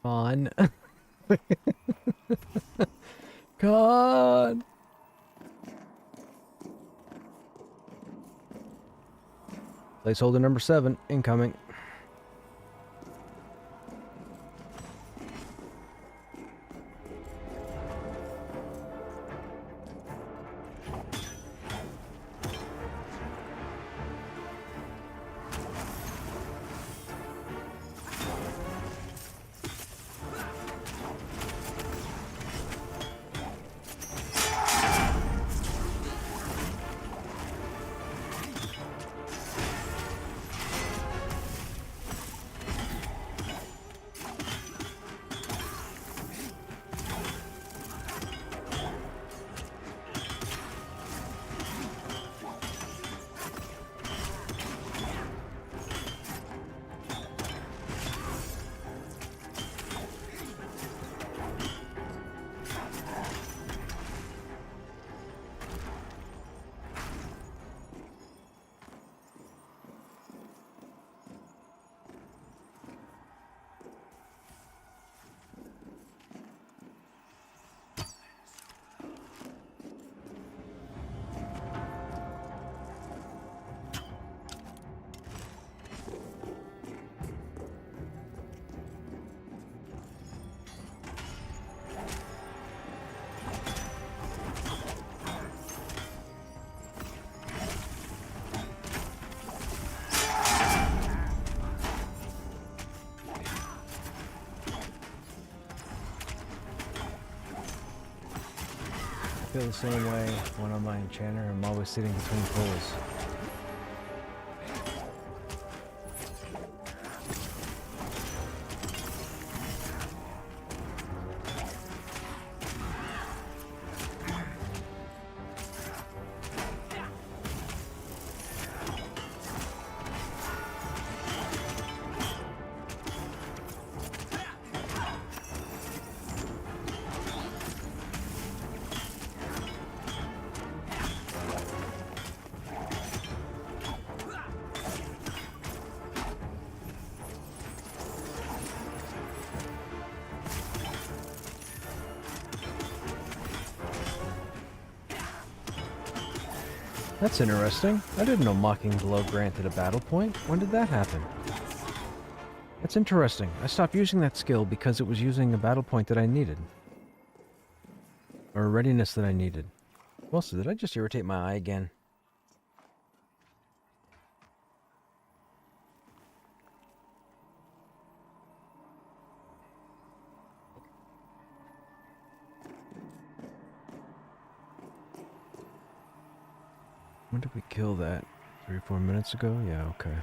On. God. Placeholder number 7 incoming. I feel the same way when I'm my enchanter. I'm always sitting between poles. That's interesting. I didn't know Mocking Blow granted a battle point. When did that happen? That's interesting. I stopped using that skill because it was using a battle point that I needed. Or a readiness that I needed. Also, did I just irritate my eye again? When did we kill that? 3 or 4 minutes ago? Yeah, okay.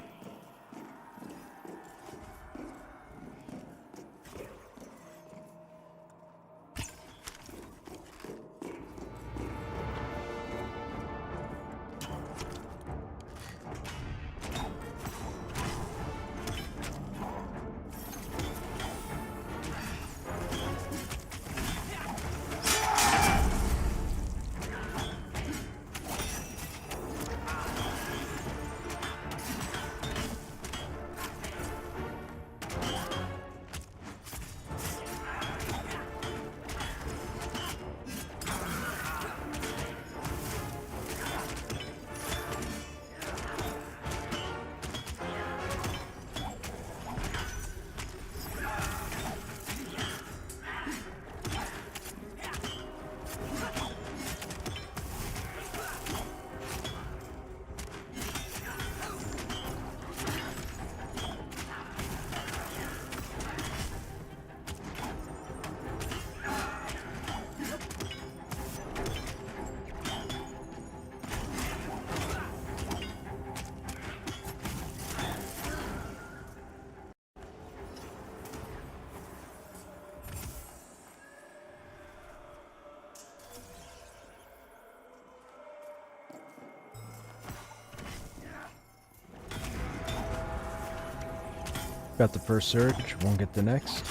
Got the first surge, won't get the next.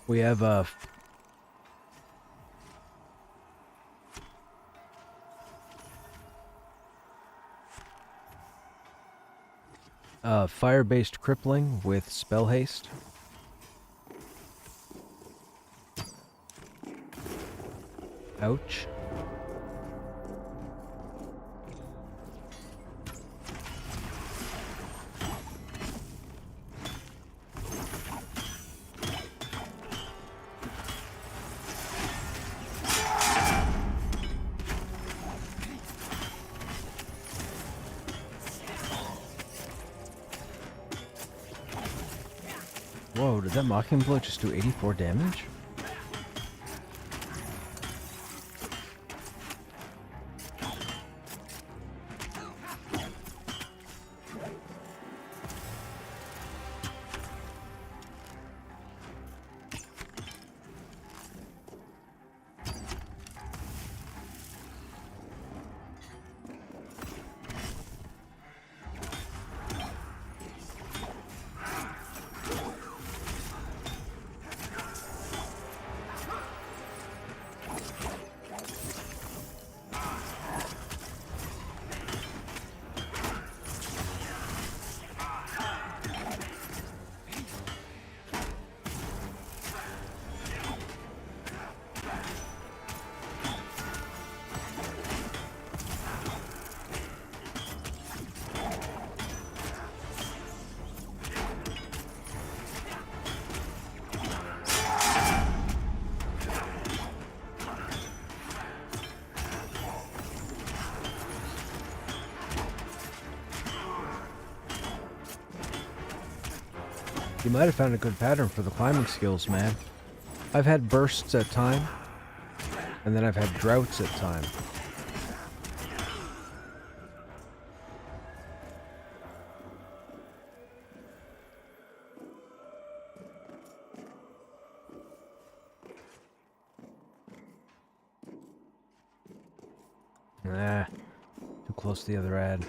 We have fire-based crippling with spell haste. Ouch. Whoa, did that mocking blow just do 84 damage? You might have found a good pattern for the climbing skills, man. I've had bursts at time, and then I've had droughts at time. Nah, too close to the other ad.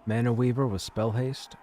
Mana Weaver with spell haste.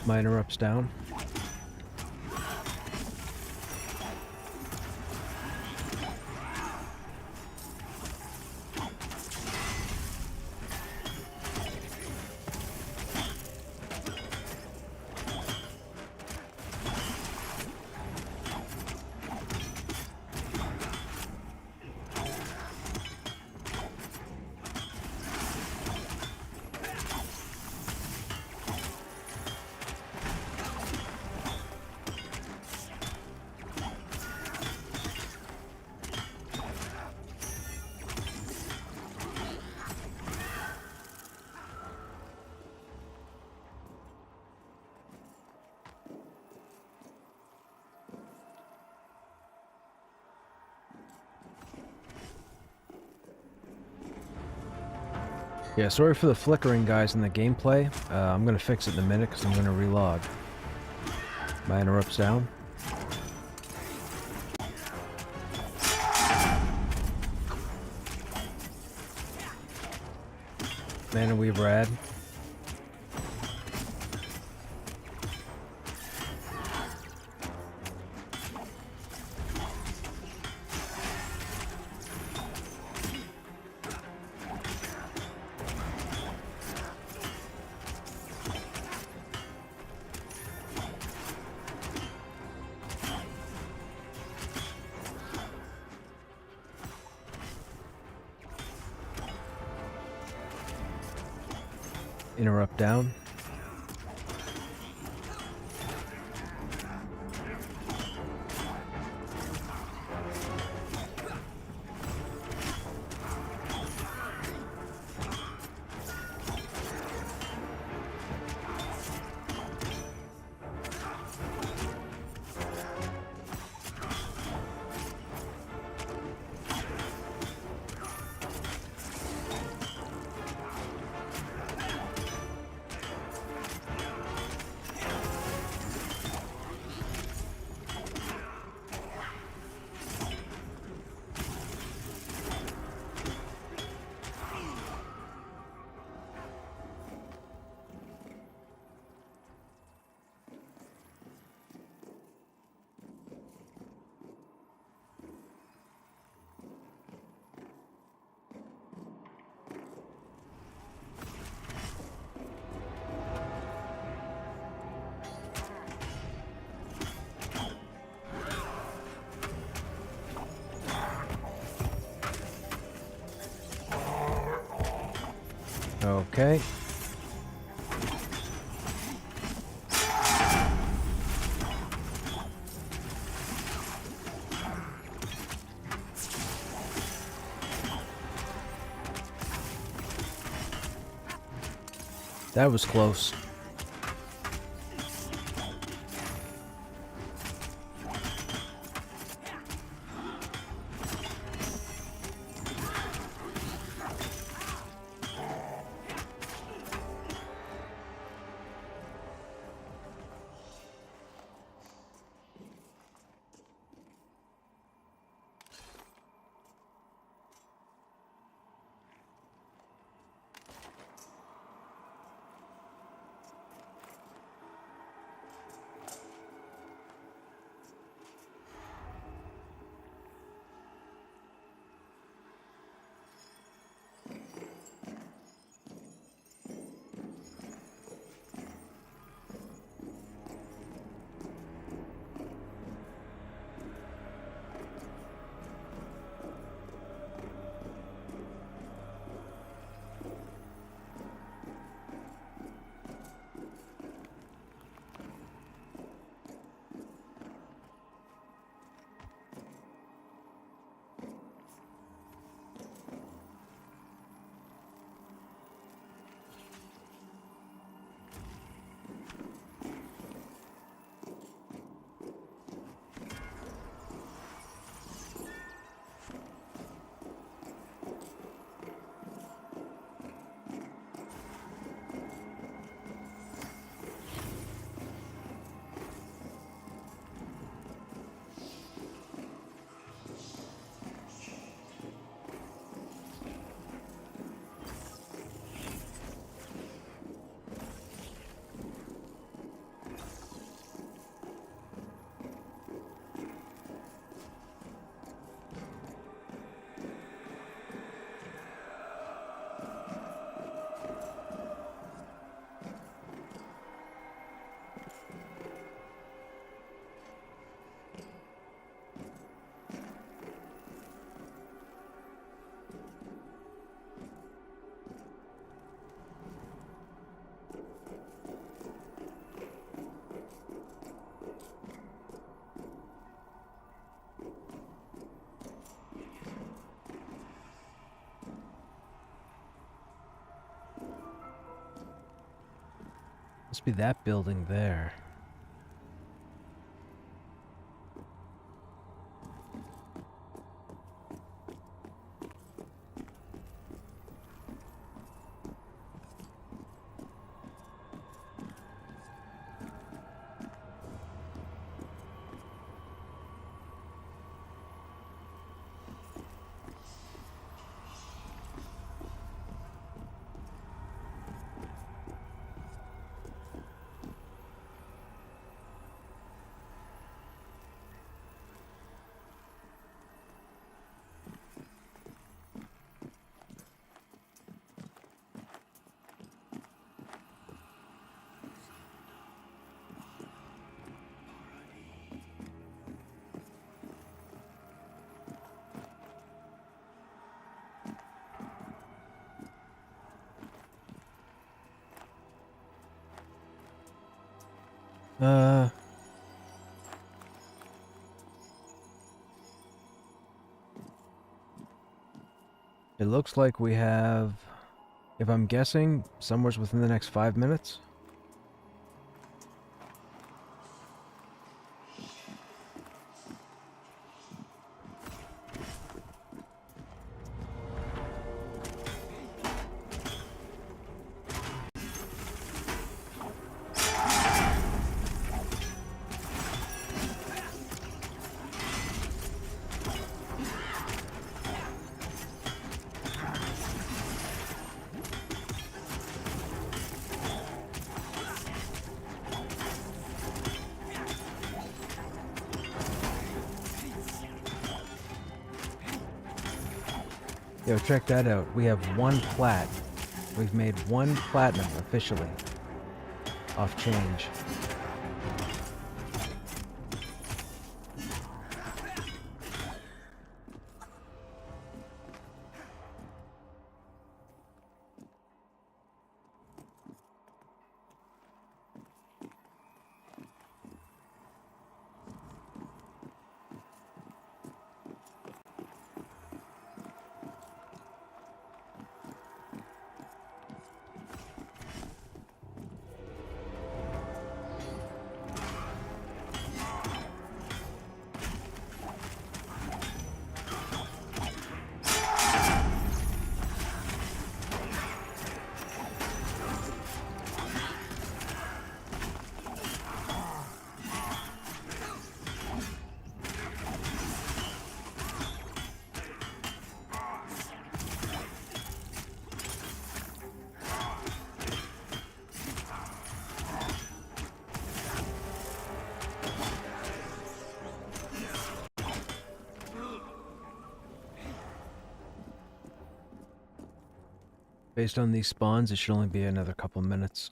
Minor ups down. Yeah, sorry for the flickering, guys, in the gameplay. I'm gonna fix it in a minute because I'm gonna relog. My interrupts down. Mana Weave rad. Interrupt down. Okay. That was close. Must be that building there. Uh, it looks like we have, if I'm guessing, somewhere within the next 5 minutes. Yo, check that out. We have 1 plat. We've made 1 platinum officially. Off change. Based on these spawns, it should only be another couple minutes.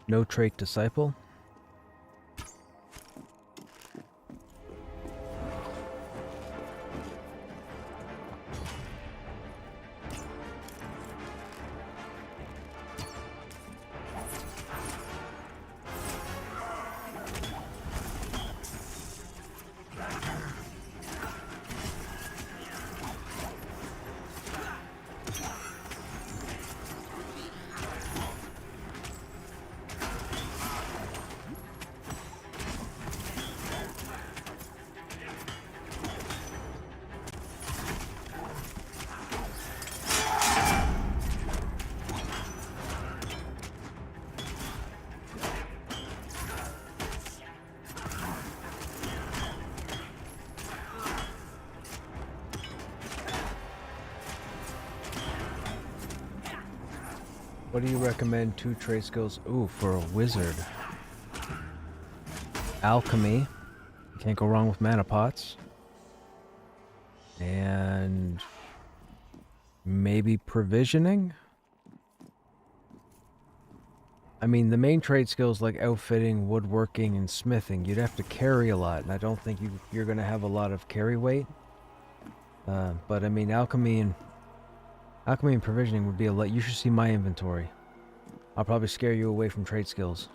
No trait disciple. What do you recommend 2 trait skills? Ooh, for a wizard. Alchemy. You can't go wrong with mana pots. And maybe provisioning? I mean, the main trade skills like outfitting, woodworking, and smithing, you'd have to carry a lot, and I don't think you're going to have a lot of carry weight. But I mean, alchemy and provisioning would be a lot. You should see my inventory. I'll probably scare you away from trade skills.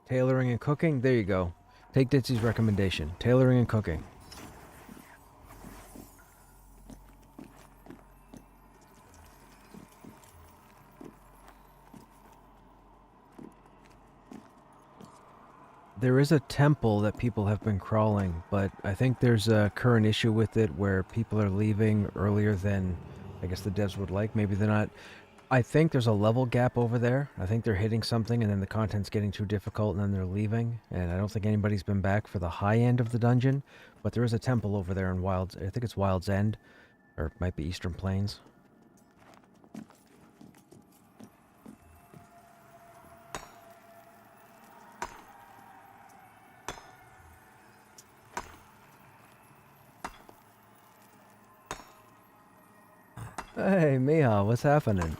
Tailoring and cooking? There you go. Take Ditsy's recommendation. Tailoring and cooking. There is a temple that people have been crawling, but I think there's a current issue with it where people are leaving earlier than I guess the devs would like. Maybe they're not. I think there's a level gap over there. I think they're hitting something and then the content's getting too difficult and then they're leaving. And I don't think anybody's been back for the high end of the dungeon. But there is a temple over there in Wild's... I think it's Wild's End. Or it might be Eastern Plains. Hey, Miha, what's happening?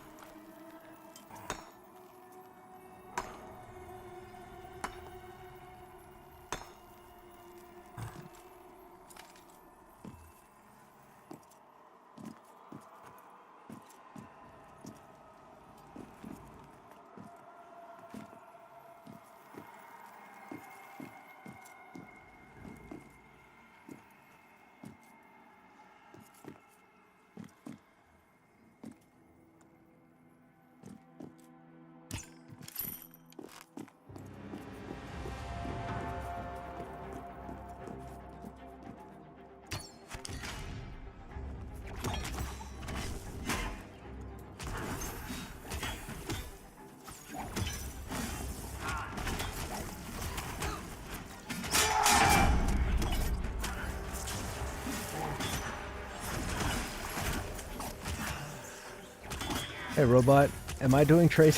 Hey, robot. Am I doing trade?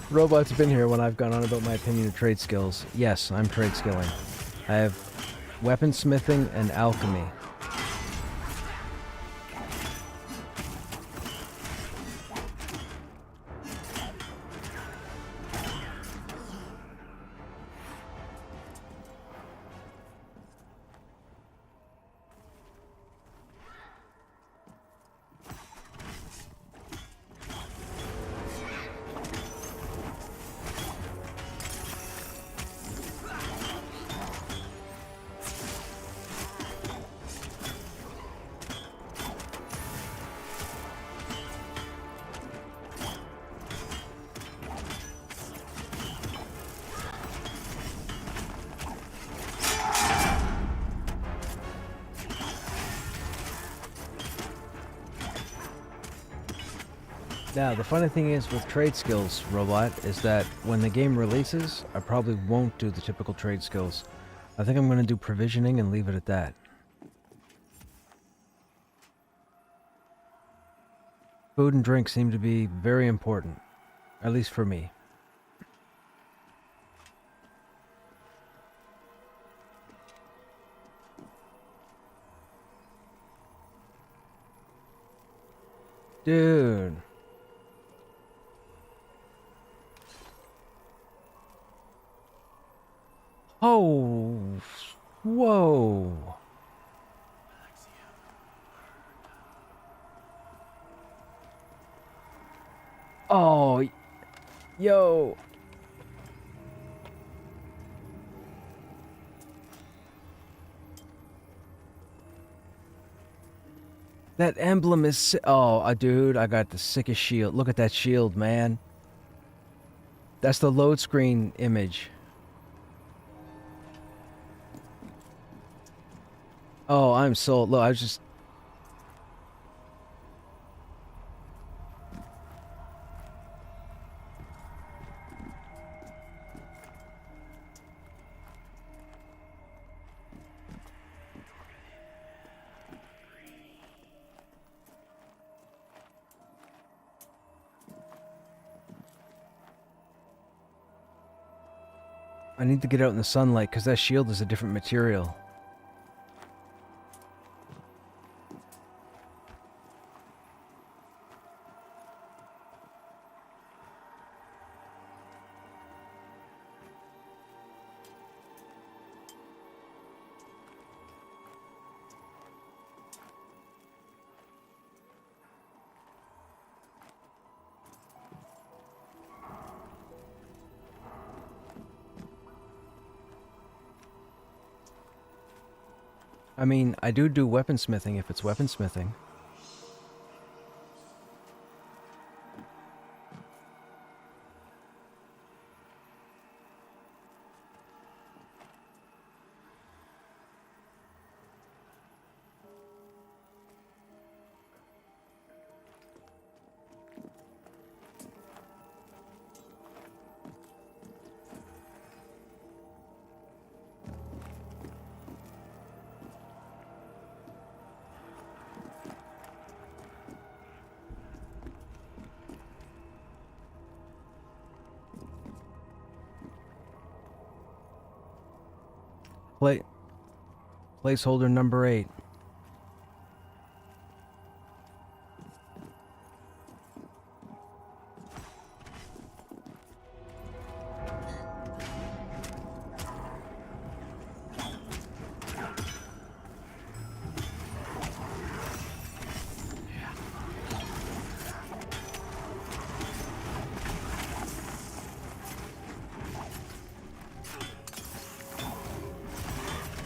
Robot's been here when I've gone on about my opinion of trade skills. Yes, I'm trade skilling. I have weaponsmithing and alchemy. Now, the funny thing is with trade skills, Robot, is that when the game releases, I probably won't do the typical trade skills. I think I'm going to do provisioning and leave it at that. Food and drink seem to be very important, at least for me. Dude. Oh, whoa. Oh, yo. That emblem is... Oh, dude, I got the sickest shield. Look at that shield, man. That's the load screen image. Oh, I'm so... Look, I was just... I need to get out in the sunlight, because that shield is a different material. I mean, I do weaponsmithing if it's weaponsmithing. Placeholder number 8.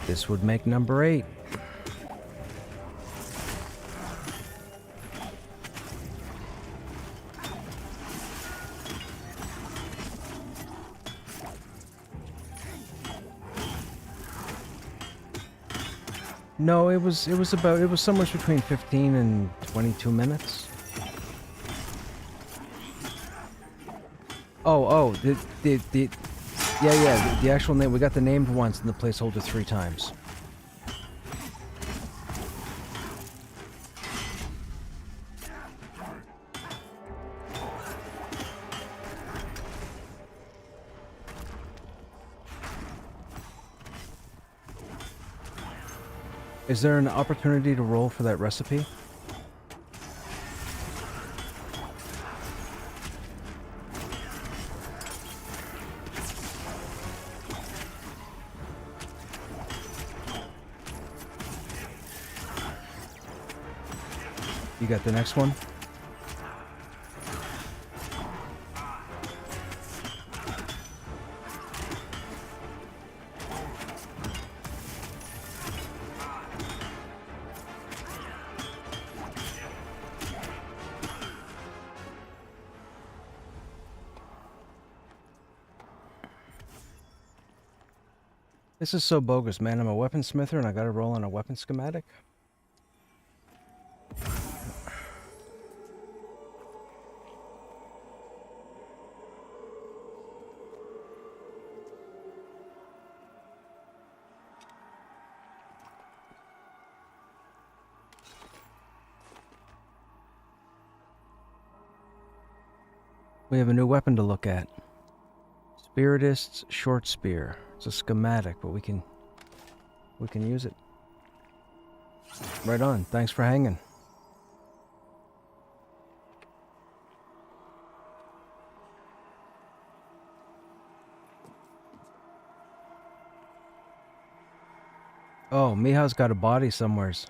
This would make number 8. No, it was somewhere between 15 and 22 minutes. The actual name. We got the named once and the placeholder 3 times. Is there an opportunity to roll for that recipe? You got the next one? This is so bogus, man. I'm a weaponsmither and I gotta roll on a weapon schematic? We have a new weapon to look at. Spiritist's short spear. It's a schematic, but we can use it. Right on. Thanks for hanging. Oh, Miha's got a body somewheres.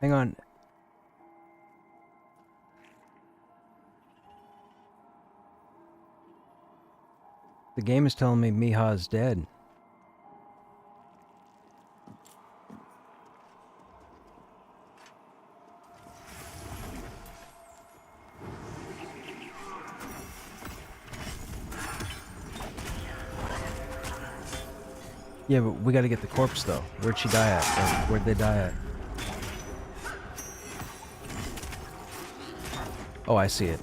Hang on. The game is telling me Miha is dead. Yeah, but we gotta get the corpse though. Where'd she die at? Or where'd they die at? Oh, I see it.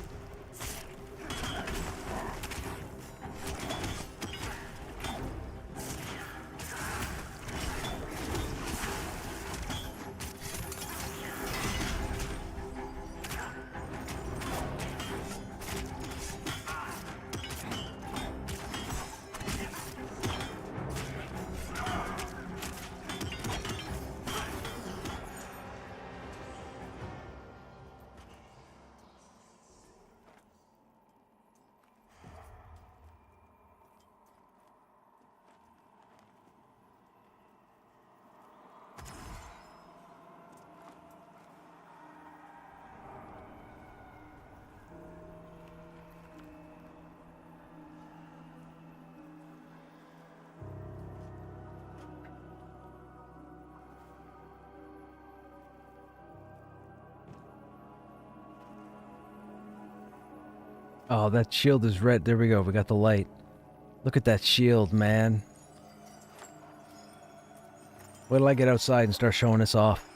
Oh, that shield is red. There we go. We got the light. Look at that shield, man. Wait till I get outside and start showing this off.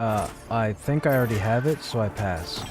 I think I already have it, so I pass.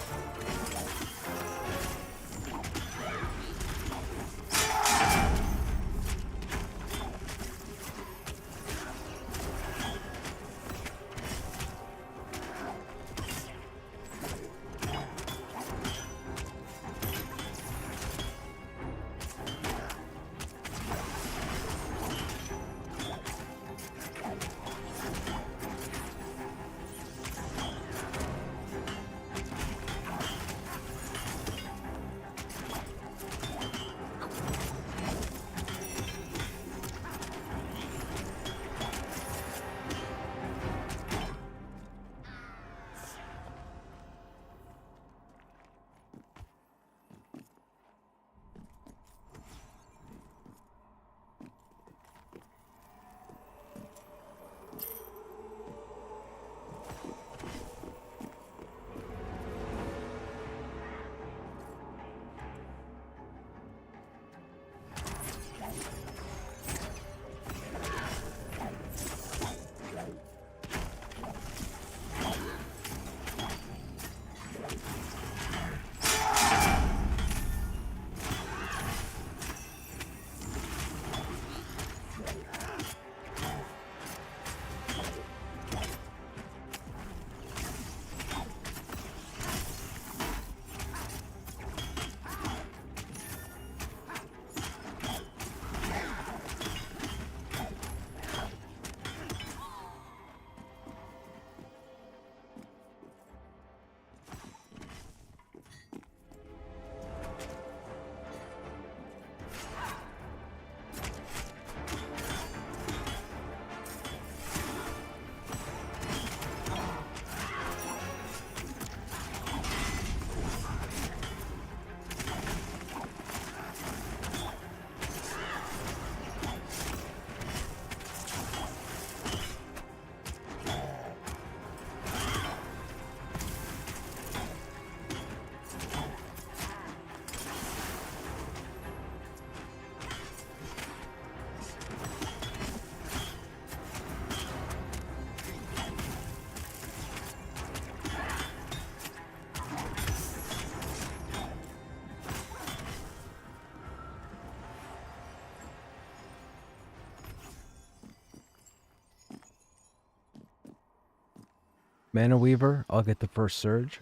Mana Weaver, I'll get the first surge.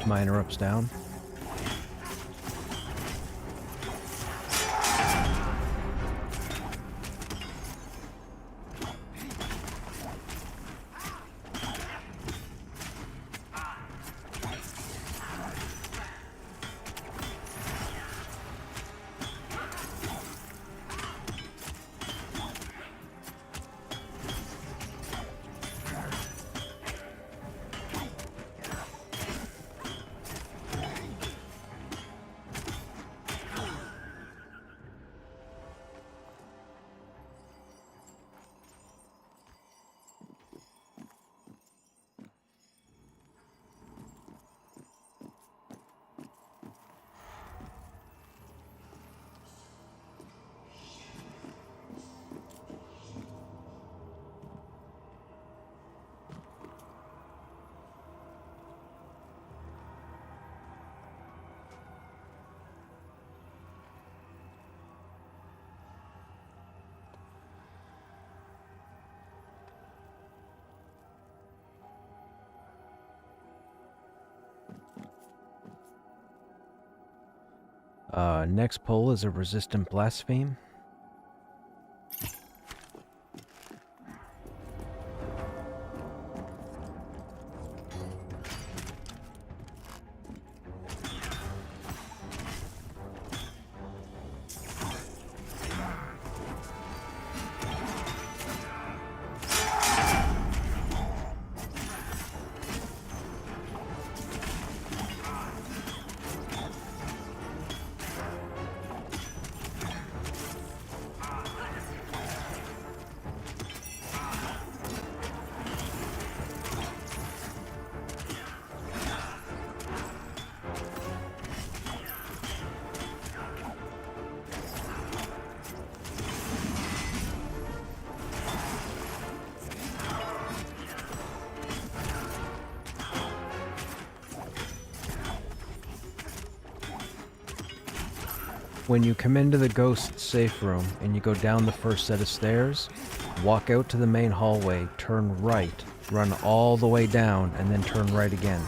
My interrupts down. Next pull is a resistant blaspheme. When you come into the ghost safe room and you go down the first set of stairs, walk out to the main hallway, turn right, run all the way down, and then turn right again.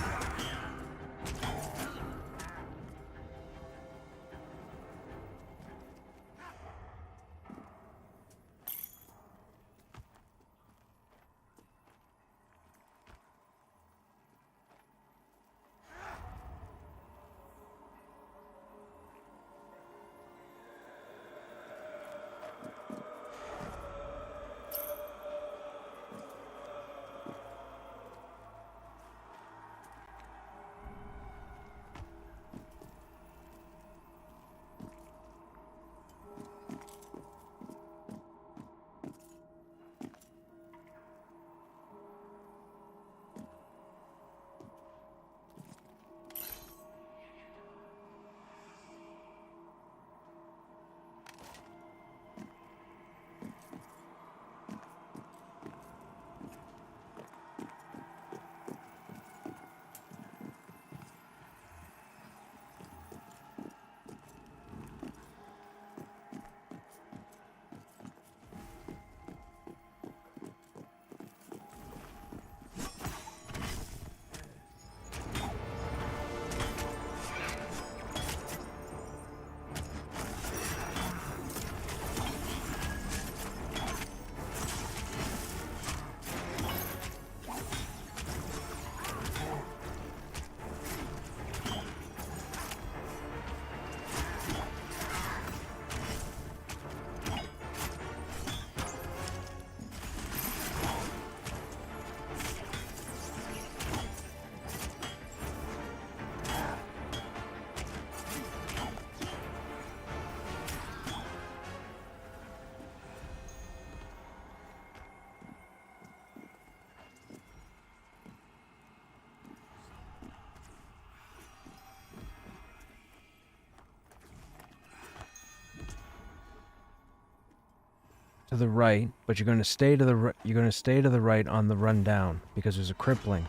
To the right, but you're going to stay to the right on the run down because there's a crippling.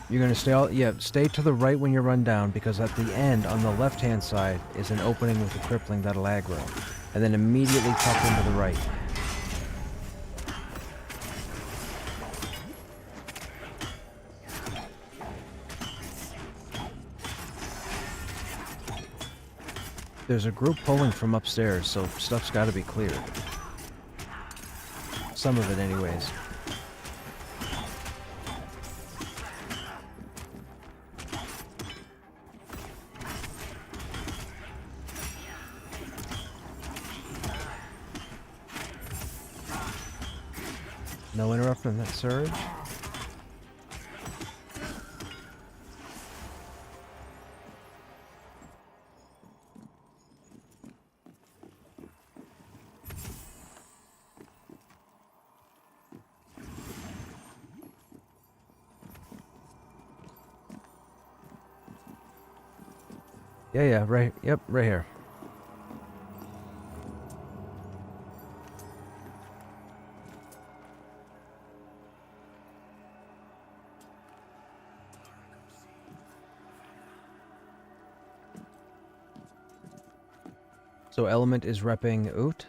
You're going to stay to the right when you run down because at the end on the left-hand side is an opening with a crippling that'll aggro, and then immediately tuck into the right. There's a group pulling from upstairs, so stuff's gotta be cleared. Some of it anyways. No interrupting that surge. Yeah, right, yep, right here. So Element is repping Oot.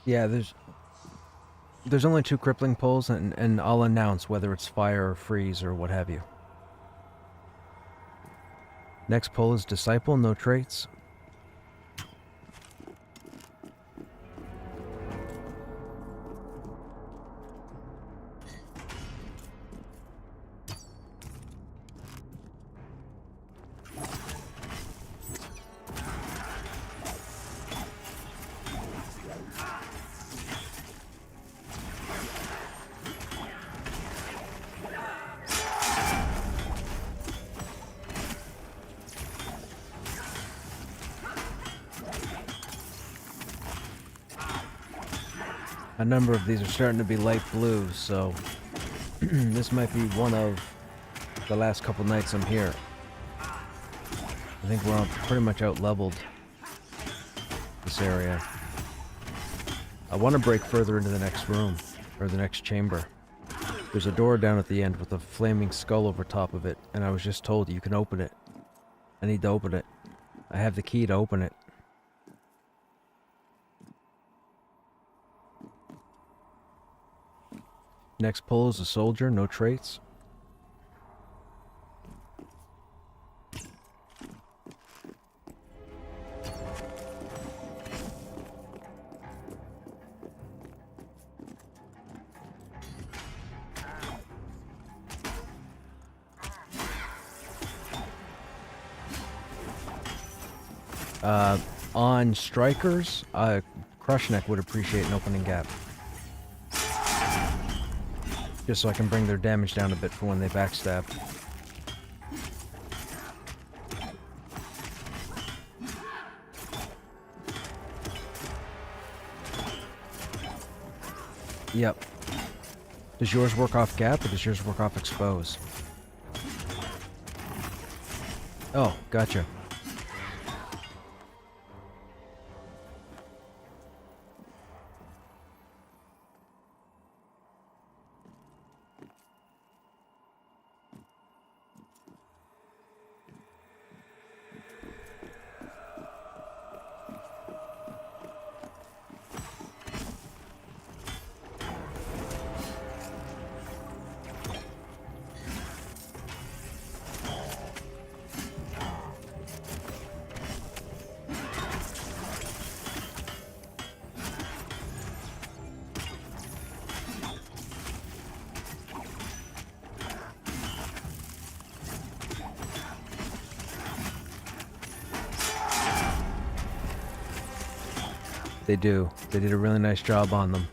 Yeah, there's only 2 crippling pulls, and I'll announce whether it's fire or freeze or what have you. Next pull is Disciple, no traits. A number of these are starting to be light blue, so this might be one of the last couple nights I'm here. I think we're pretty much out-leveled this area. I want to break further into the next room, or the next chamber. There's a door down at the end with a flaming skull over top of it, and I was just told you can open it. I need to open it. I have the key to open it. Next pull is a soldier, no traits. On strikers, Krushnek would appreciate an opening gap. Just so I can bring their damage down a bit for when they backstab. Yep. Does yours work off gap, or does yours work off expose? Oh, gotcha. They do. They did a really nice job on them.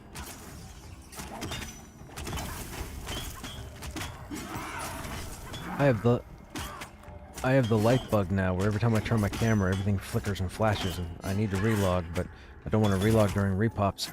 I have the light bug now, where every time I turn my camera, everything flickers and flashes, and I need to relog, but I don't want to relog during repops.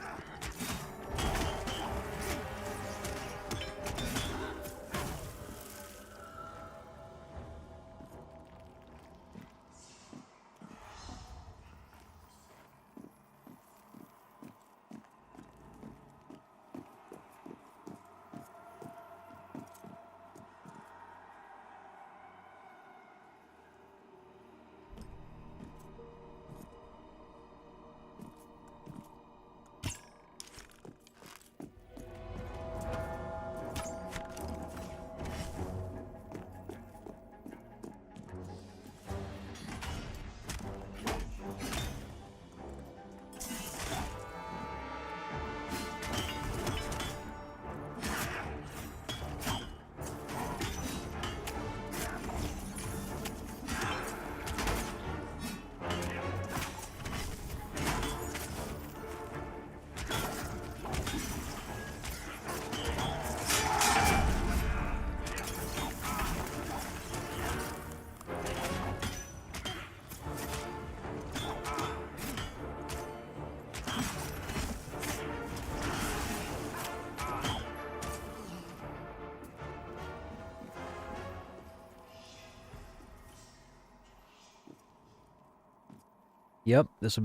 Yep, this will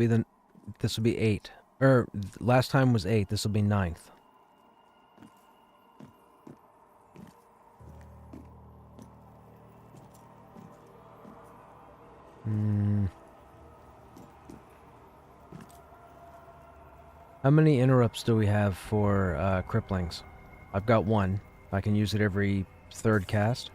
be 8. Last time was 8, this will be 9th. How many interrupts do we have for cripplings? I've got 1. I can use it every 3rd cast.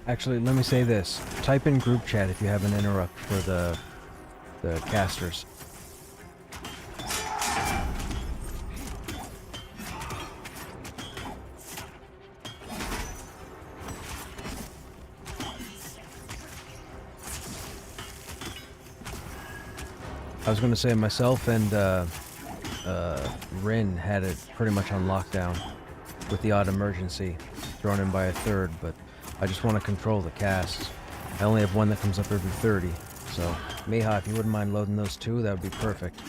Actually, let me say this. Type in group chat if you have an interrupt for the casters. I was going to say myself and Rin had it pretty much on lockdown with the odd emergency. thrown in by a third, but I just want to control the casts. I only have one that comes up every 30, so Miha, if you wouldn't mind loading those two, that would be perfect.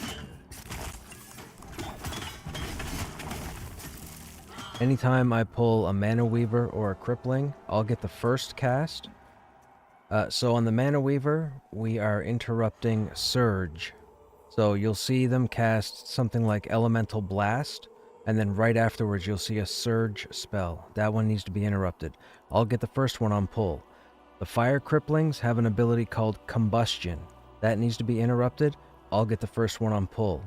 Anytime I pull a Mana Weaver or a Crippling, I'll get the first cast. So on the Mana Weaver, we are interrupting Surge. So you'll see them cast something like Elemental Blast, and then right afterwards you'll see a Surge spell. That one needs to be interrupted. I'll get the first one on pull. The Fire Cripplings have an ability called Combustion. That needs to be interrupted. I'll get the first one on pull.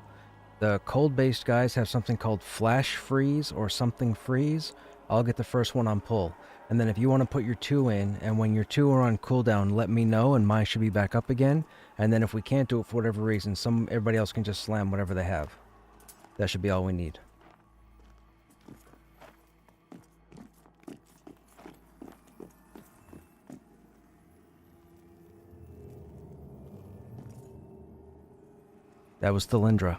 The cold-based guys have something called Flash Freeze or something Freeze. I'll get the first one on pull. And then if you want to put your 2 in, and when your 2 are on cooldown, let me know, and mine should be back up again. And then if we can't do it for whatever reason, everybody else can just slam whatever they have. That should be all we need. That was Thylindra.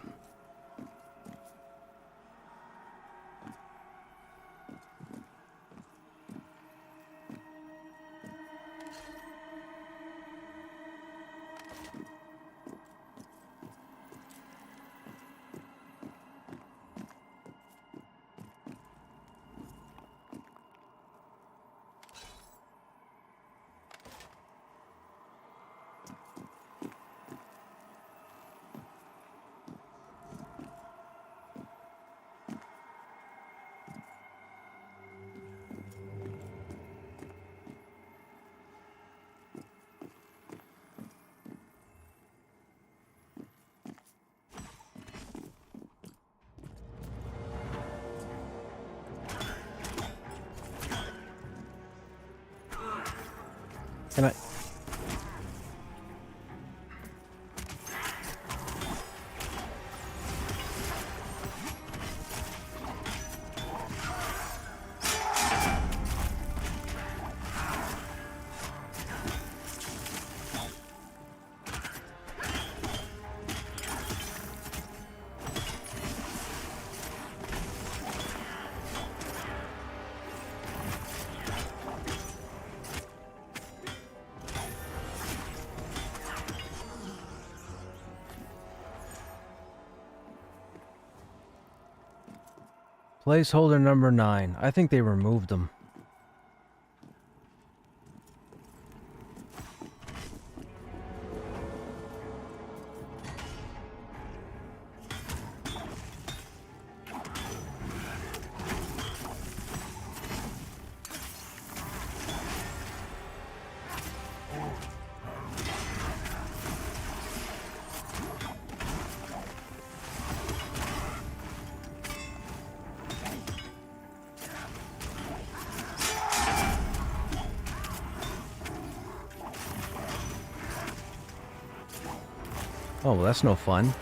Can I... Placeholder number 9. I think they removed them. Oh, well, that's no fun.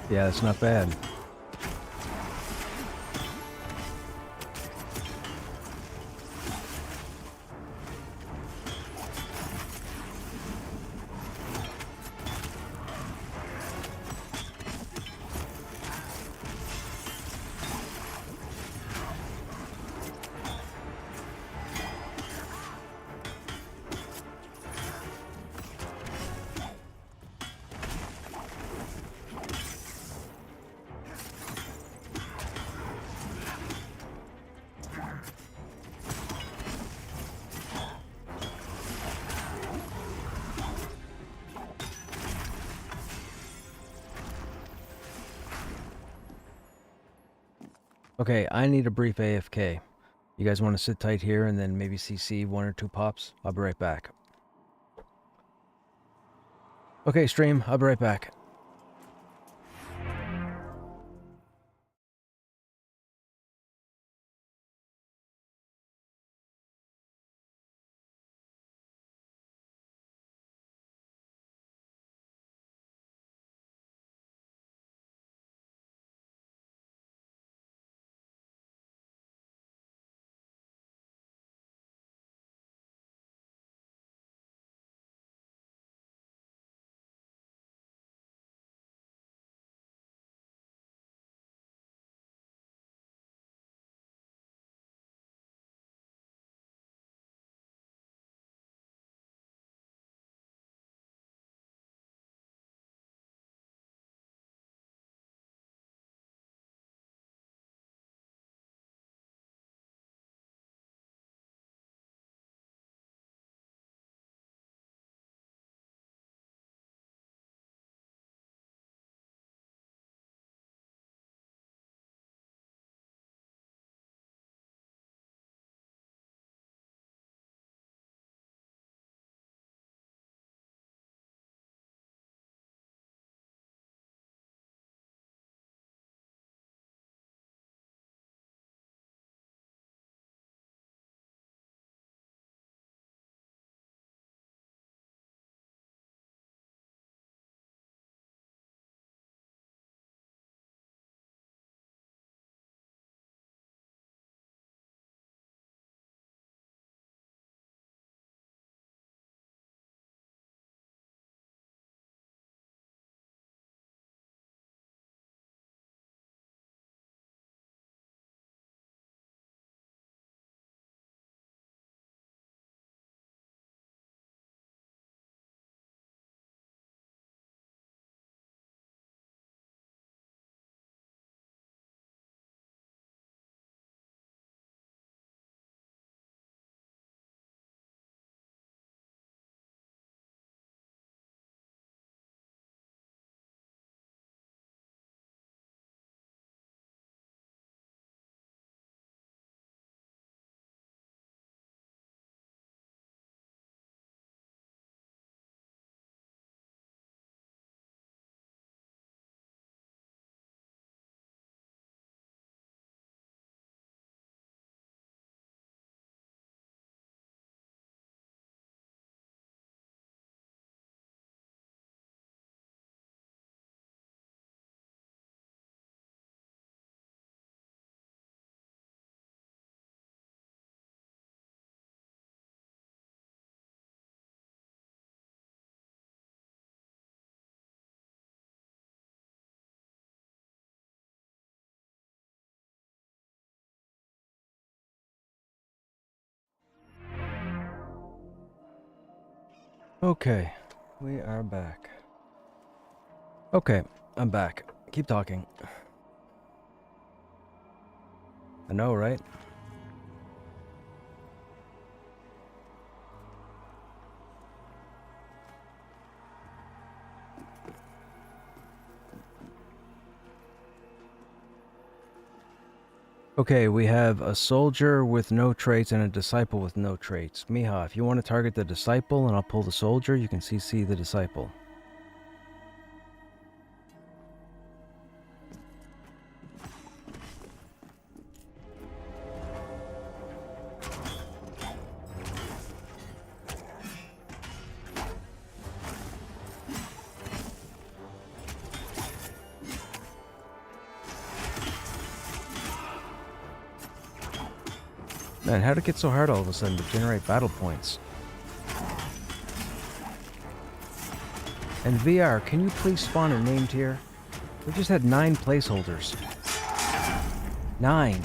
Yeah, that's not bad. Okay, I need a brief AFK. You guys want to sit tight here and then maybe CC 1 or 2 pops? I'll be right back. Okay, stream, I'll be right back. Okay, we are back. Okay, I'm back. Keep talking. I know, right? Okay, we have a soldier with no traits and a disciple with no traits. Miha, if you want to target the disciple and I'll pull the soldier, you can CC the disciple. Man, how'd it get so hard all of a sudden to generate battle points? And VR, can you please spawn a name tier? We just had 9 placeholders. 9.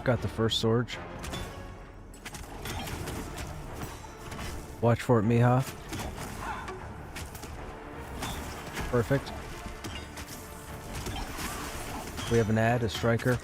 Got the first sword. Watch for it, Miha. Perfect. We have an ad, a striker.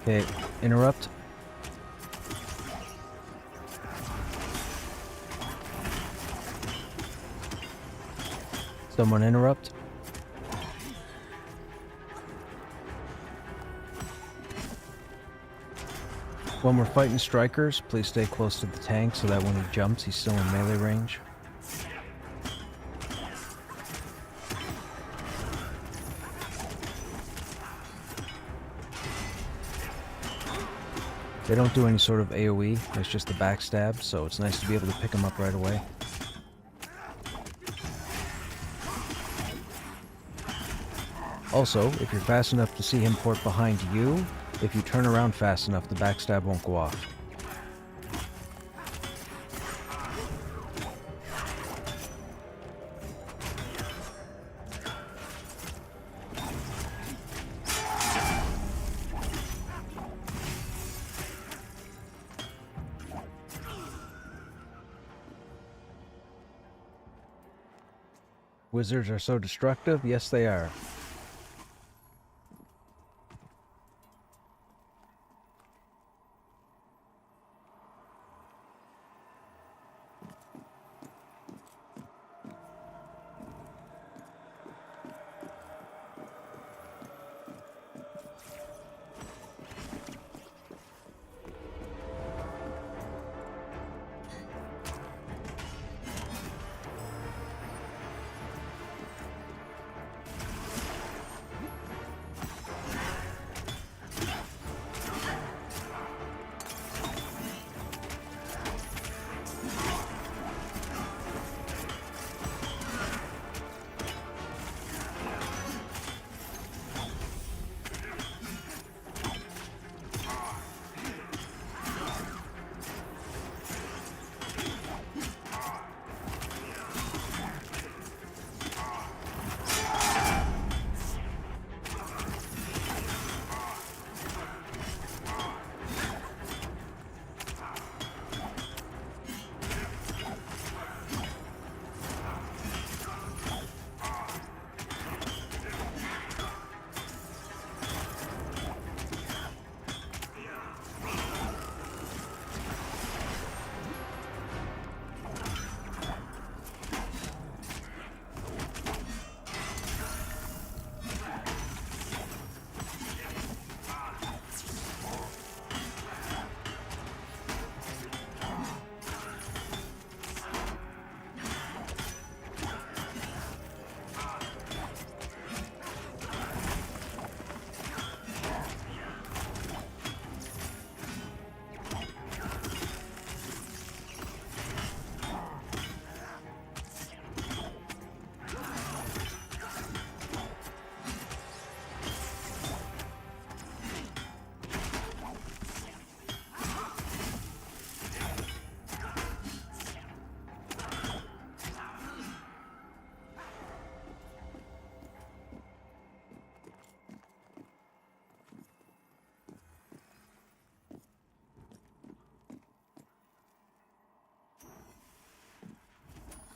Okay, interrupt. Someone interrupt. When we're fighting strikers, please stay close to the tank so that when he jumps, he's still in melee range. They don't do any sort of AoE, it's just the backstab, so it's nice to be able to pick them up right away. Also, if you're fast enough to see him port behind you, if you turn around fast enough, the backstab won't go off. Wizards are so destructive? Yes, they are.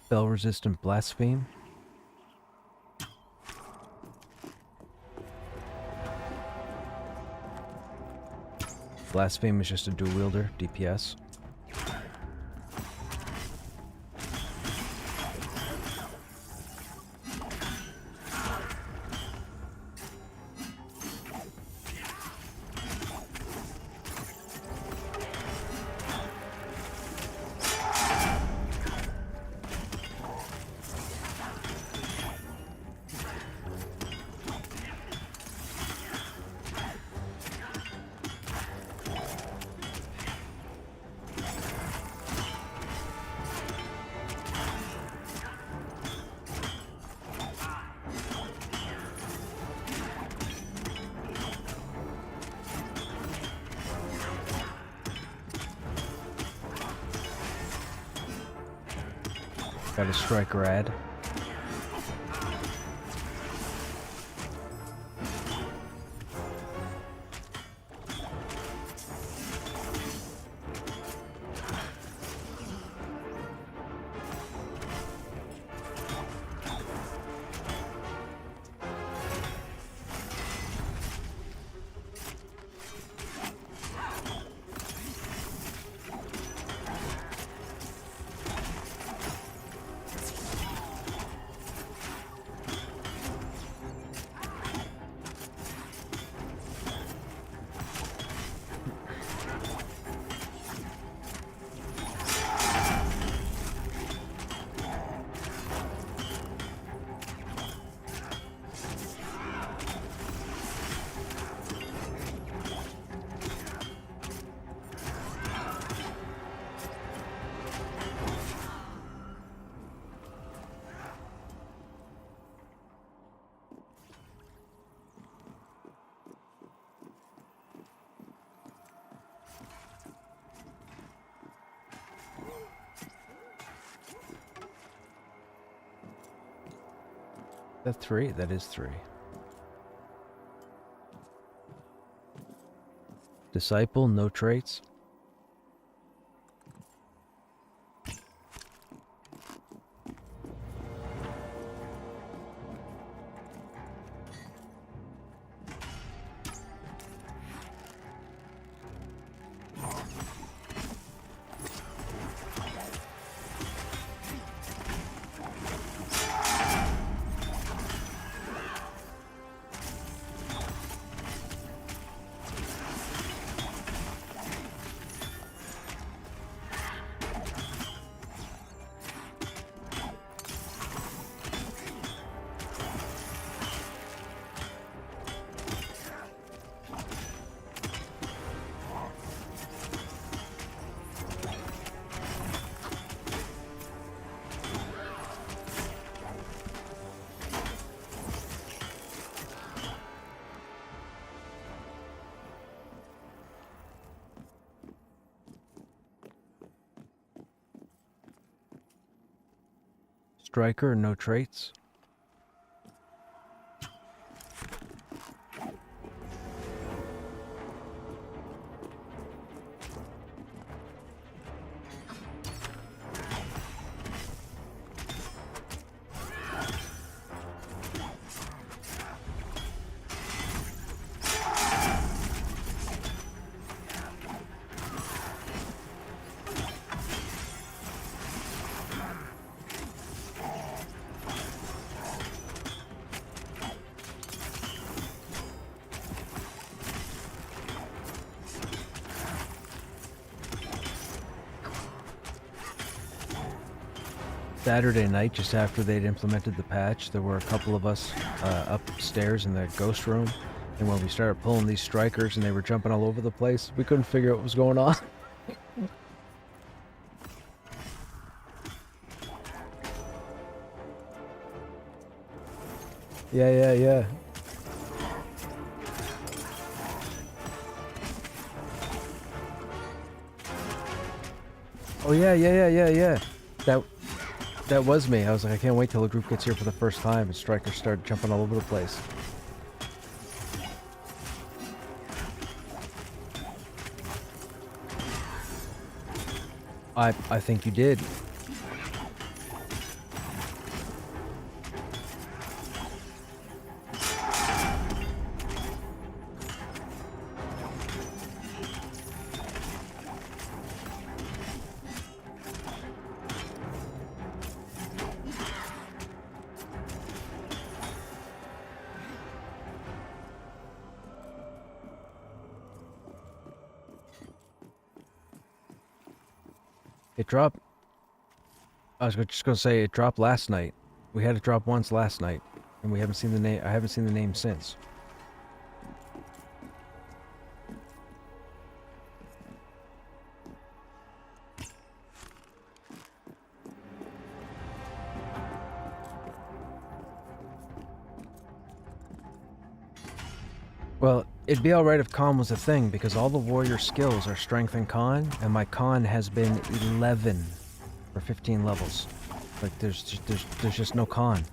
Spell-resistant blaspheme. Blaspheme is just a dual wielder, DPS. Got a striker ad. That 3? That is 3. Disciple, no traits. Striker, no traits. Saturday night, just after they'd implemented the patch, there were a couple of us upstairs in the ghost room, and when we started pulling these strikers and they were jumping all over the place, we couldn't figure out what was going on. Yeah. Oh yeah. That was me. I was like, I can't wait till the group gets here for the first time, and strikers started jumping all over the place. I think you did. It dropped. I was just gonna say it dropped last night. We had it drop once last night, and we haven't seen the name. I haven't seen the name since. Well, it'd be alright if con was a thing, because all the warrior skills are strength and con, and my con has been 11 for 15 levels. Like, there's just no con.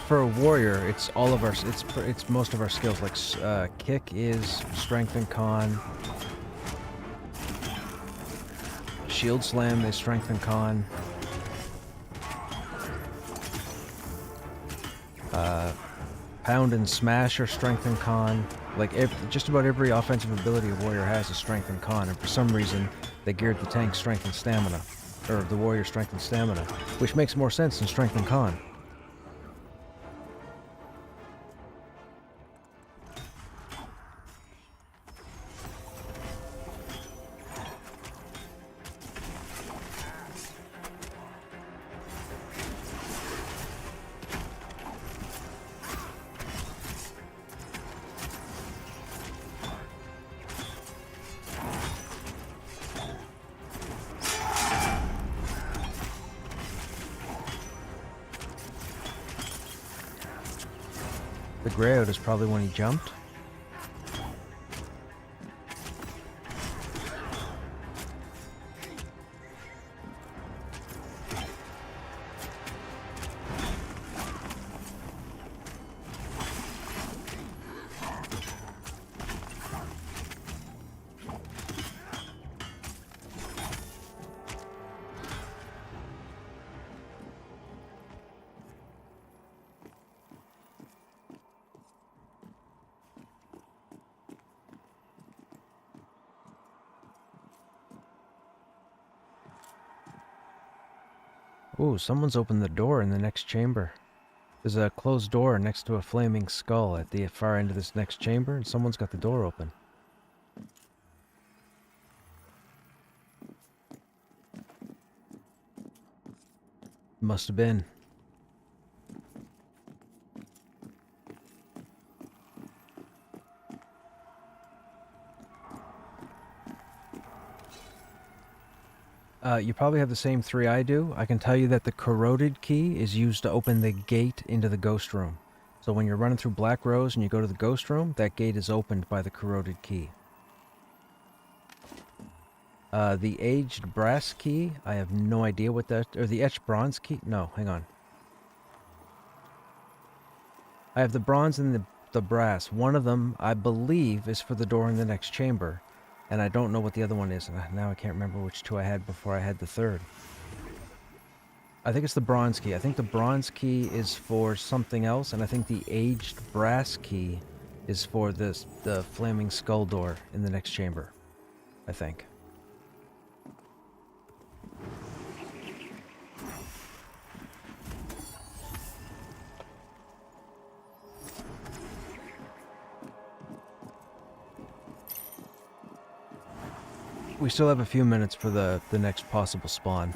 For a warrior, it's all of our it's most of our skills. Like kick is strength and con. Shield slam is strength and con. Pound and smash are strength and con. Like just about every offensive ability a warrior has is strength and con, and for some reason they geared the tank strength and stamina, or the warrior strength and stamina, which makes more sense than strength and con. The gray out is probably when he jumped. Ooh, someone's opened the door in the next chamber. There's a closed door next to a flaming skull at the far end of this next chamber, and someone's got the door open. Must have been. You probably have the same three I do. I can tell you that the corroded key is used to open the gate into the ghost room. So when you're running through Black Rose and you go to the ghost room, that gate is opened by the corroded key. The aged brass key, I have no idea what that... Or the etched bronze key? No, hang on. I have the bronze and the brass. One of them, I believe, is for the door in the next chamber. And I don't know what the other one is. Now I can't remember which two I had before I had the third. I think it's the bronze key. I think the bronze key is for something else, and I think the aged brass key is for the flaming skull door in the next chamber. I think. We still have a few minutes for the next possible spawn.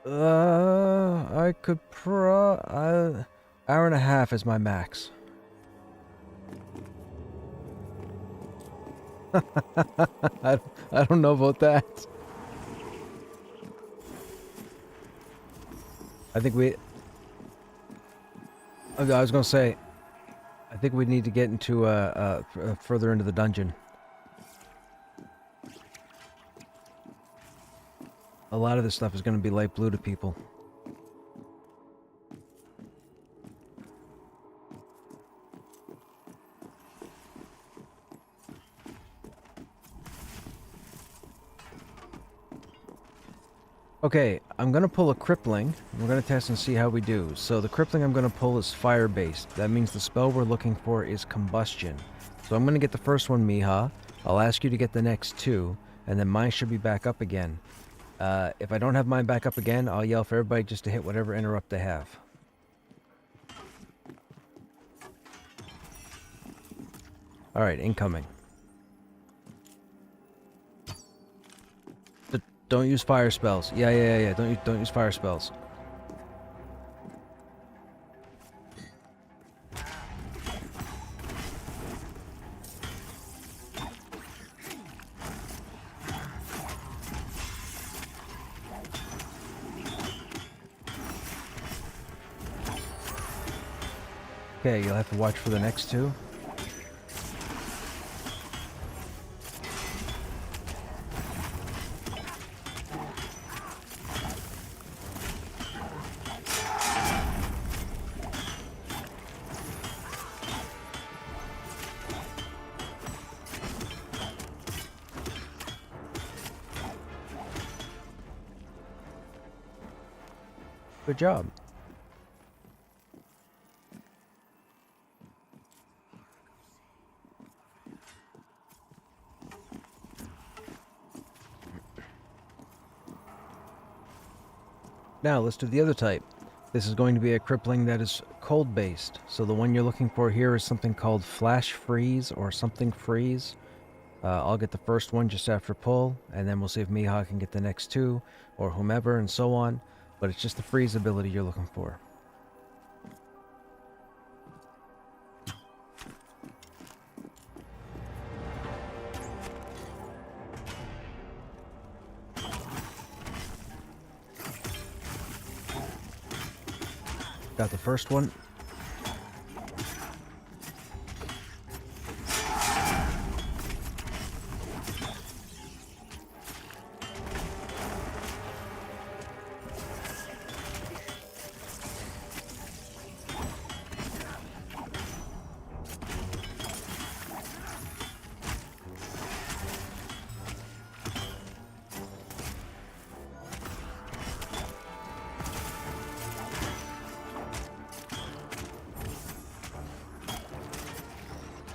I could hour and a half is my max. I don't know about that. I think I was gonna say, I think we need to get into further into the dungeon. A lot of this stuff is going to be light blue to people. Okay, I'm gonna pull a crippling. We're gonna test and see how we do. So the crippling I'm gonna pull is fire-based. That means the spell we're looking for is combustion. So I'm gonna get the first one, Miha. I'll ask you to get the next two, and then mine should be back up again. If I don't have mine back up again, I'll yell for everybody just to hit whatever interrupt they have. Alright, incoming. Don't use fire spells. Yeah. Don't use fire spells. Okay, you'll have to watch for the next two. Good job. Now, let's do the other type. This is going to be a crippling that is cold-based. So the one you're looking for here is something called Flash Freeze or something Freeze. I'll get the first one just after pull, and then we'll see if Miha can get the next two, or whomever, and so on. But it's just the freeze ability you're looking for. Got the first one.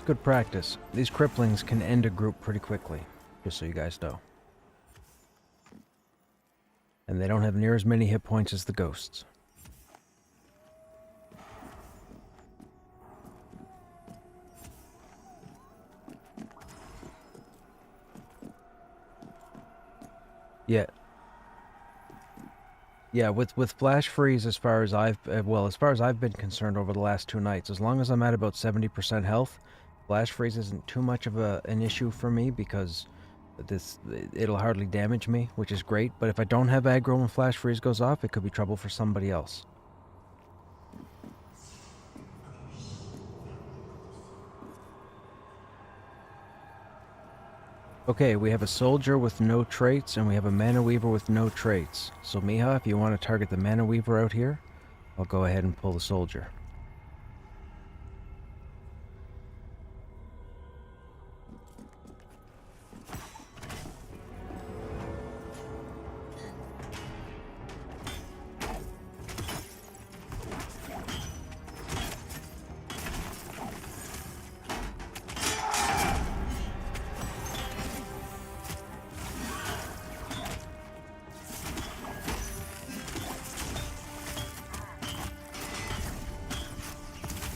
Good practice. These cripplings can end a group pretty quickly, just so you guys know. And they don't have near as many hit points as the ghosts. Yeah, with Flash Freeze, as far as I've been concerned over the last two nights, as long as I'm at about 70% health, Flash Freeze isn't too much of an issue for me because it'll hardly damage me, which is great. But if I don't have aggro when Flash Freeze goes off, it could be trouble for somebody else. Okay, we have a soldier with no traits, and we have a mana weaver with no traits. So Miha, if you want to target the mana weaver out here, I'll go ahead and pull the soldier.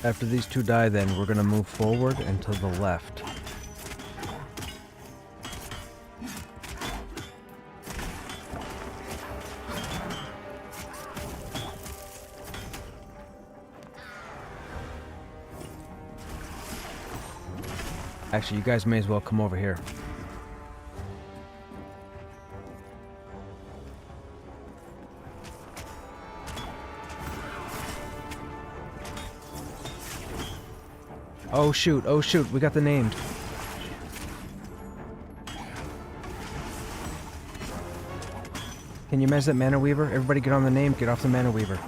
After these two die, then, we're going to move forward and to the left. Actually, you guys may as well come over here. Oh shoot, we got the named. Can you mess that Mana Weaver? Everybody get on the name, get off the Mana Weaver.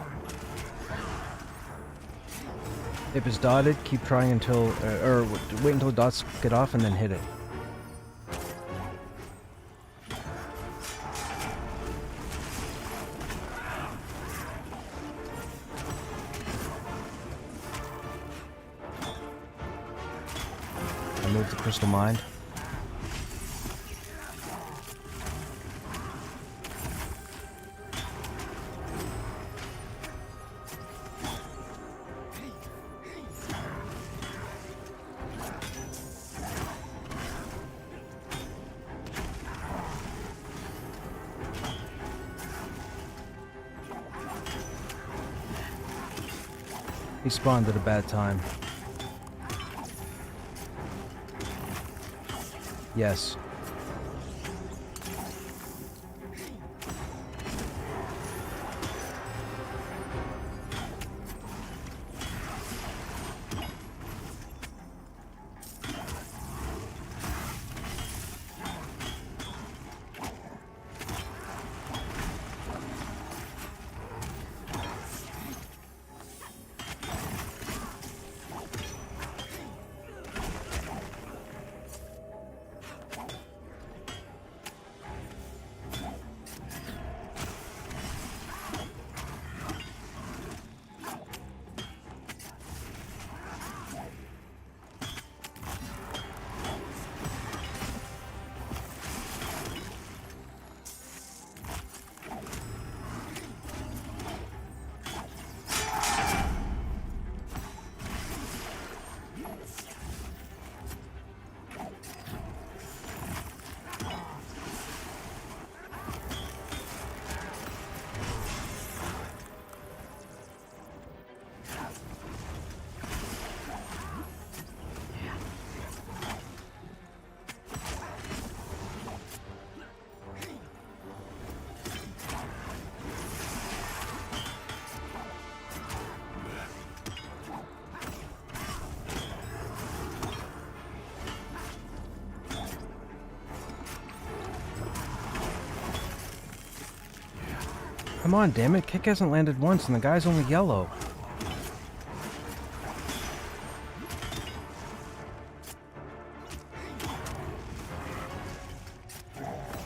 If it's dotted, keep trying until, or wait until the dots get off and then hit it. remove the crystal mind. He spawned at a bad time. Yes. Come on, damn it. Kick hasn't landed once and the guy's only yellow.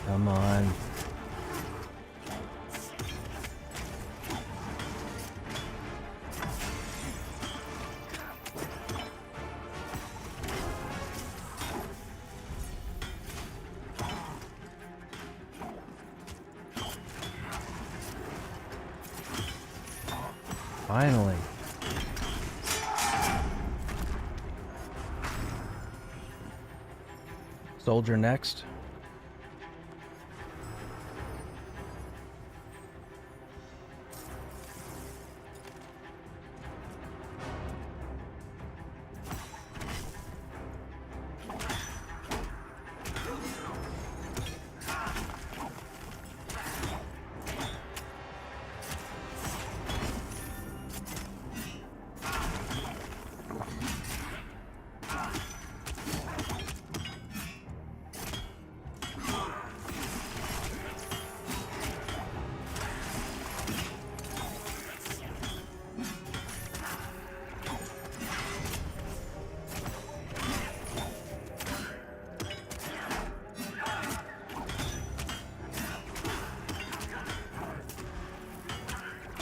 Come on. Finally. Soldier next.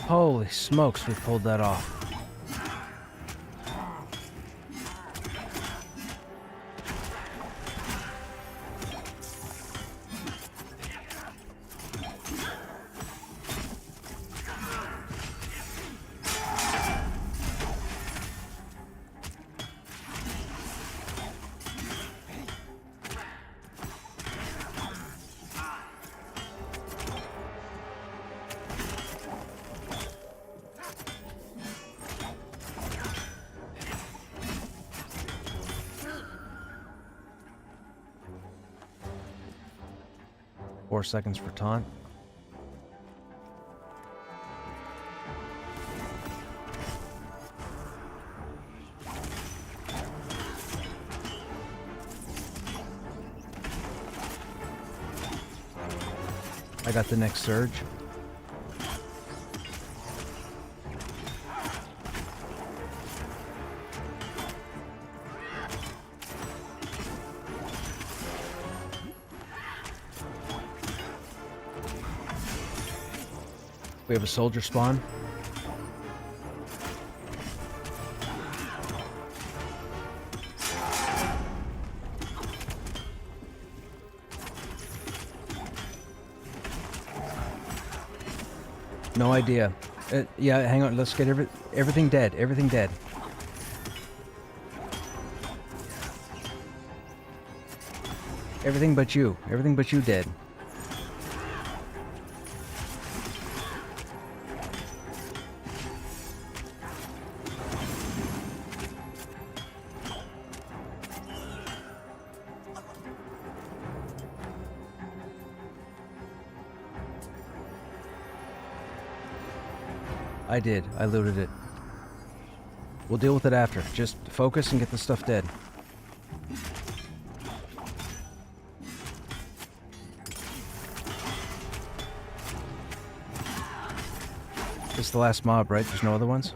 Holy smokes, we pulled that off. Four seconds for taunt. I got the next surge. We have a soldier spawn. No idea. Yeah, hang on. Let's get everything dead. Everything dead. Everything but you. Everything but you dead. I did. I looted it. We'll deal with it after. Just focus and get the stuff dead. This is the last mob, right? There's no other ones?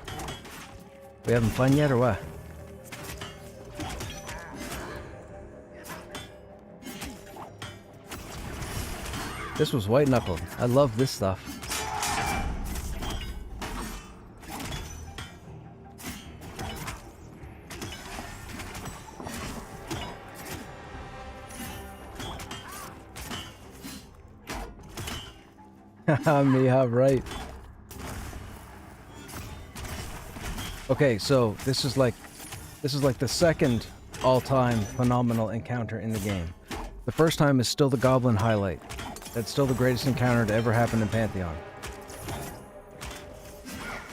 We having fun yet, or what? This was white knuckled. I love this stuff. Haha, right. Okay, so this is like the second all-time phenomenal encounter in the game. The first time is still the Goblin highlight. That's still the greatest encounter to ever happen in Pantheon.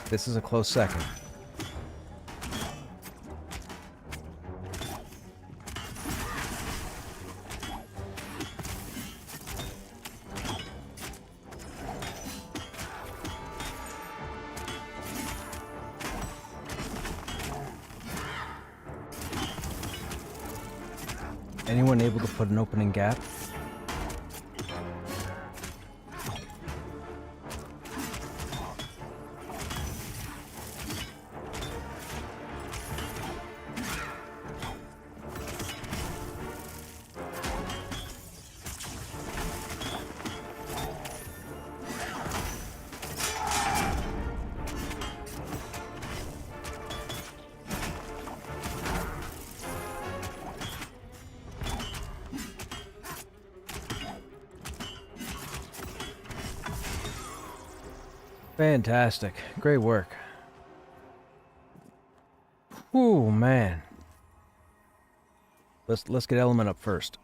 This is a close second. Anyone able to put an opening gap? Fantastic. Great work. Ooh, man. Let's get Element up first.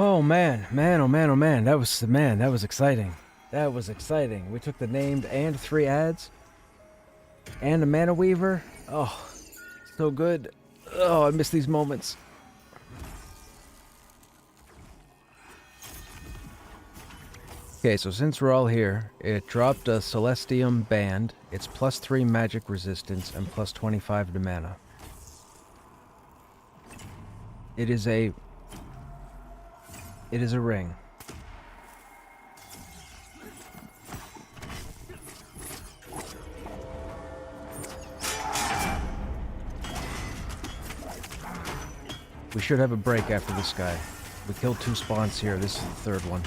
Oh man, oh man, that was exciting. That was exciting. We took the named and 3 ads. And a Mana Weaver. Oh, so good. Oh, I miss these moments. Okay, so since we're all here, it dropped a Celestium Band. It's +3 magic resistance and +25 to mana. It is a ring. We should have a break after this guy. We killed 2 spawns here. This is the 3rd one.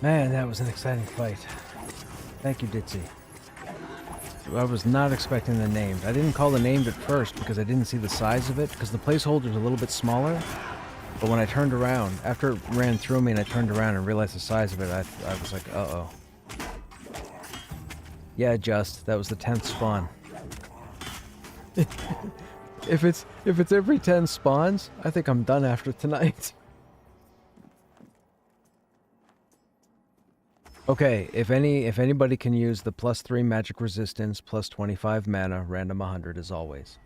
Man, that was an exciting fight. Thank you, Ditzy. I was not expecting the named. I didn't call the named at first because I didn't see the size of it, because the placeholder's a little bit smaller. But when I turned around, after it ran through me and I turned around and realized the size of it, I was like, uh-oh. Yeah, that was the 10th spawn. If it's every 10 spawns, I think I'm done after tonight. Okay, if anybody can use the +3 magic resistance, +25 mana, random 100 as always.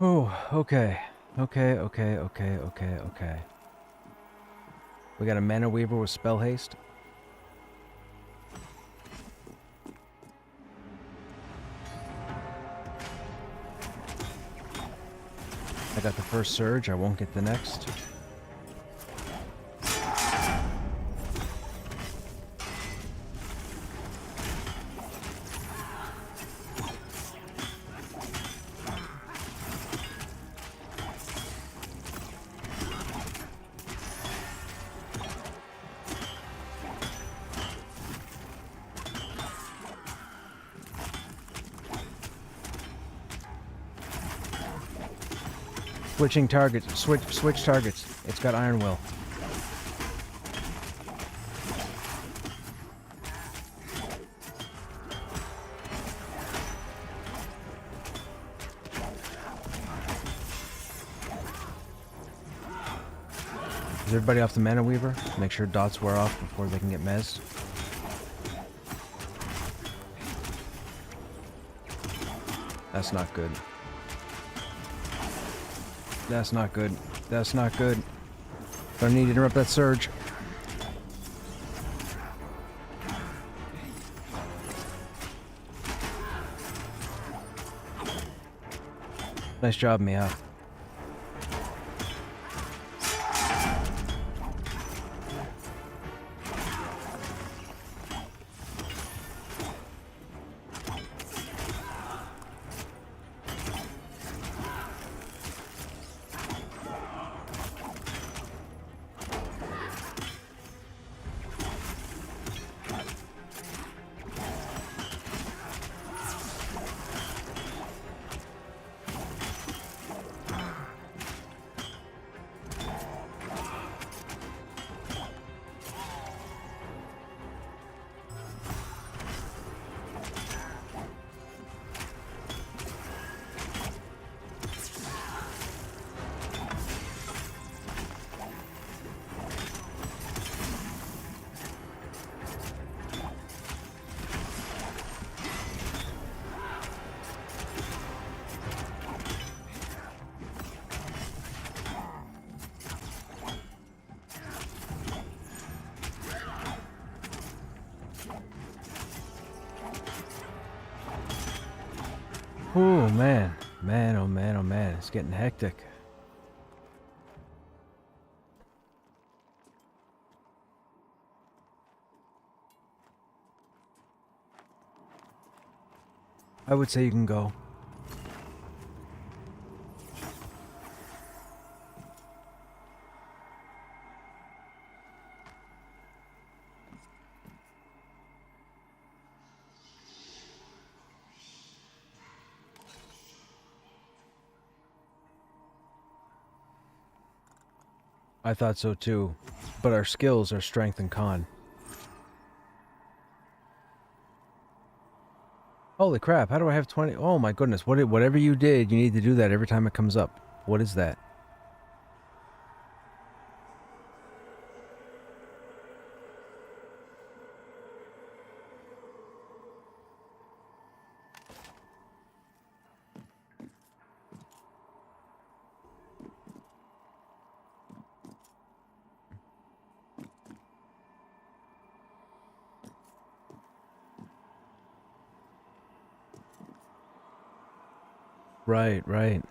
Oh, okay. Okay. We got a Mana Weaver with Spell Haste. I got the first Surge, I won't get the next. Switching targets. Switch targets. It's got Iron Will. Is everybody off the Mana Weaver? Make sure dots wear off before they can get mezzed. That's not good. That's not good. That's not good. Don't need to interrupt that surge. Nice job, Mia. Oh man. Man, oh man, oh man. It's getting hectic. I would say you can go. I thought so too, but our skills are strength and con. Holy crap, how do I have 20? Oh my goodness, whatever you did, you need to do that every time it comes up. What is that? Right.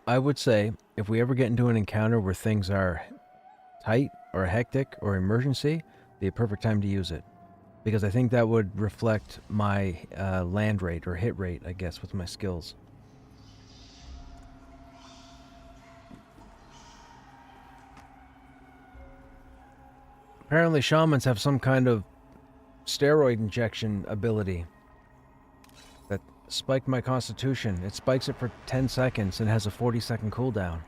I would say, if we ever get into an encounter where things are tight or hectic or emergency, the perfect time to use it. Because I think that would reflect my land rate or hit rate, I guess, with my skills. Apparently shamans have some kind of steroid injection ability that spiked my constitution. It spikes it for 10 seconds and has a 40-second cooldown.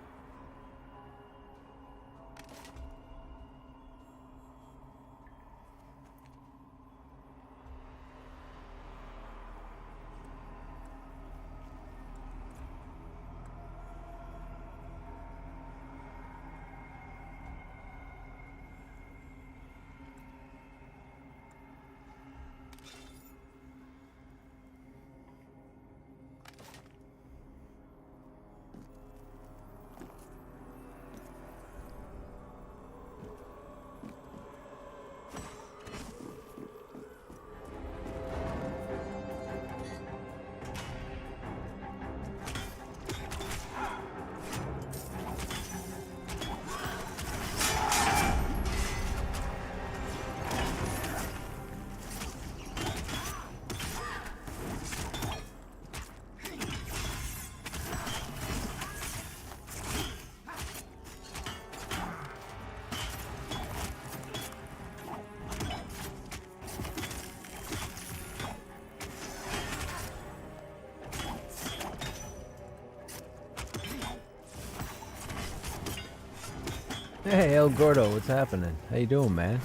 Hey, El Gordo, what's happening? How you doing, man?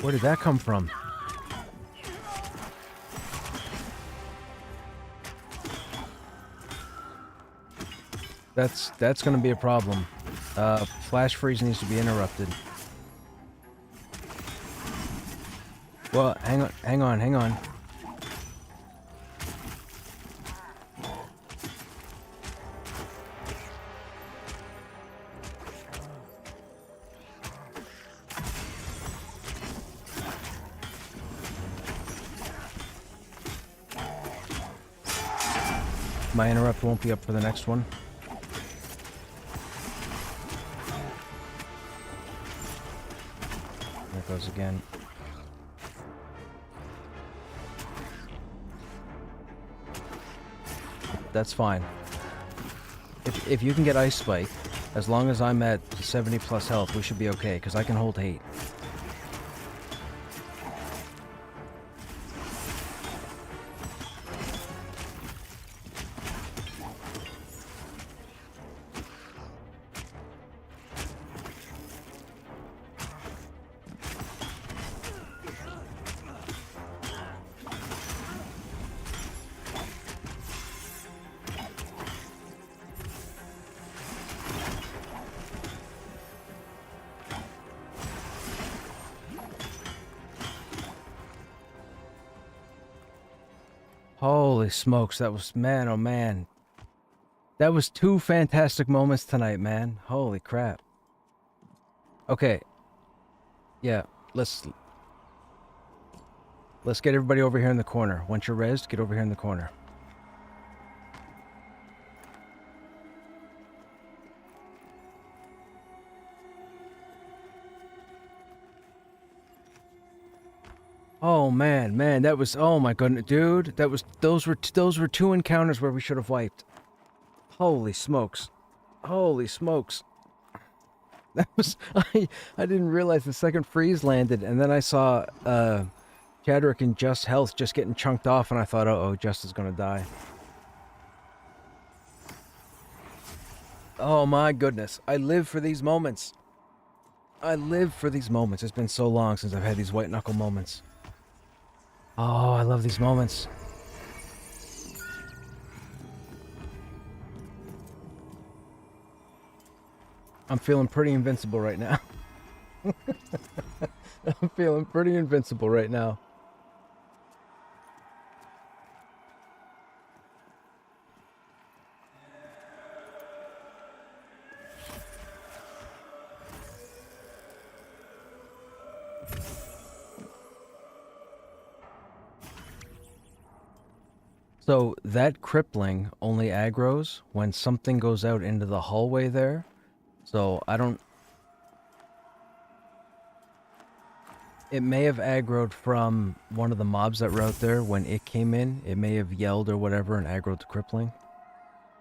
Where did that come from? That's gonna be a problem. Flash freeze needs to be interrupted. Well, hang on. My interrupt won't be up for the next one. There it goes again. That's fine. If you can get Ice Spike, as long as I'm at 70 plus health, we should be okay, because I can hold hate. Holy smokes, that was, man, oh man. That was 2 fantastic moments tonight, man. Holy crap. Okay. Yeah, let's get everybody over here in the corner. Once you're rezzed, get over here in the corner. Oh man, that was, oh my goodness, dude, those were 2 encounters where we should have wiped. Holy smokes. That was, I didn't realize the second freeze landed, and then I saw Chadrick and Just Health just getting chunked off, and I thought, uh-oh, Just is gonna die. Oh my goodness, I live for these moments. It's been so long since I've had these white knuckle moments. Oh, I love these moments. I'm feeling pretty invincible right now. I'm feeling pretty invincible right now. So that crippling only aggroes when something goes out into the hallway there. So I don't... It may have aggroed from one of the mobs that were out there when it came in. It may have yelled or whatever and aggroed the crippling.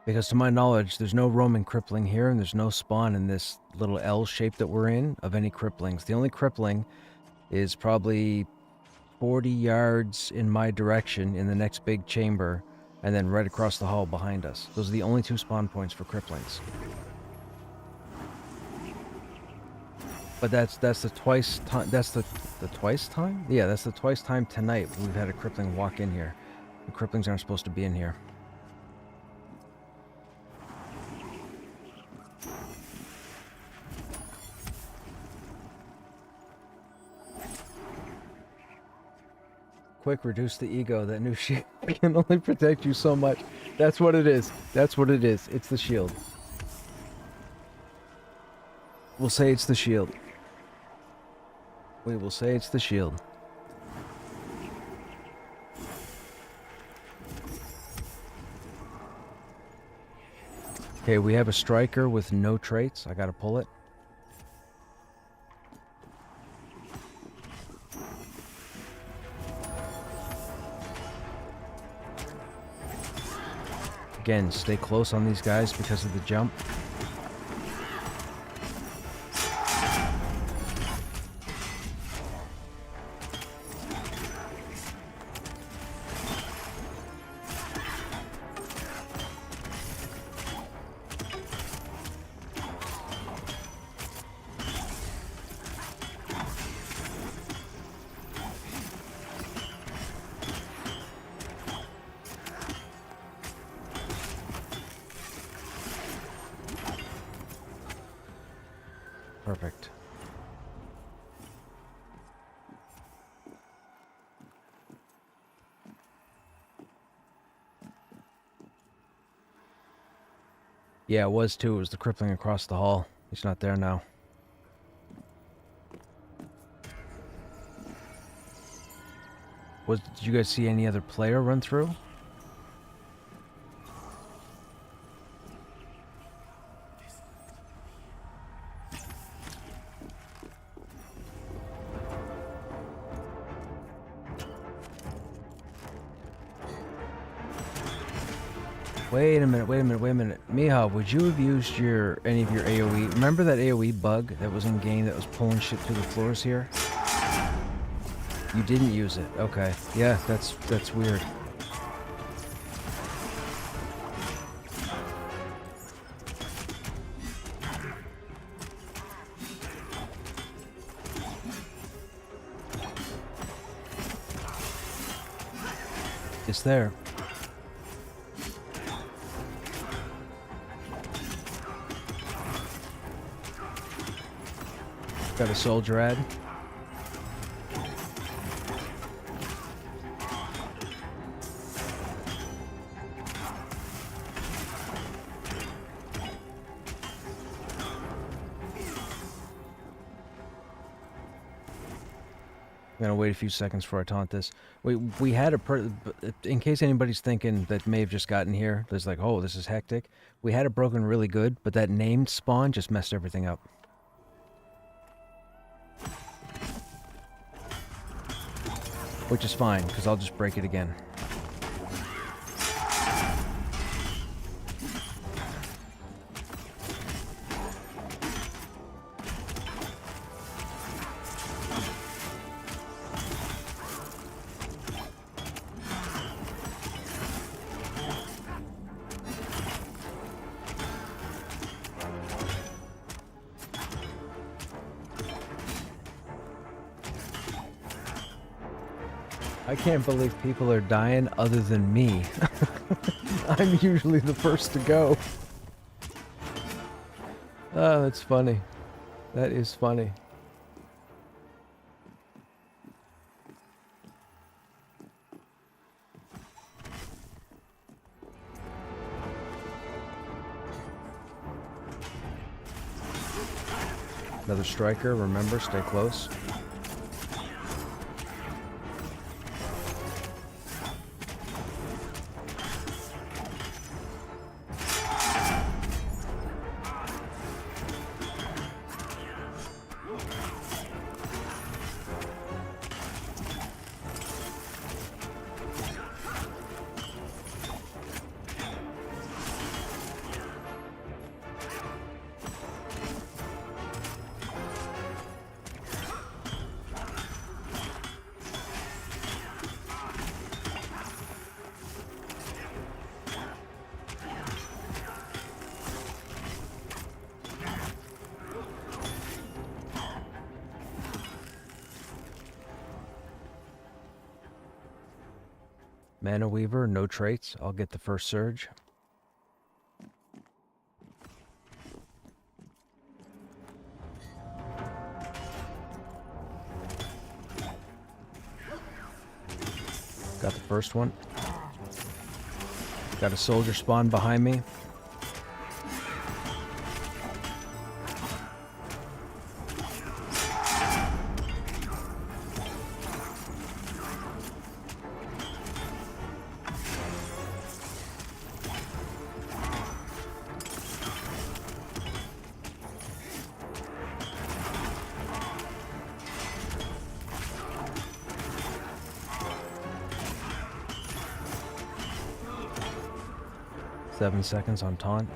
Because to my knowledge, there's no roaming crippling here, and there's no spawn in this little L shape that we're in of any cripplings. The only crippling is probably 40 yards in my direction in the next big chamber, and then right across the hall behind us. Those are the only 2 spawn points for cripplings. But that's the twice time. That's the twice time? Yeah, that's the twice time tonight we've had a crippling walk in here. The cripplings aren't supposed to be in here. Quick, reduce the ego. That new shield can only protect you so much. That's what it is. That's what it is. It's the shield. We'll say it's the shield. We will say it's the shield. Okay, we have a striker with no traits. I gotta pull it. Again, stay close on these guys because of the jump. Perfect. Yeah, it was too. It was the crippling across the hall. He's not there now. Did you guys see any other player run through? Wait a minute. Miha, would you have used any of your AoE? Remember that AoE bug that was in game that was pulling shit through the floors here? You didn't use it. Okay. Yeah, that's weird. It's there. Got a soldier ad. I'm gonna wait a few seconds before I taunt this. We had in case anybody's thinking that may have just gotten here, there's like, oh, this is hectic. We had it broken really good, but that named spawn just messed everything up. Which is fine, because I'll just break it again. I can't believe people are dying other than me. I'm usually the first to go. Oh, that's funny. That is funny. Another striker, remember, stay close. Mana Weaver, no traits. I'll get the first surge. Got the first one. Got a soldier spawn behind me. Seven seconds on taunt.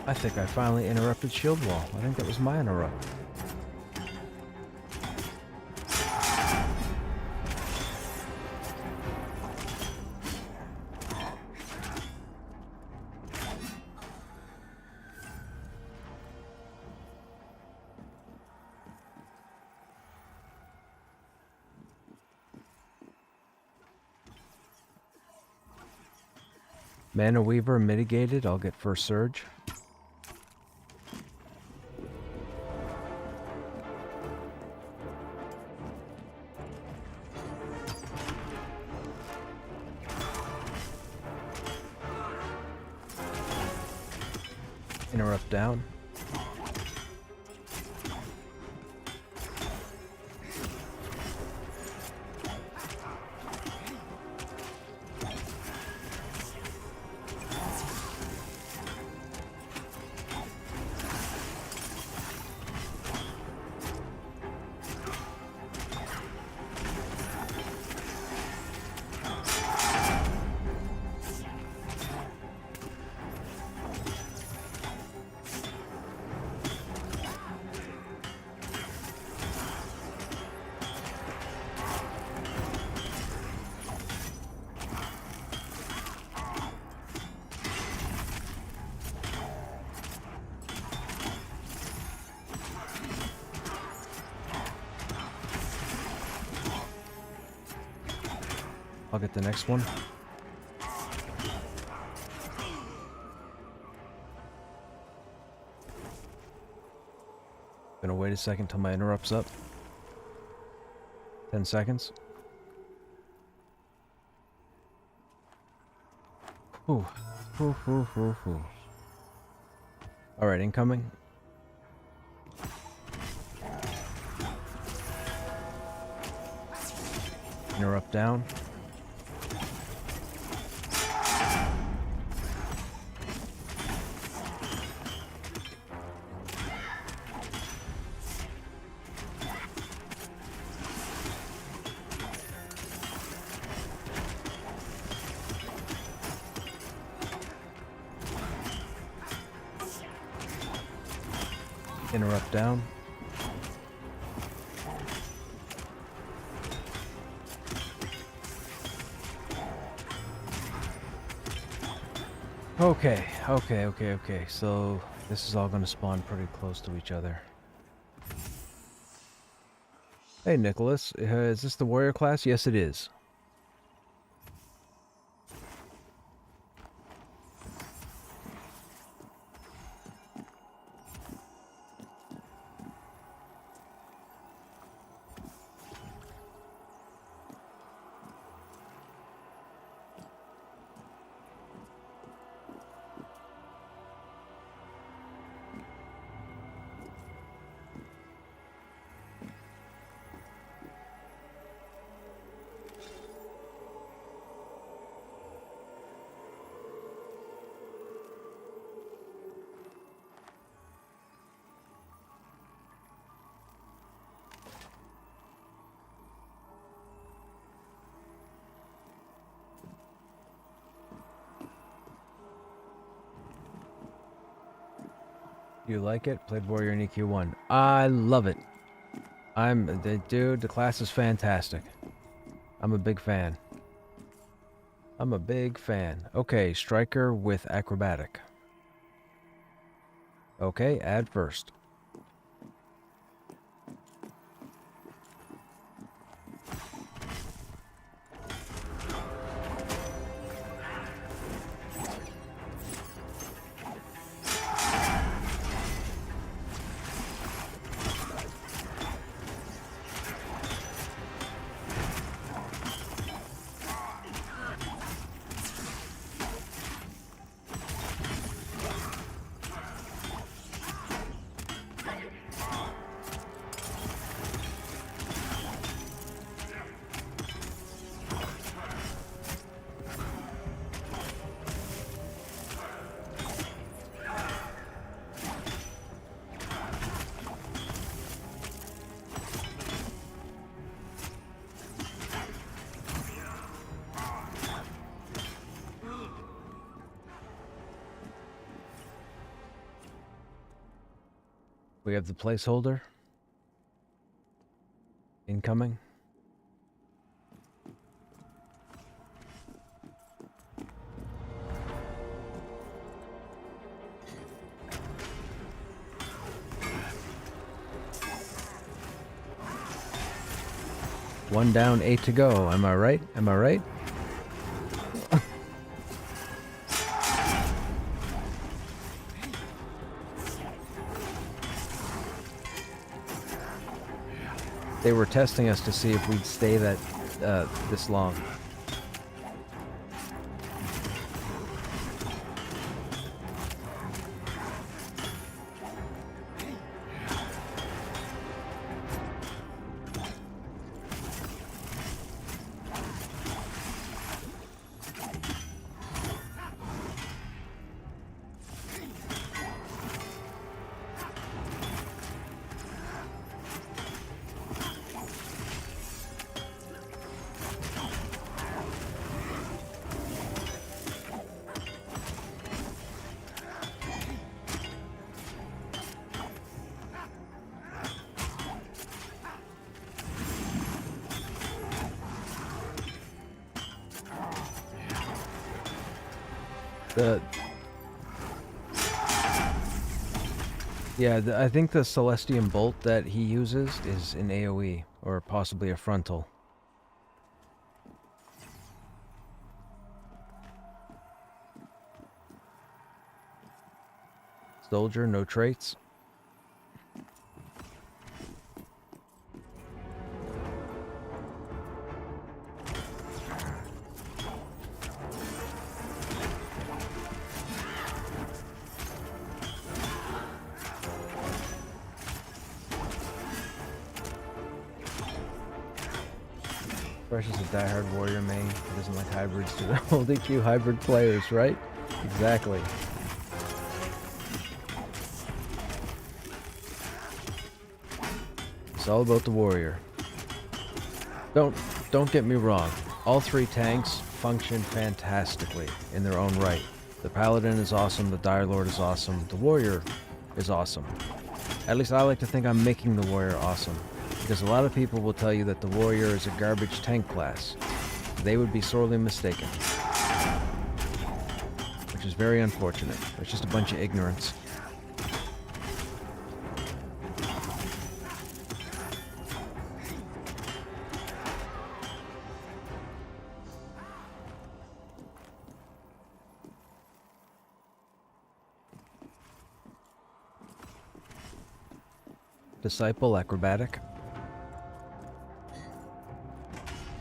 I think I finally interrupted shield wall. I think that was my interrupt. Mana Weaver mitigated, I'll get first surge. Interrupt down. I'll get the next one. Gonna wait a second till my interrupt's up. 10 seconds. Whew. Whew, whew, whew, whew. Alright, incoming. Interrupt down. Interrupt down. Okay. So this is all going to spawn pretty close to each other. Hey, Nicholas. Is this the warrior class? Yes, it is. You like it? Played Warrior in EQ1. I love it. Dude, the class is fantastic. I'm a big fan. Okay, Striker with Acrobatic. Okay, add first. We have the placeholder. Incoming. One down, 8 to go. Am I right? Am I right? They were testing us to see if we'd stay that this long. I think the Celestium Bolt that he uses is an AoE, or possibly a frontal. Soldier, no traits. Fresh is a diehard warrior main. He doesn't like hybrids to the old EQ hybrid players, right? Exactly. It's all about the warrior. Don't get me wrong. All three tanks function fantastically in their own right. The paladin is awesome, the dire lord is awesome, the warrior is awesome. At least I like to think I'm making the warrior awesome. Because a lot of people will tell you that the warrior is a garbage tank class. They would be sorely mistaken. Which is very unfortunate. It's just a bunch of ignorance. Disciple acrobatic.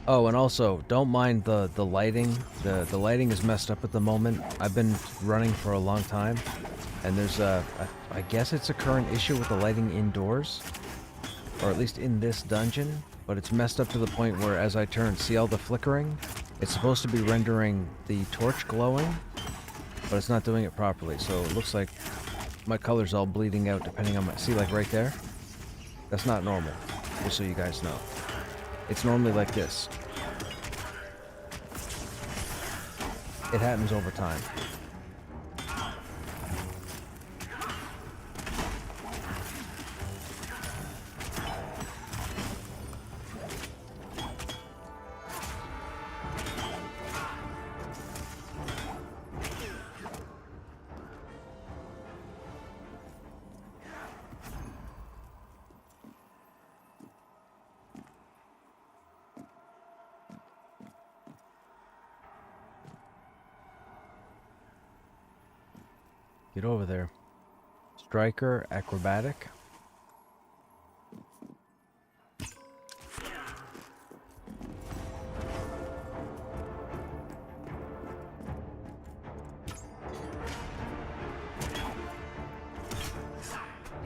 Oh, and also, don't mind the lighting. The lighting is messed up at the moment. I've been running for a long time, and there's I guess it's a current issue with the lighting indoors, or at least in this dungeon, but it's messed up to the point where as I turn, see all the flickering? It's supposed to be rendering the torch glowing, but it's not doing it properly, so it looks like my color's all bleeding out depending on my... See, like right there? That's not normal, just so you guys know. It's normally like this. It happens over time. Get over there. Striker, acrobatic.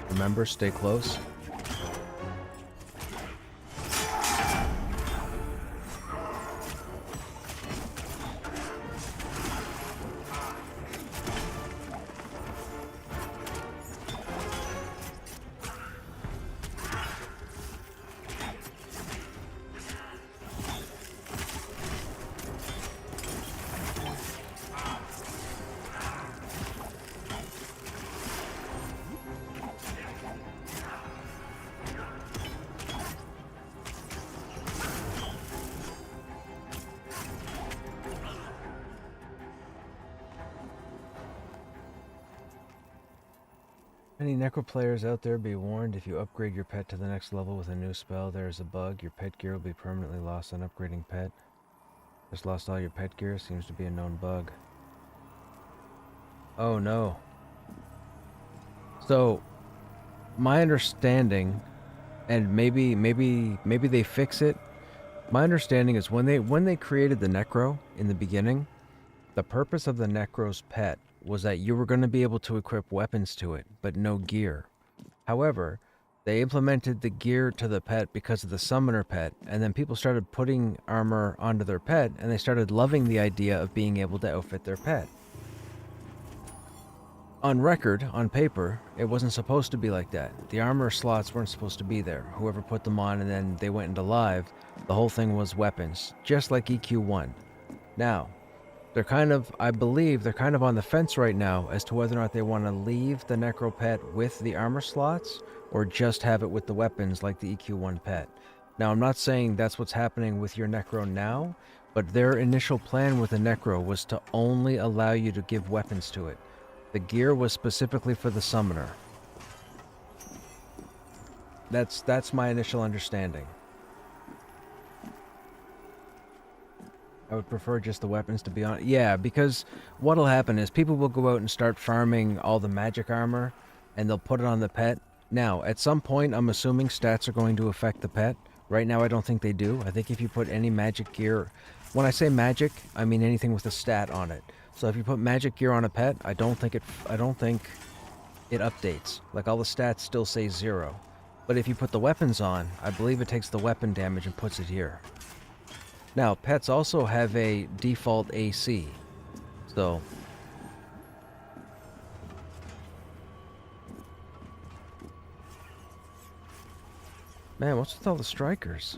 Remember, stay close. Any necro players out there, be warned, if you upgrade your pet to the next level with a new spell, there is a bug. Your pet gear will be permanently lost on upgrading pet. Just lost all your pet gear, seems to be a known bug. Oh no. So, my understanding, and maybe they fix it. My understanding is when they created the Necro in the beginning, the purpose of the Necro's pet was that you were going to be able to equip weapons to it, but no gear. However, they implemented the gear to the pet because of the summoner pet, and then people started putting armor onto their pet, and they started loving the idea of being able to outfit their pet. On record, on paper, it wasn't supposed to be like that. The armor slots weren't supposed to be there. Whoever put them on and then they went into live, the whole thing was weapons, just like EQ1. Now, I believe they're kind of on the fence right now as to whether or not they want to leave the Necro pet with the armor slots or just have it with the weapons like the EQ1 pet. Now, I'm not saying that's what's happening with your Necro now, but their initial plan with the Necro was to only allow you to give weapons to it. The gear was specifically for the summoner. That's my initial understanding. I would prefer just the weapons, to be honest. Yeah, because what'll happen is people will go out and start farming all the magic armor, and they'll put it on the pet. Now, at some point, I'm assuming stats are going to affect the pet. Right now, I don't think they do. I think if you put any magic gear... When I say magic, I mean anything with a stat on it. So if you put magic gear on a pet, I don't think it updates. Like, all the stats still say 0. But if you put the weapons on, I believe it takes the weapon damage and puts it here. Now, pets also have a default AC, so... Man, what's with all the strikers?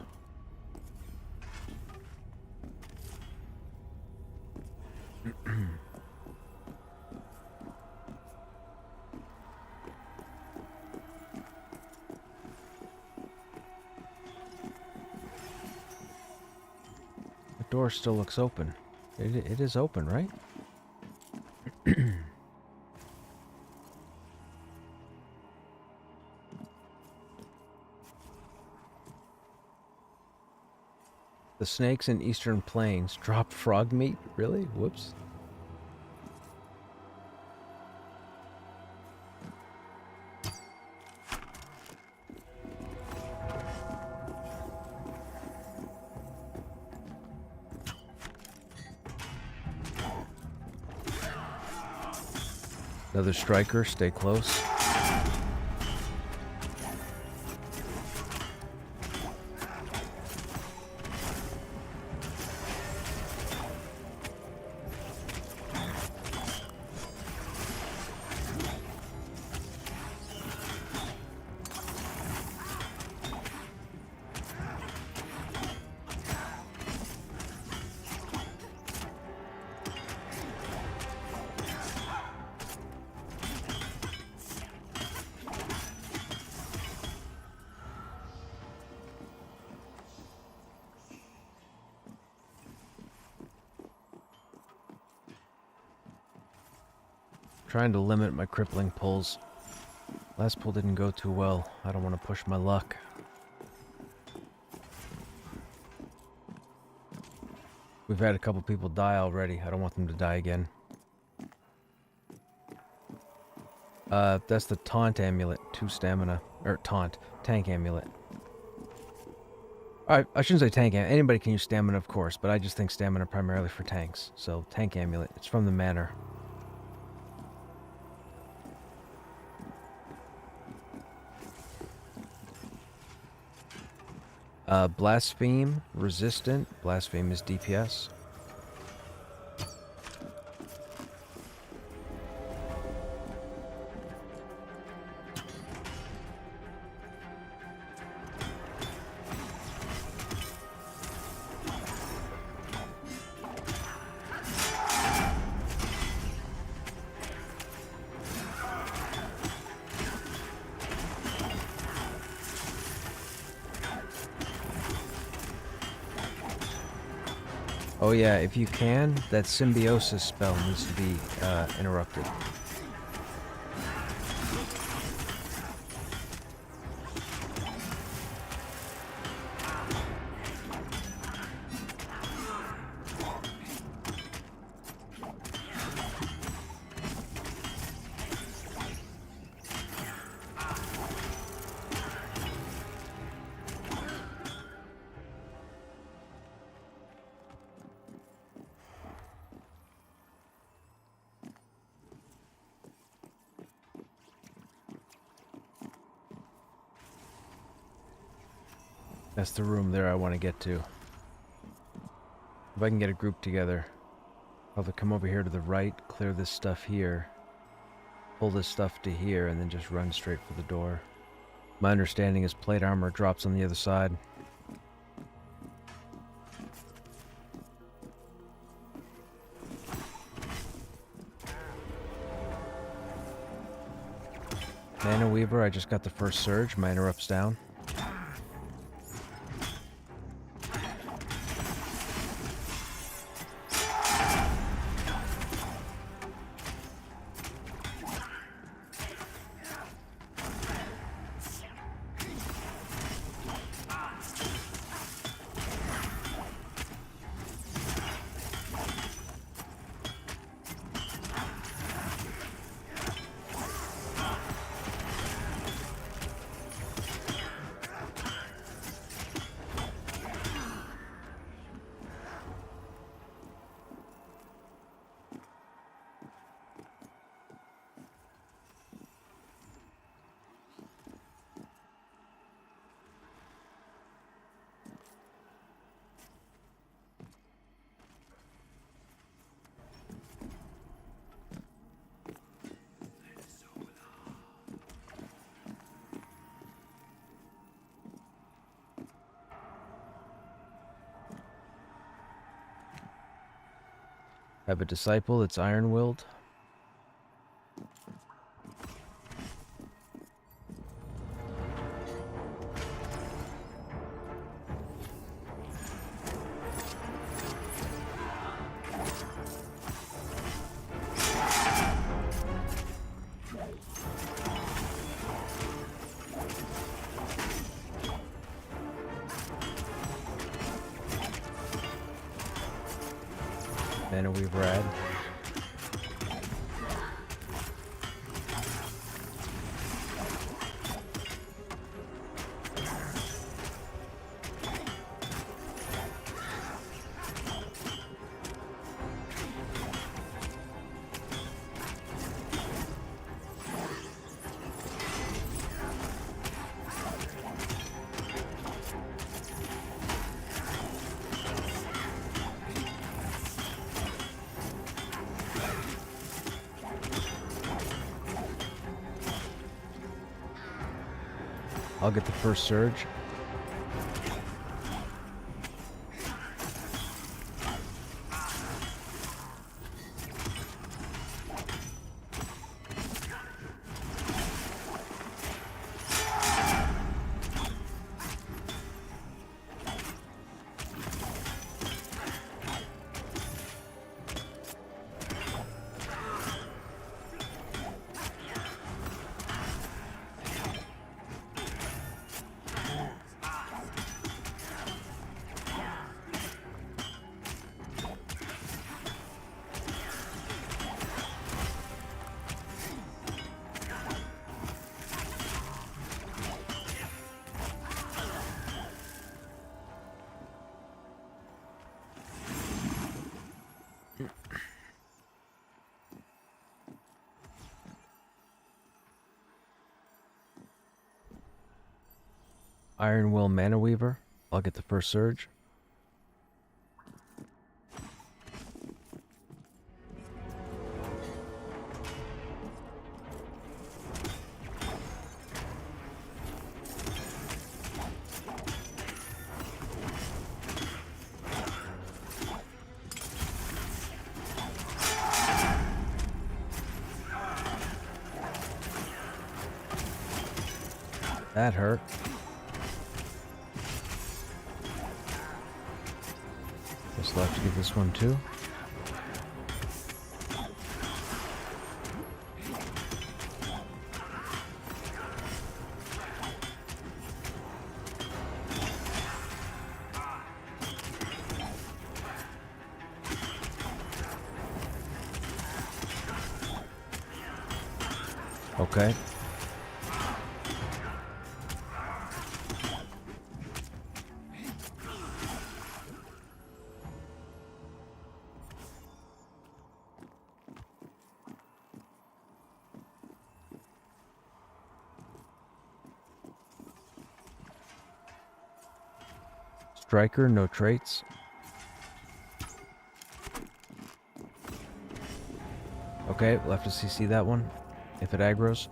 The door still looks open. It is open, right? The snakes in Eastern Plains drop frog meat? Really? Whoops. Another striker, stay close. Trying to limit my crippling pulls. Last pull didn't go too well. I don't want to push my luck. We've had a couple people die already. I don't want them to die again. That's the taunt amulet. 2 stamina. Or taunt. Tank amulet. Alright, I shouldn't say tank amulet. Anybody can use stamina, of course, but I just think stamina primarily for tanks. So, tank amulet. It's from the manor. Blaspheme, resistant. Blaspheme is DPS. Oh yeah, if you can, that symbiosis spell needs to be interrupted. That's the room there I want to get to. If I can get a group together, I'll have to come over here to the right, clear this stuff here, pull this stuff to here, and then just run straight for the door. My understanding is plate armor drops on the other side. Mana Weaver, I just got the first surge. My interrupt's down. I have a disciple that's iron-willed. Mana Weaver rad. I'll get the first surge. Iron Will Mana Weaver. I'll get the first surge. That hurt. Just left to get this one too. Okay. Striker, no traits. Okay, we'll have to CC that one, if it aggroes.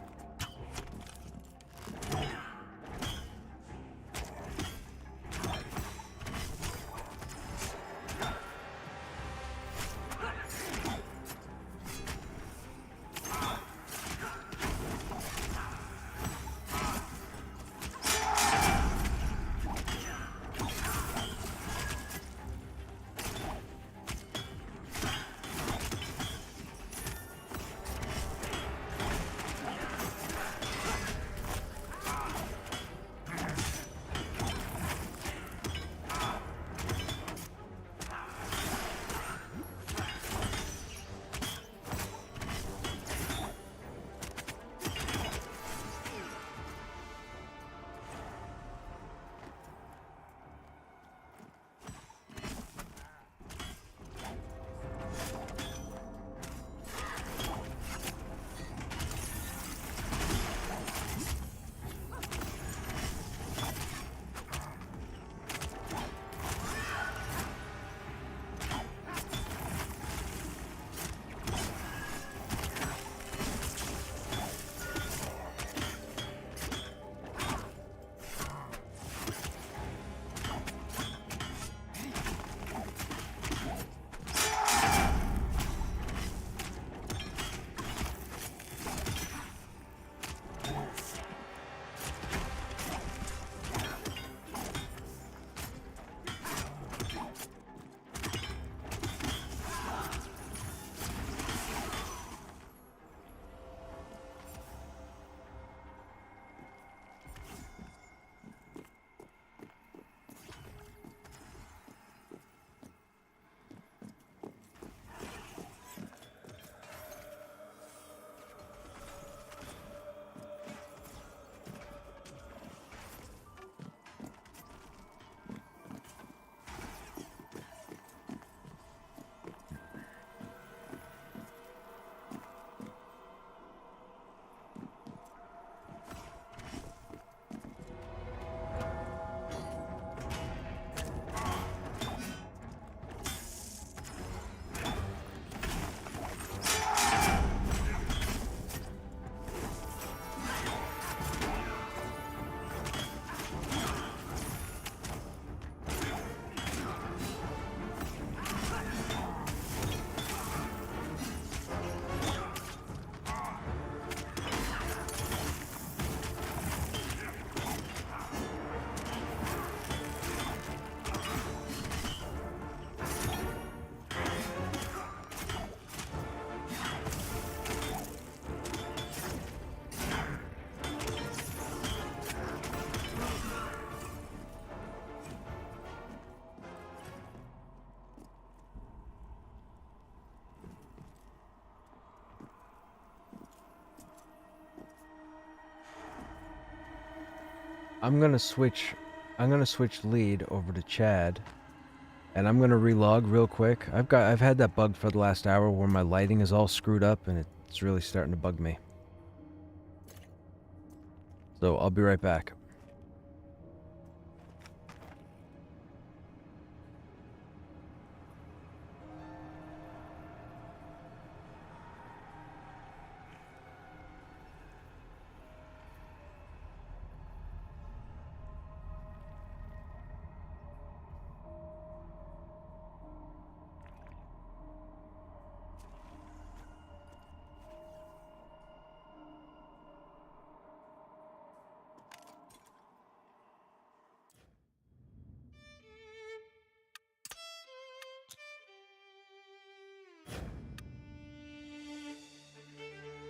I'm gonna switch lead over to Chad, and I'm gonna relog real quick. I've had that bug for the last hour where my lighting is all screwed up and it's really starting to bug me. So I'll be right back.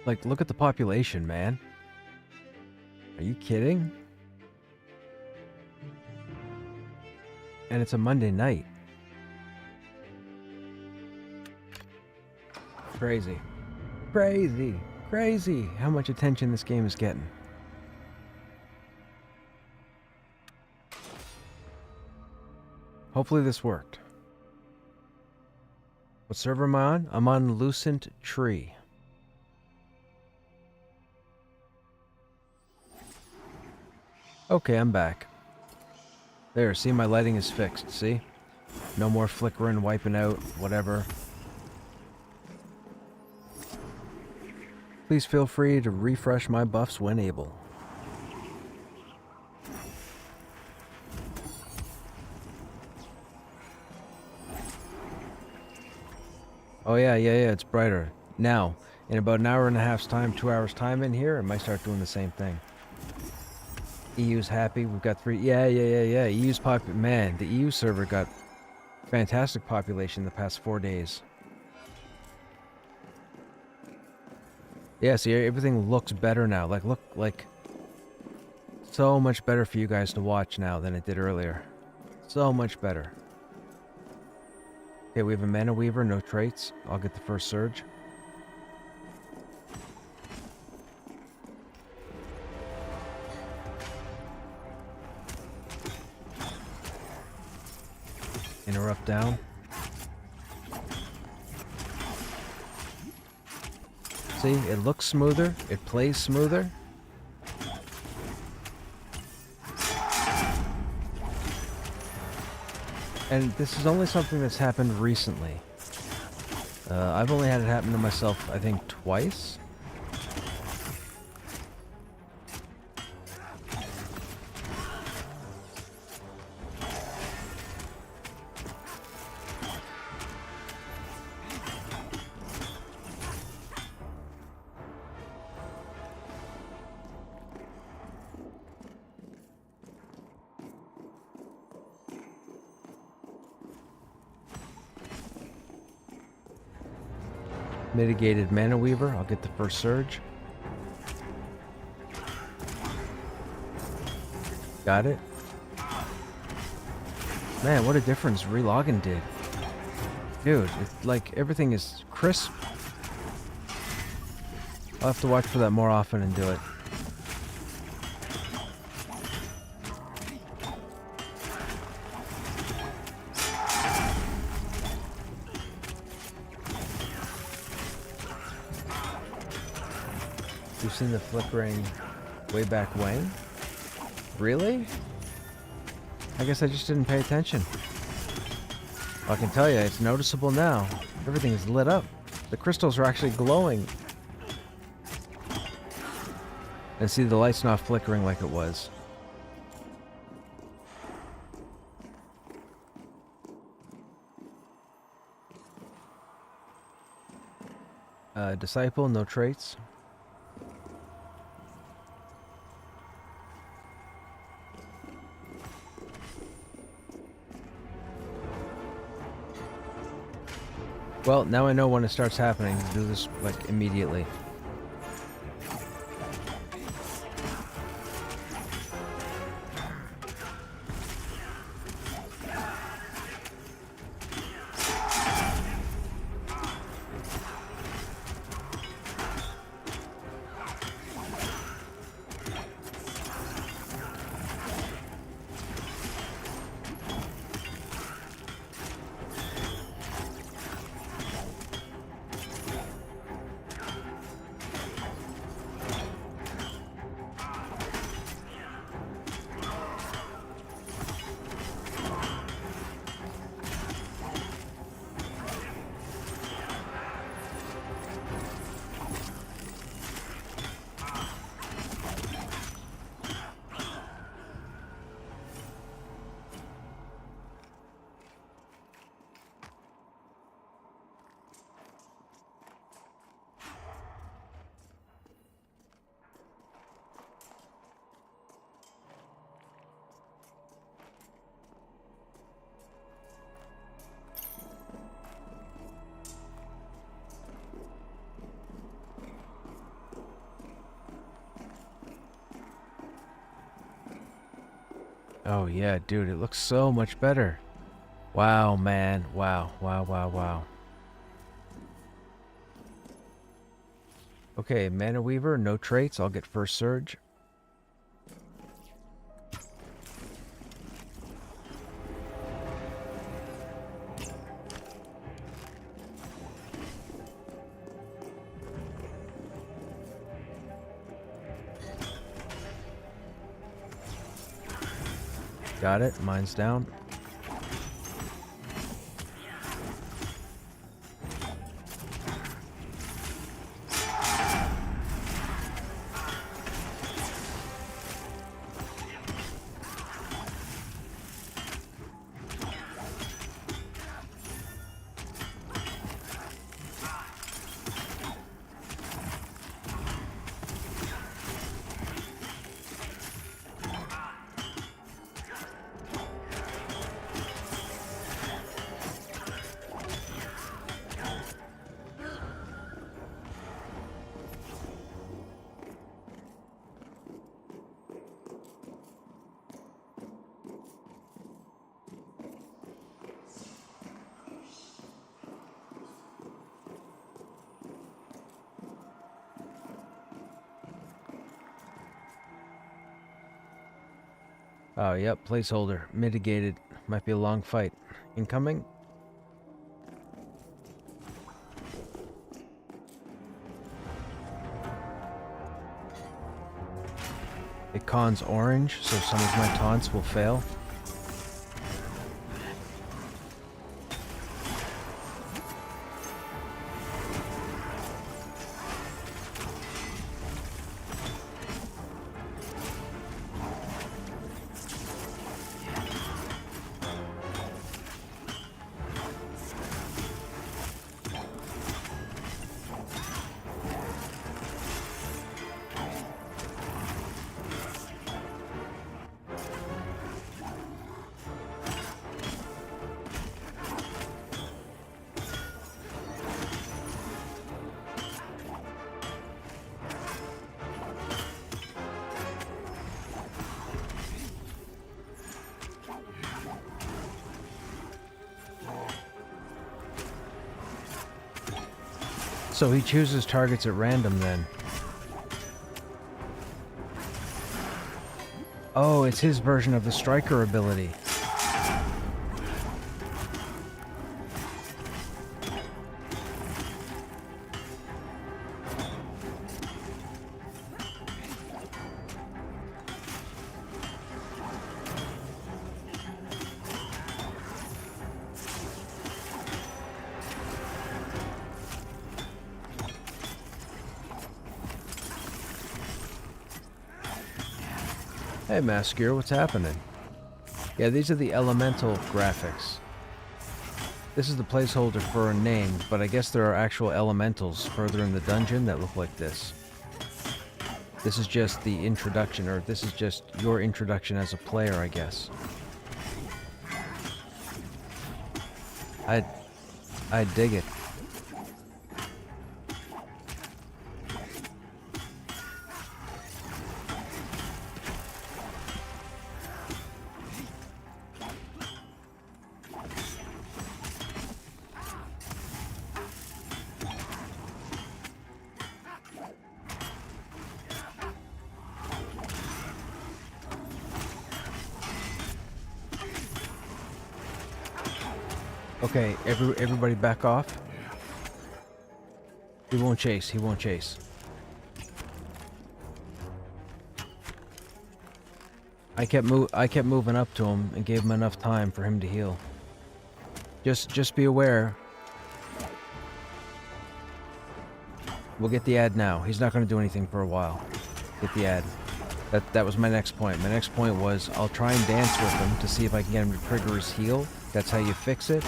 Like, look at the population, man. Are you kidding? And it's a Monday night. Crazy. Crazy. Crazy how much attention this game is getting. Hopefully this worked. What server am I on? I'm on Lucent Tree. Okay, I'm back. There, see, my lighting is fixed, see? No more flickering, wiping out, whatever. Please feel free to refresh my buffs when able. Oh yeah, it's brighter. Now, in about an hour and a half's time, 2 hours time in here, it might start doing the same thing. EU's happy, we've got 3... Yeah. EU's man, the EU server got fantastic population the past 4 days. Yeah, see, everything looks better now. Look so much better for you guys to watch now than it did earlier. So much better. Okay, we have a Mana Weaver, no traits. I'll get the first surge. Interrupt down. See, it looks smoother, it plays smoother. And this is only something that's happened recently. I've only had it happen to myself, I think, twice. Mitigated Mana Weaver, I'll get the first surge. Got it. Man, what a difference relogging did. Dude, it's like everything is crisp. I'll have to watch for that more often and do it. You've seen the flickering way back when? Really? I guess I just didn't pay attention. I can tell you, it's noticeable now. Everything is lit up. The crystals are actually glowing. And see, the light's not flickering like it was. Disciple, no traits. Well, now I know when it starts happening to do this, like, immediately. Oh yeah, dude, it looks so much better. Wow, man. Wow. Okay, Mana Weaver, no traits. I'll get first surge. Got it. Mine's down. Oh, yep, placeholder. Mitigated. Might be a long fight. Incoming? It cons orange, so some of my taunts will fail. So he chooses targets at random then. Oh, it's his version of the striker ability. Hey, Mascure, what's happening? Yeah, these are the elemental graphics. This is the placeholder for a name, but I guess there are actual elementals further in the dungeon that look like this. This is just the introduction, or this is just your introduction as a player, I guess. I dig it. Okay, everybody back off. He won't chase, he won't chase. I kept moving up to him and gave him enough time for him to heal. Just be aware. We'll get the ad now. He's not going to do anything for a while. Get the ad. That was my next point. My next point was I'll try and dance with him to see if I can get him to trigger his heal. That's how you fix it.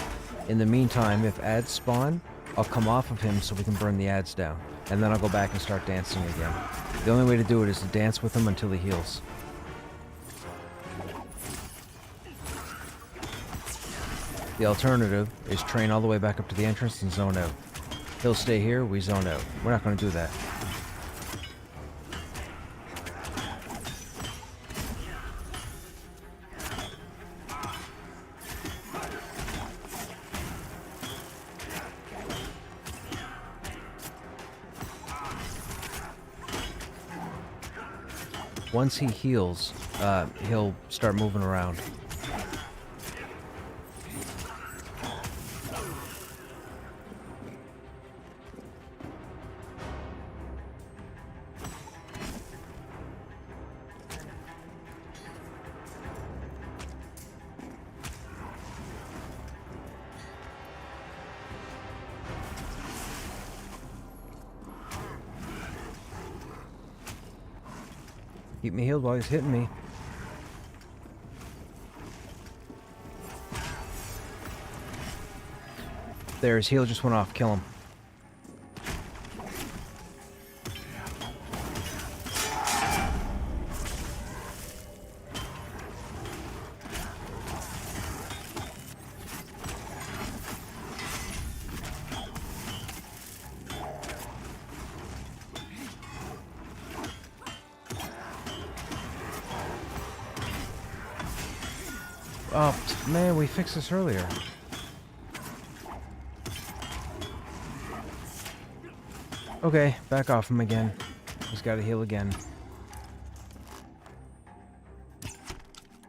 In the meantime, if ads spawn, I'll come off of him so we can burn the ads down. And then I'll go back and start dancing again. The only way to do it is to dance with him until he heals. The alternative is train all the way back up to the entrance and zone out. He'll stay here, we zone out. We're not going to do that. Once he heals, he'll start moving around. Keep me healed while he's hitting me. There, his heal just went off. Kill him. Oh, man, we fixed this earlier. Okay, back off him again. He's got to heal again.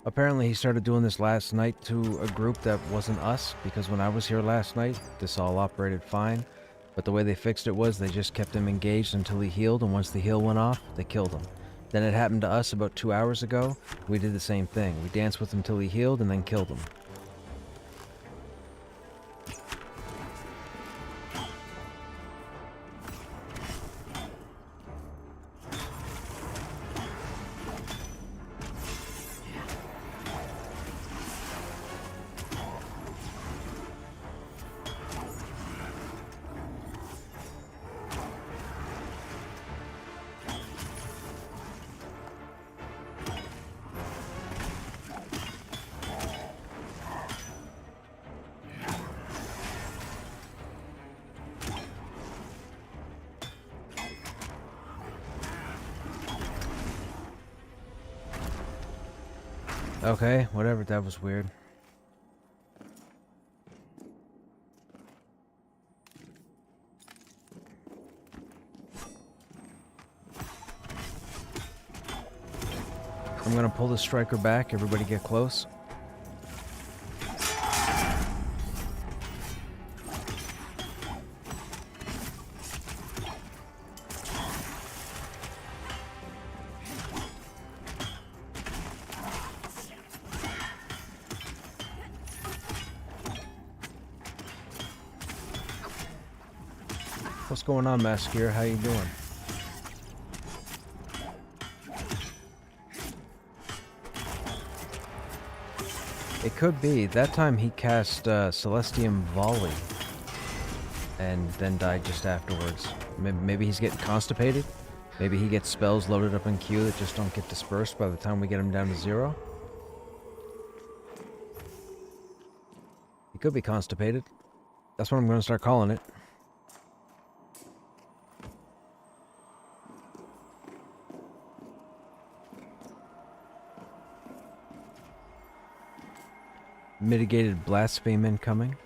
Apparently he started doing this last night to a group that wasn't us, because when I was here last night, this all operated fine. But the way they fixed it was they just kept him engaged until he healed, and once the heal went off, they killed him. Then it happened to us about 2 hours ago. We did the same thing. We danced with him till he healed and then killed him. Okay, whatever, that was weird. I'm gonna pull the striker back, everybody get close. What's going on, Maskir? How you doing? It could be. That time he cast Celestium Volley and then died just afterwards. Maybe he's getting constipated? Maybe he gets spells loaded up in Q that just don't get dispersed by the time we get him down to 0? He could be constipated. That's what I'm going to start calling it. Mitigated blaspheme incoming.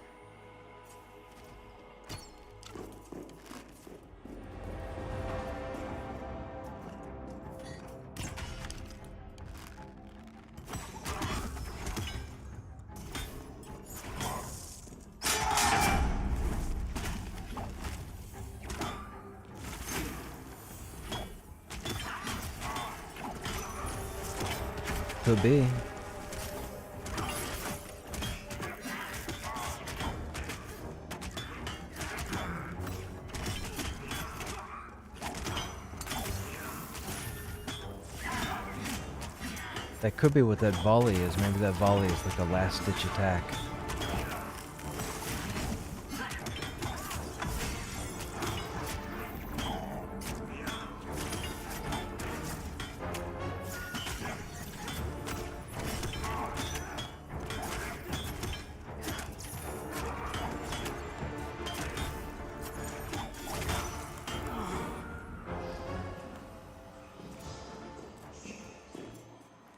Could be. That could be what that volley is. Maybe that volley is like a last-ditch attack.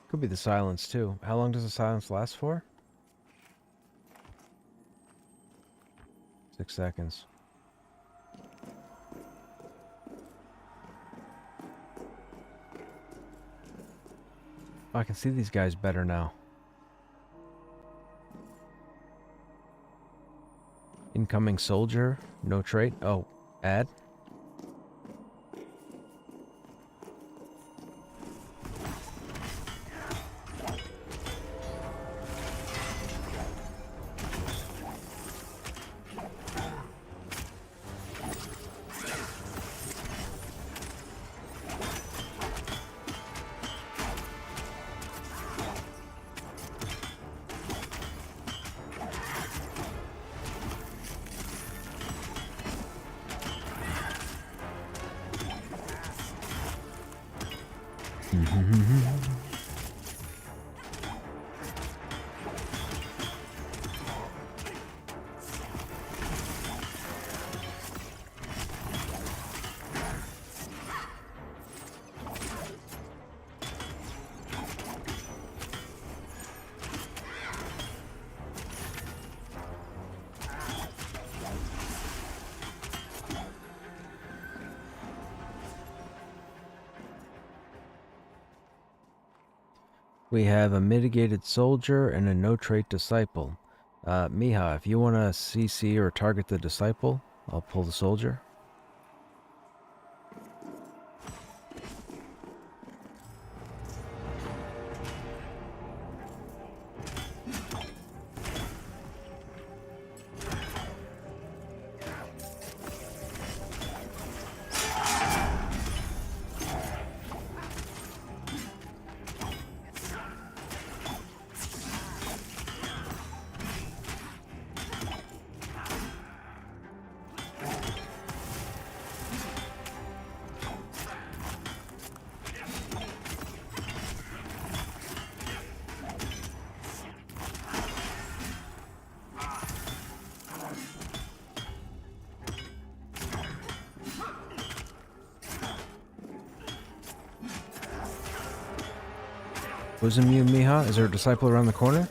Could be the silence, too. How long does the silence last for? 6 seconds. Oh, I can see these guys better now. Incoming soldier. No trait. Oh, add. We have a mitigated soldier and a no-trait disciple. Miha, if you want to CC or target the disciple, I'll pull the soldier. Who's immune, Miha? Is there a disciple around the corner?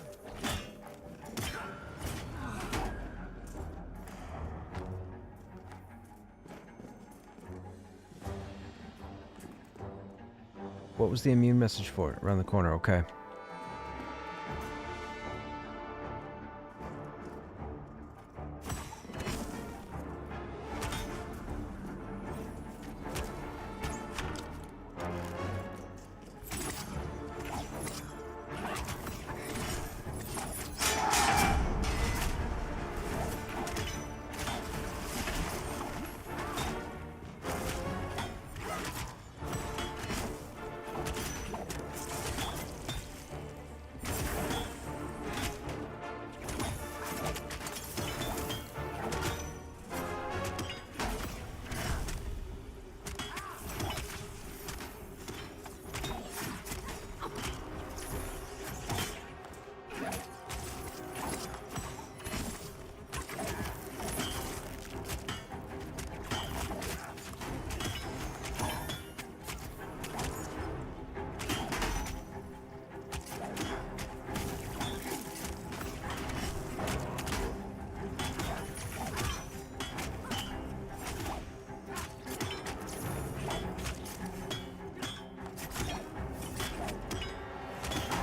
What was the immune message for? Around the corner, okay.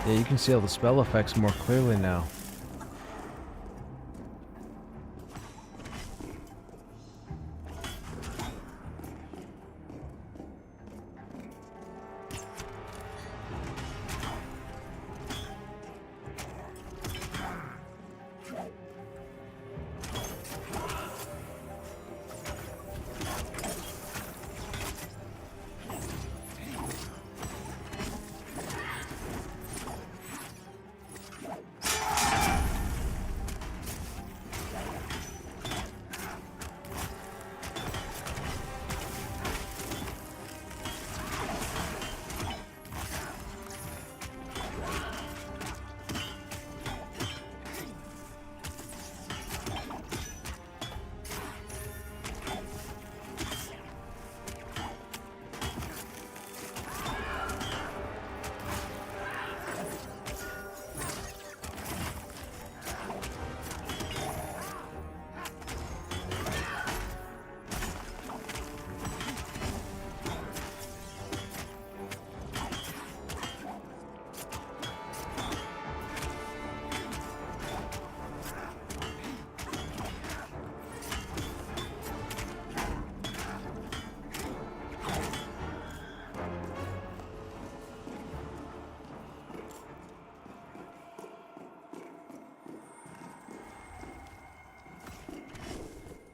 Yeah, you can see all the spell effects more clearly now.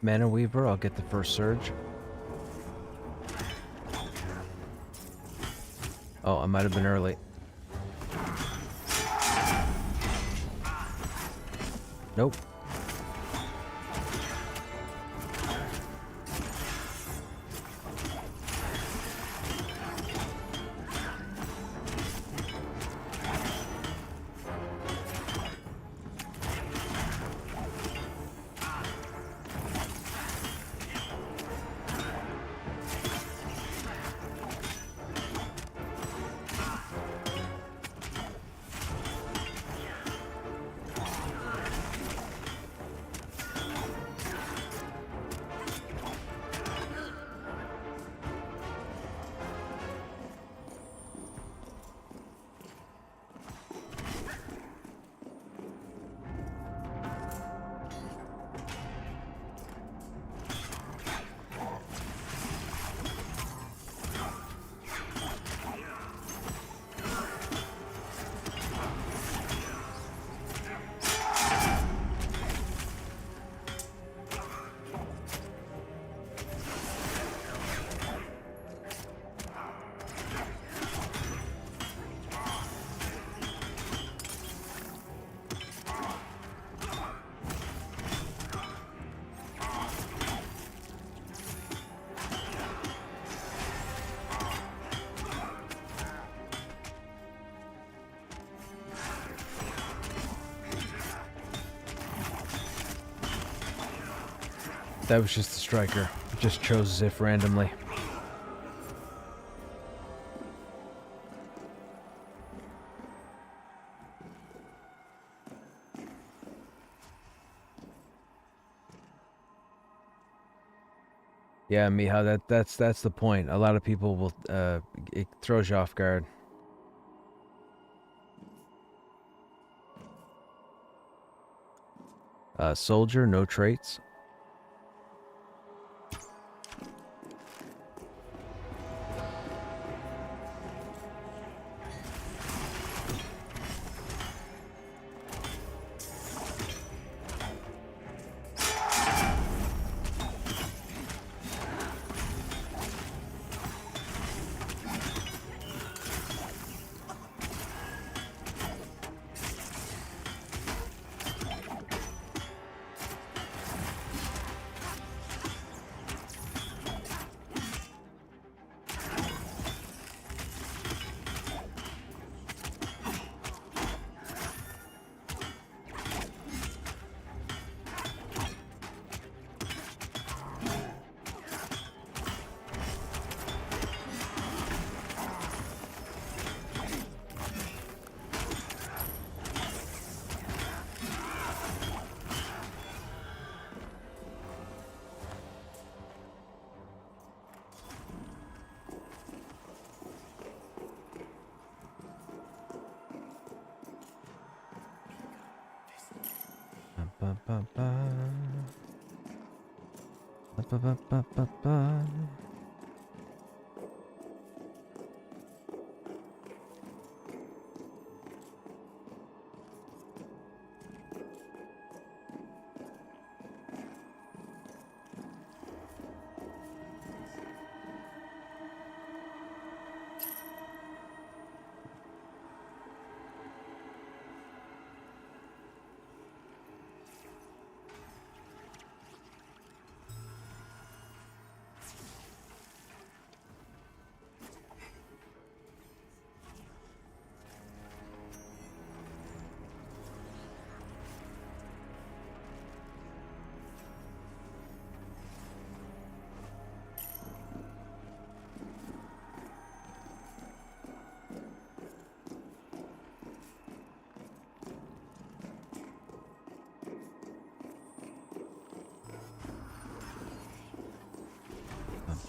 Mana Weaver, I'll get the first surge. Oh, I might have been early. Nope. That was just the striker. Just chose Ziff randomly. Yeah, Miha, that's the point. A lot of people will it throws you off guard. Soldier, no traits. Ba, ba, ba. Ba, ba, ba, ba, ba, ba.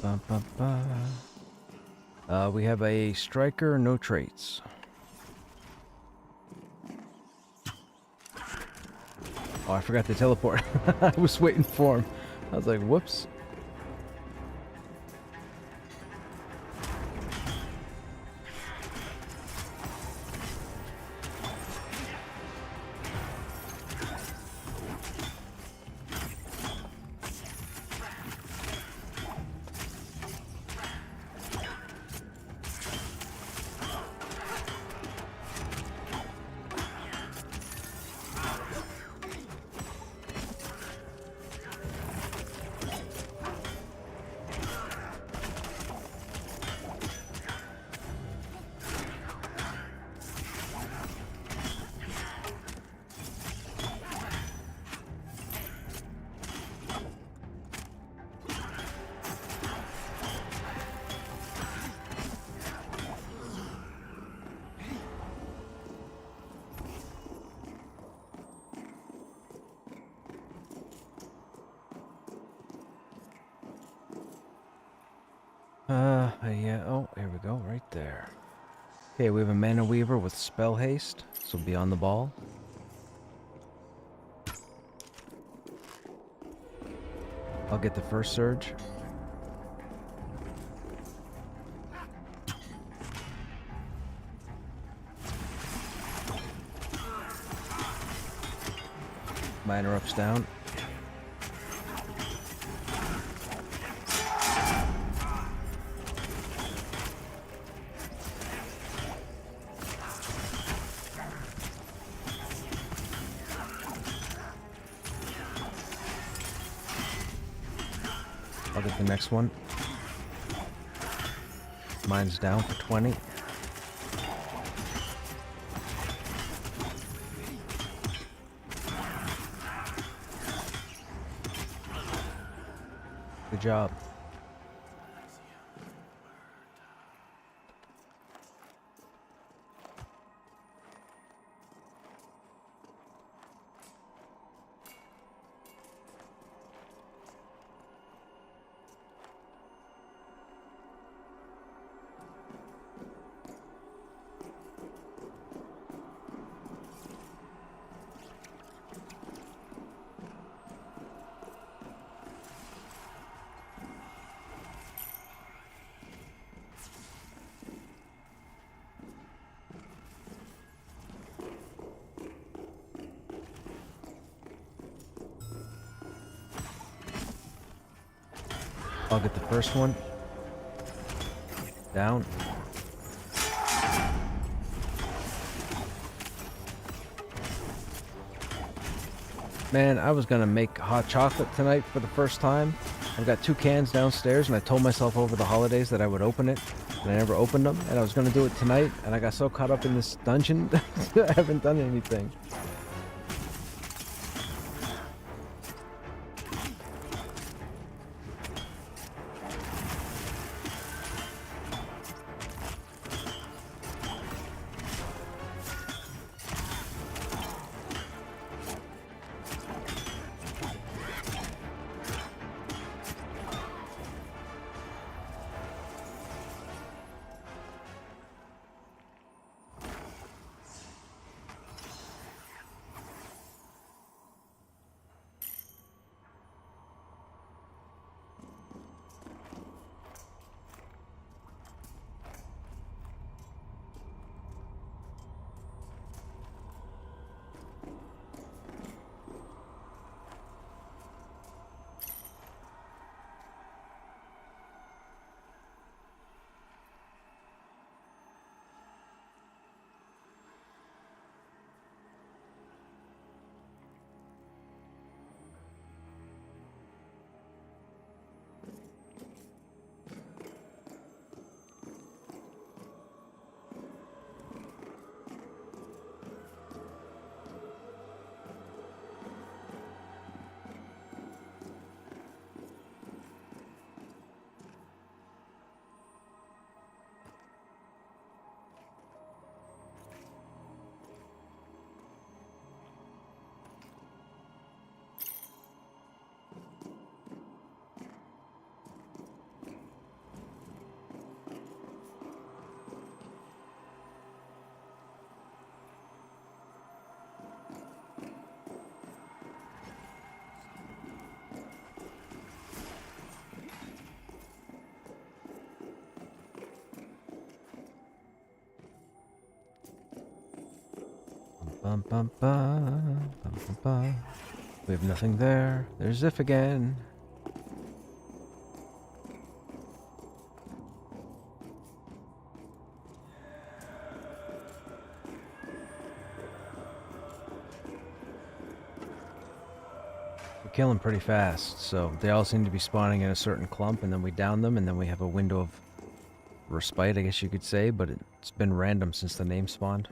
Ba, ba, ba. We have a striker, no traits. Oh, I forgot to teleport. I was waiting for him. I was like, whoops. Yeah, oh, here we go, right there. Okay, we have a Mana Weaver with Spell Haste, so be on the ball. I'll get the first surge. Minor ups down. I'll get the next one. Mine's down for 20. Good job. I'll get the first one. Down. Man, I was gonna make hot chocolate tonight for the first time. I've got 2 cans downstairs, and I told myself over the holidays that I would open it, and I never opened them, and I was gonna do it tonight, and I got so caught up in this dungeon that I haven't done anything. Bum, bum, bum, bum, bum, bum. We have nothing there. There's Ziff again. We kill them pretty fast, so they all seem to be spawning in a certain clump, and then we down them, and then we have a window of respite, I guess you could say, but it's been random since the name spawned.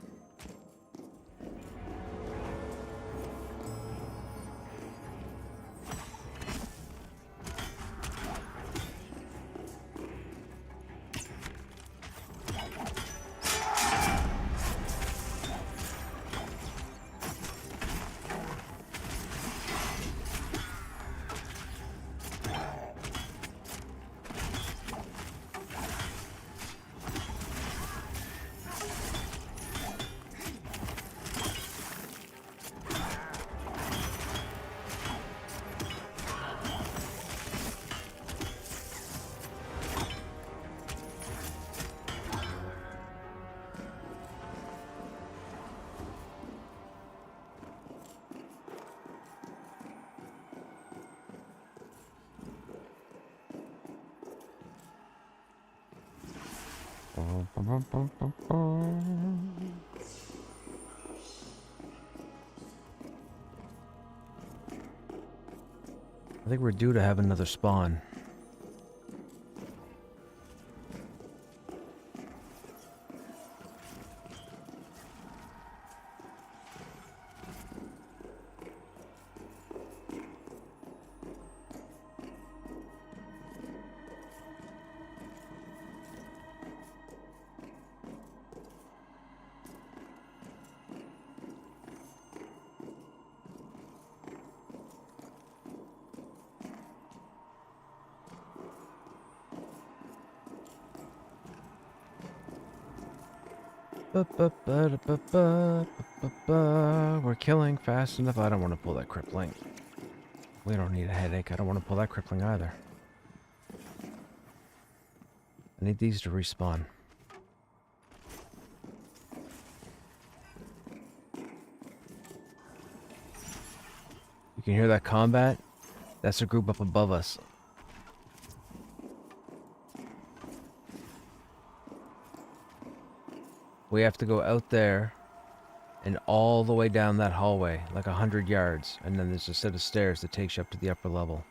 I think we're due to have another spawn. We're killing fast enough. I don't want to pull that crippling. We don't need a headache. I don't want to pull that crippling either. I need these to respawn. You can hear that combat? That's a group up above us. We have to go out there and all the way down that hallway, like 100 yards, and then there's a set of stairs that takes you up to the upper level.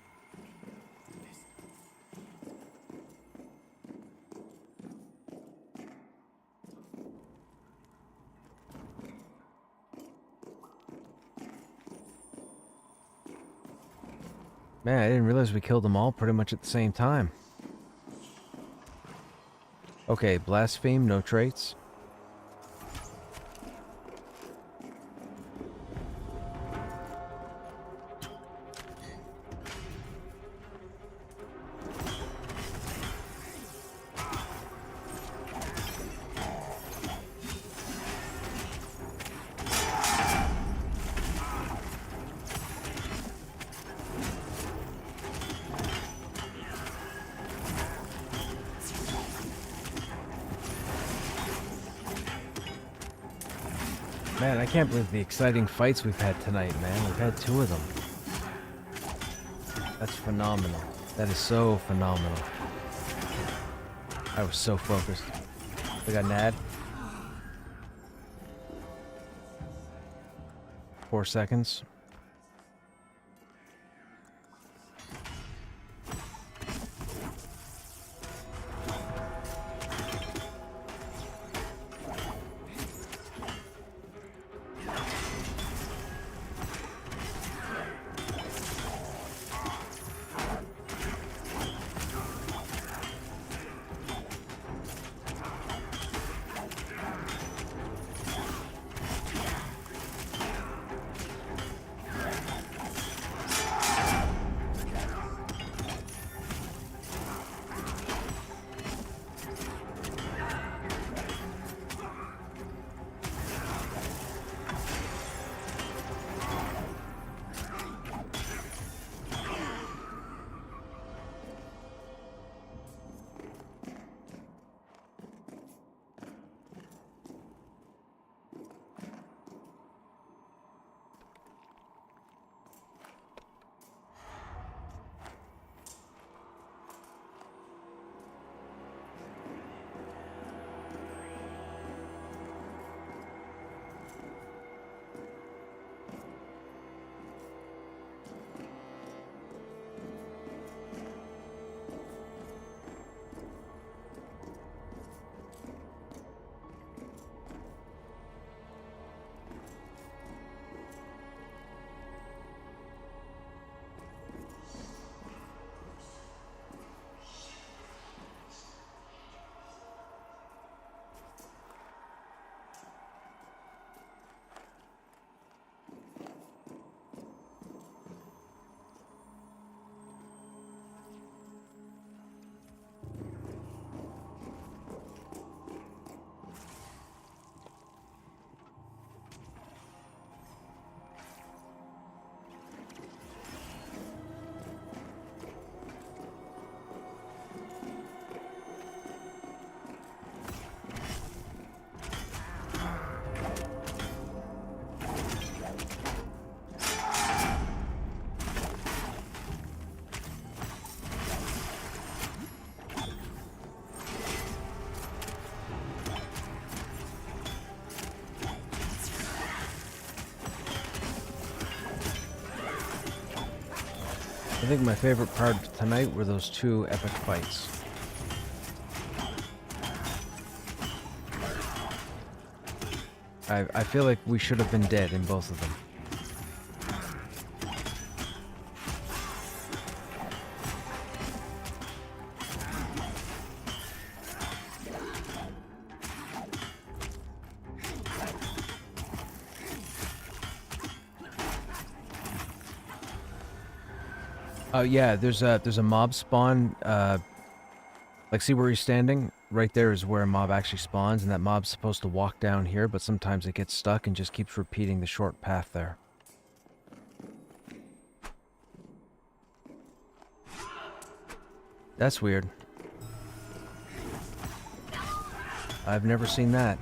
Man, I didn't realize we killed them all pretty much at the same time. Okay, blaspheme, no traits. Man, I can't believe the exciting fights we've had tonight, man. We've had 2 of them. That's phenomenal. That is so phenomenal. I was so focused. We got Nad. 4 seconds. I think my favorite part tonight were those 2 epic fights. I feel like we should have been dead in both of them. Oh yeah, there's a mob spawn. Like, see where he's standing? right there is where a mob actually spawns, and that mob's supposed to walk down here, but sometimes it gets stuck and just keeps repeating the short path there. That's weird. I've never seen that.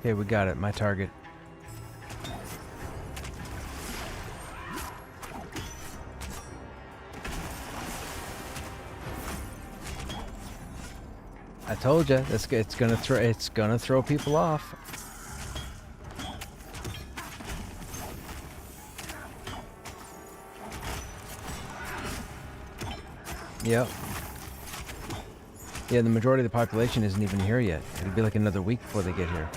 Okay, we got it. My target. I told you, it's gonna throw people off. Yep. Yeah, the majority of the population isn't even here yet. It'll be like another week before they get here.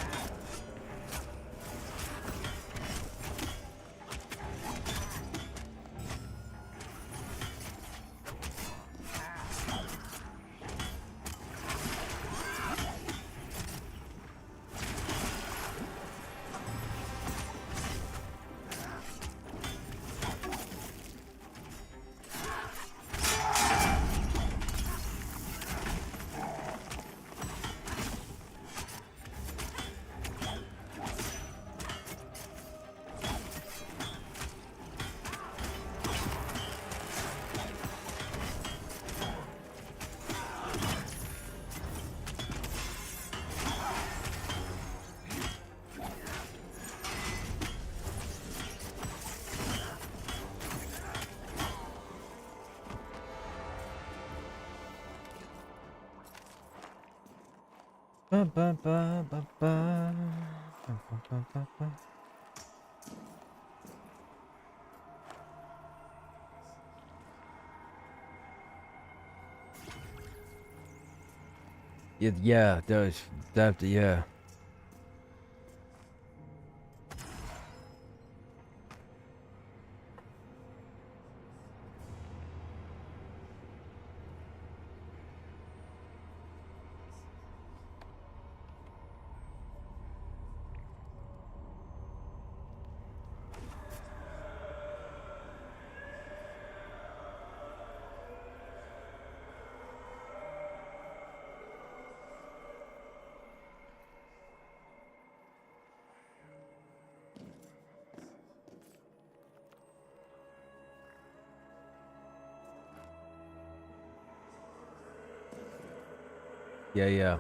Ba, ba, ba, ba, ba. Ba, ba, ba, ba, ba. Yeah, yeah. Yeah, yeah.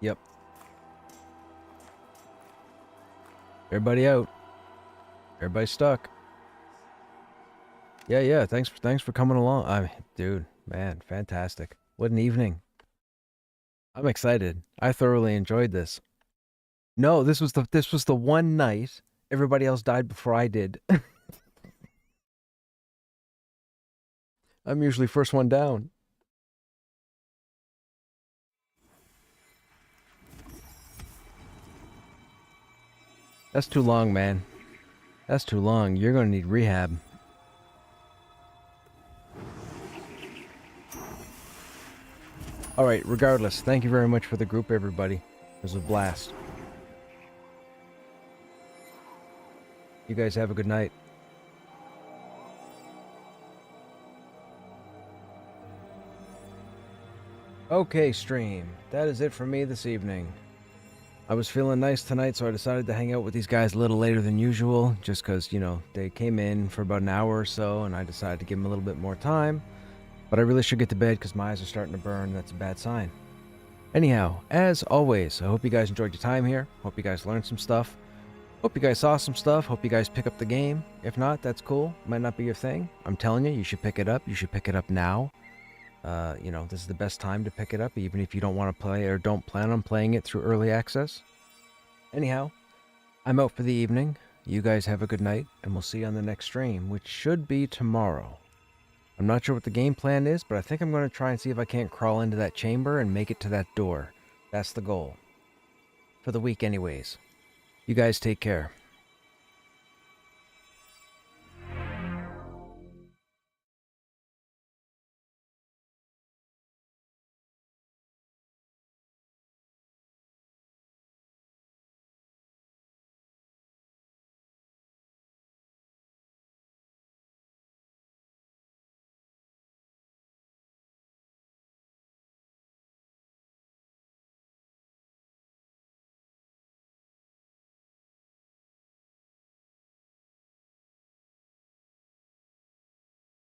Yep. Everybody out. Everybody stuck. Yeah, yeah. Thanks for coming along. Dude, man, fantastic. What an evening. I'm excited. I thoroughly enjoyed this. No, this was the one night everybody else died before I did. I'm usually first one down. That's too long, man. That's too long. You're gonna need rehab. Alright, regardless, thank you very much for the group, everybody. It was a blast. You guys have a good night. Okay, stream. That is it for me this evening. I was feeling nice tonight, so I decided to hang out with these guys a little later than usual, just because, you know, they came in for about an hour or so, and I decided to give them a little bit more time. But I really should get to bed because my eyes are starting to burn, and that's a bad sign. Anyhow, as always, I hope you guys enjoyed your time here. Hope you guys learned some stuff. Hope you guys saw some stuff. Hope you guys pick up the game. If not, that's cool. Might not be your thing. I'm telling you, you should pick it up. You should pick it up now. You know, this is the best time to pick it up, even if you don't want to play or don't plan on playing it through early access. Anyhow, I'm out for the evening. You guys have a good night, and we'll see you on the next stream, which should be tomorrow. I'm not sure what the game plan is, but I think I'm going to try and see if I can't crawl into that chamber and make it to that door. That's the goal. For the week anyways. You guys take care.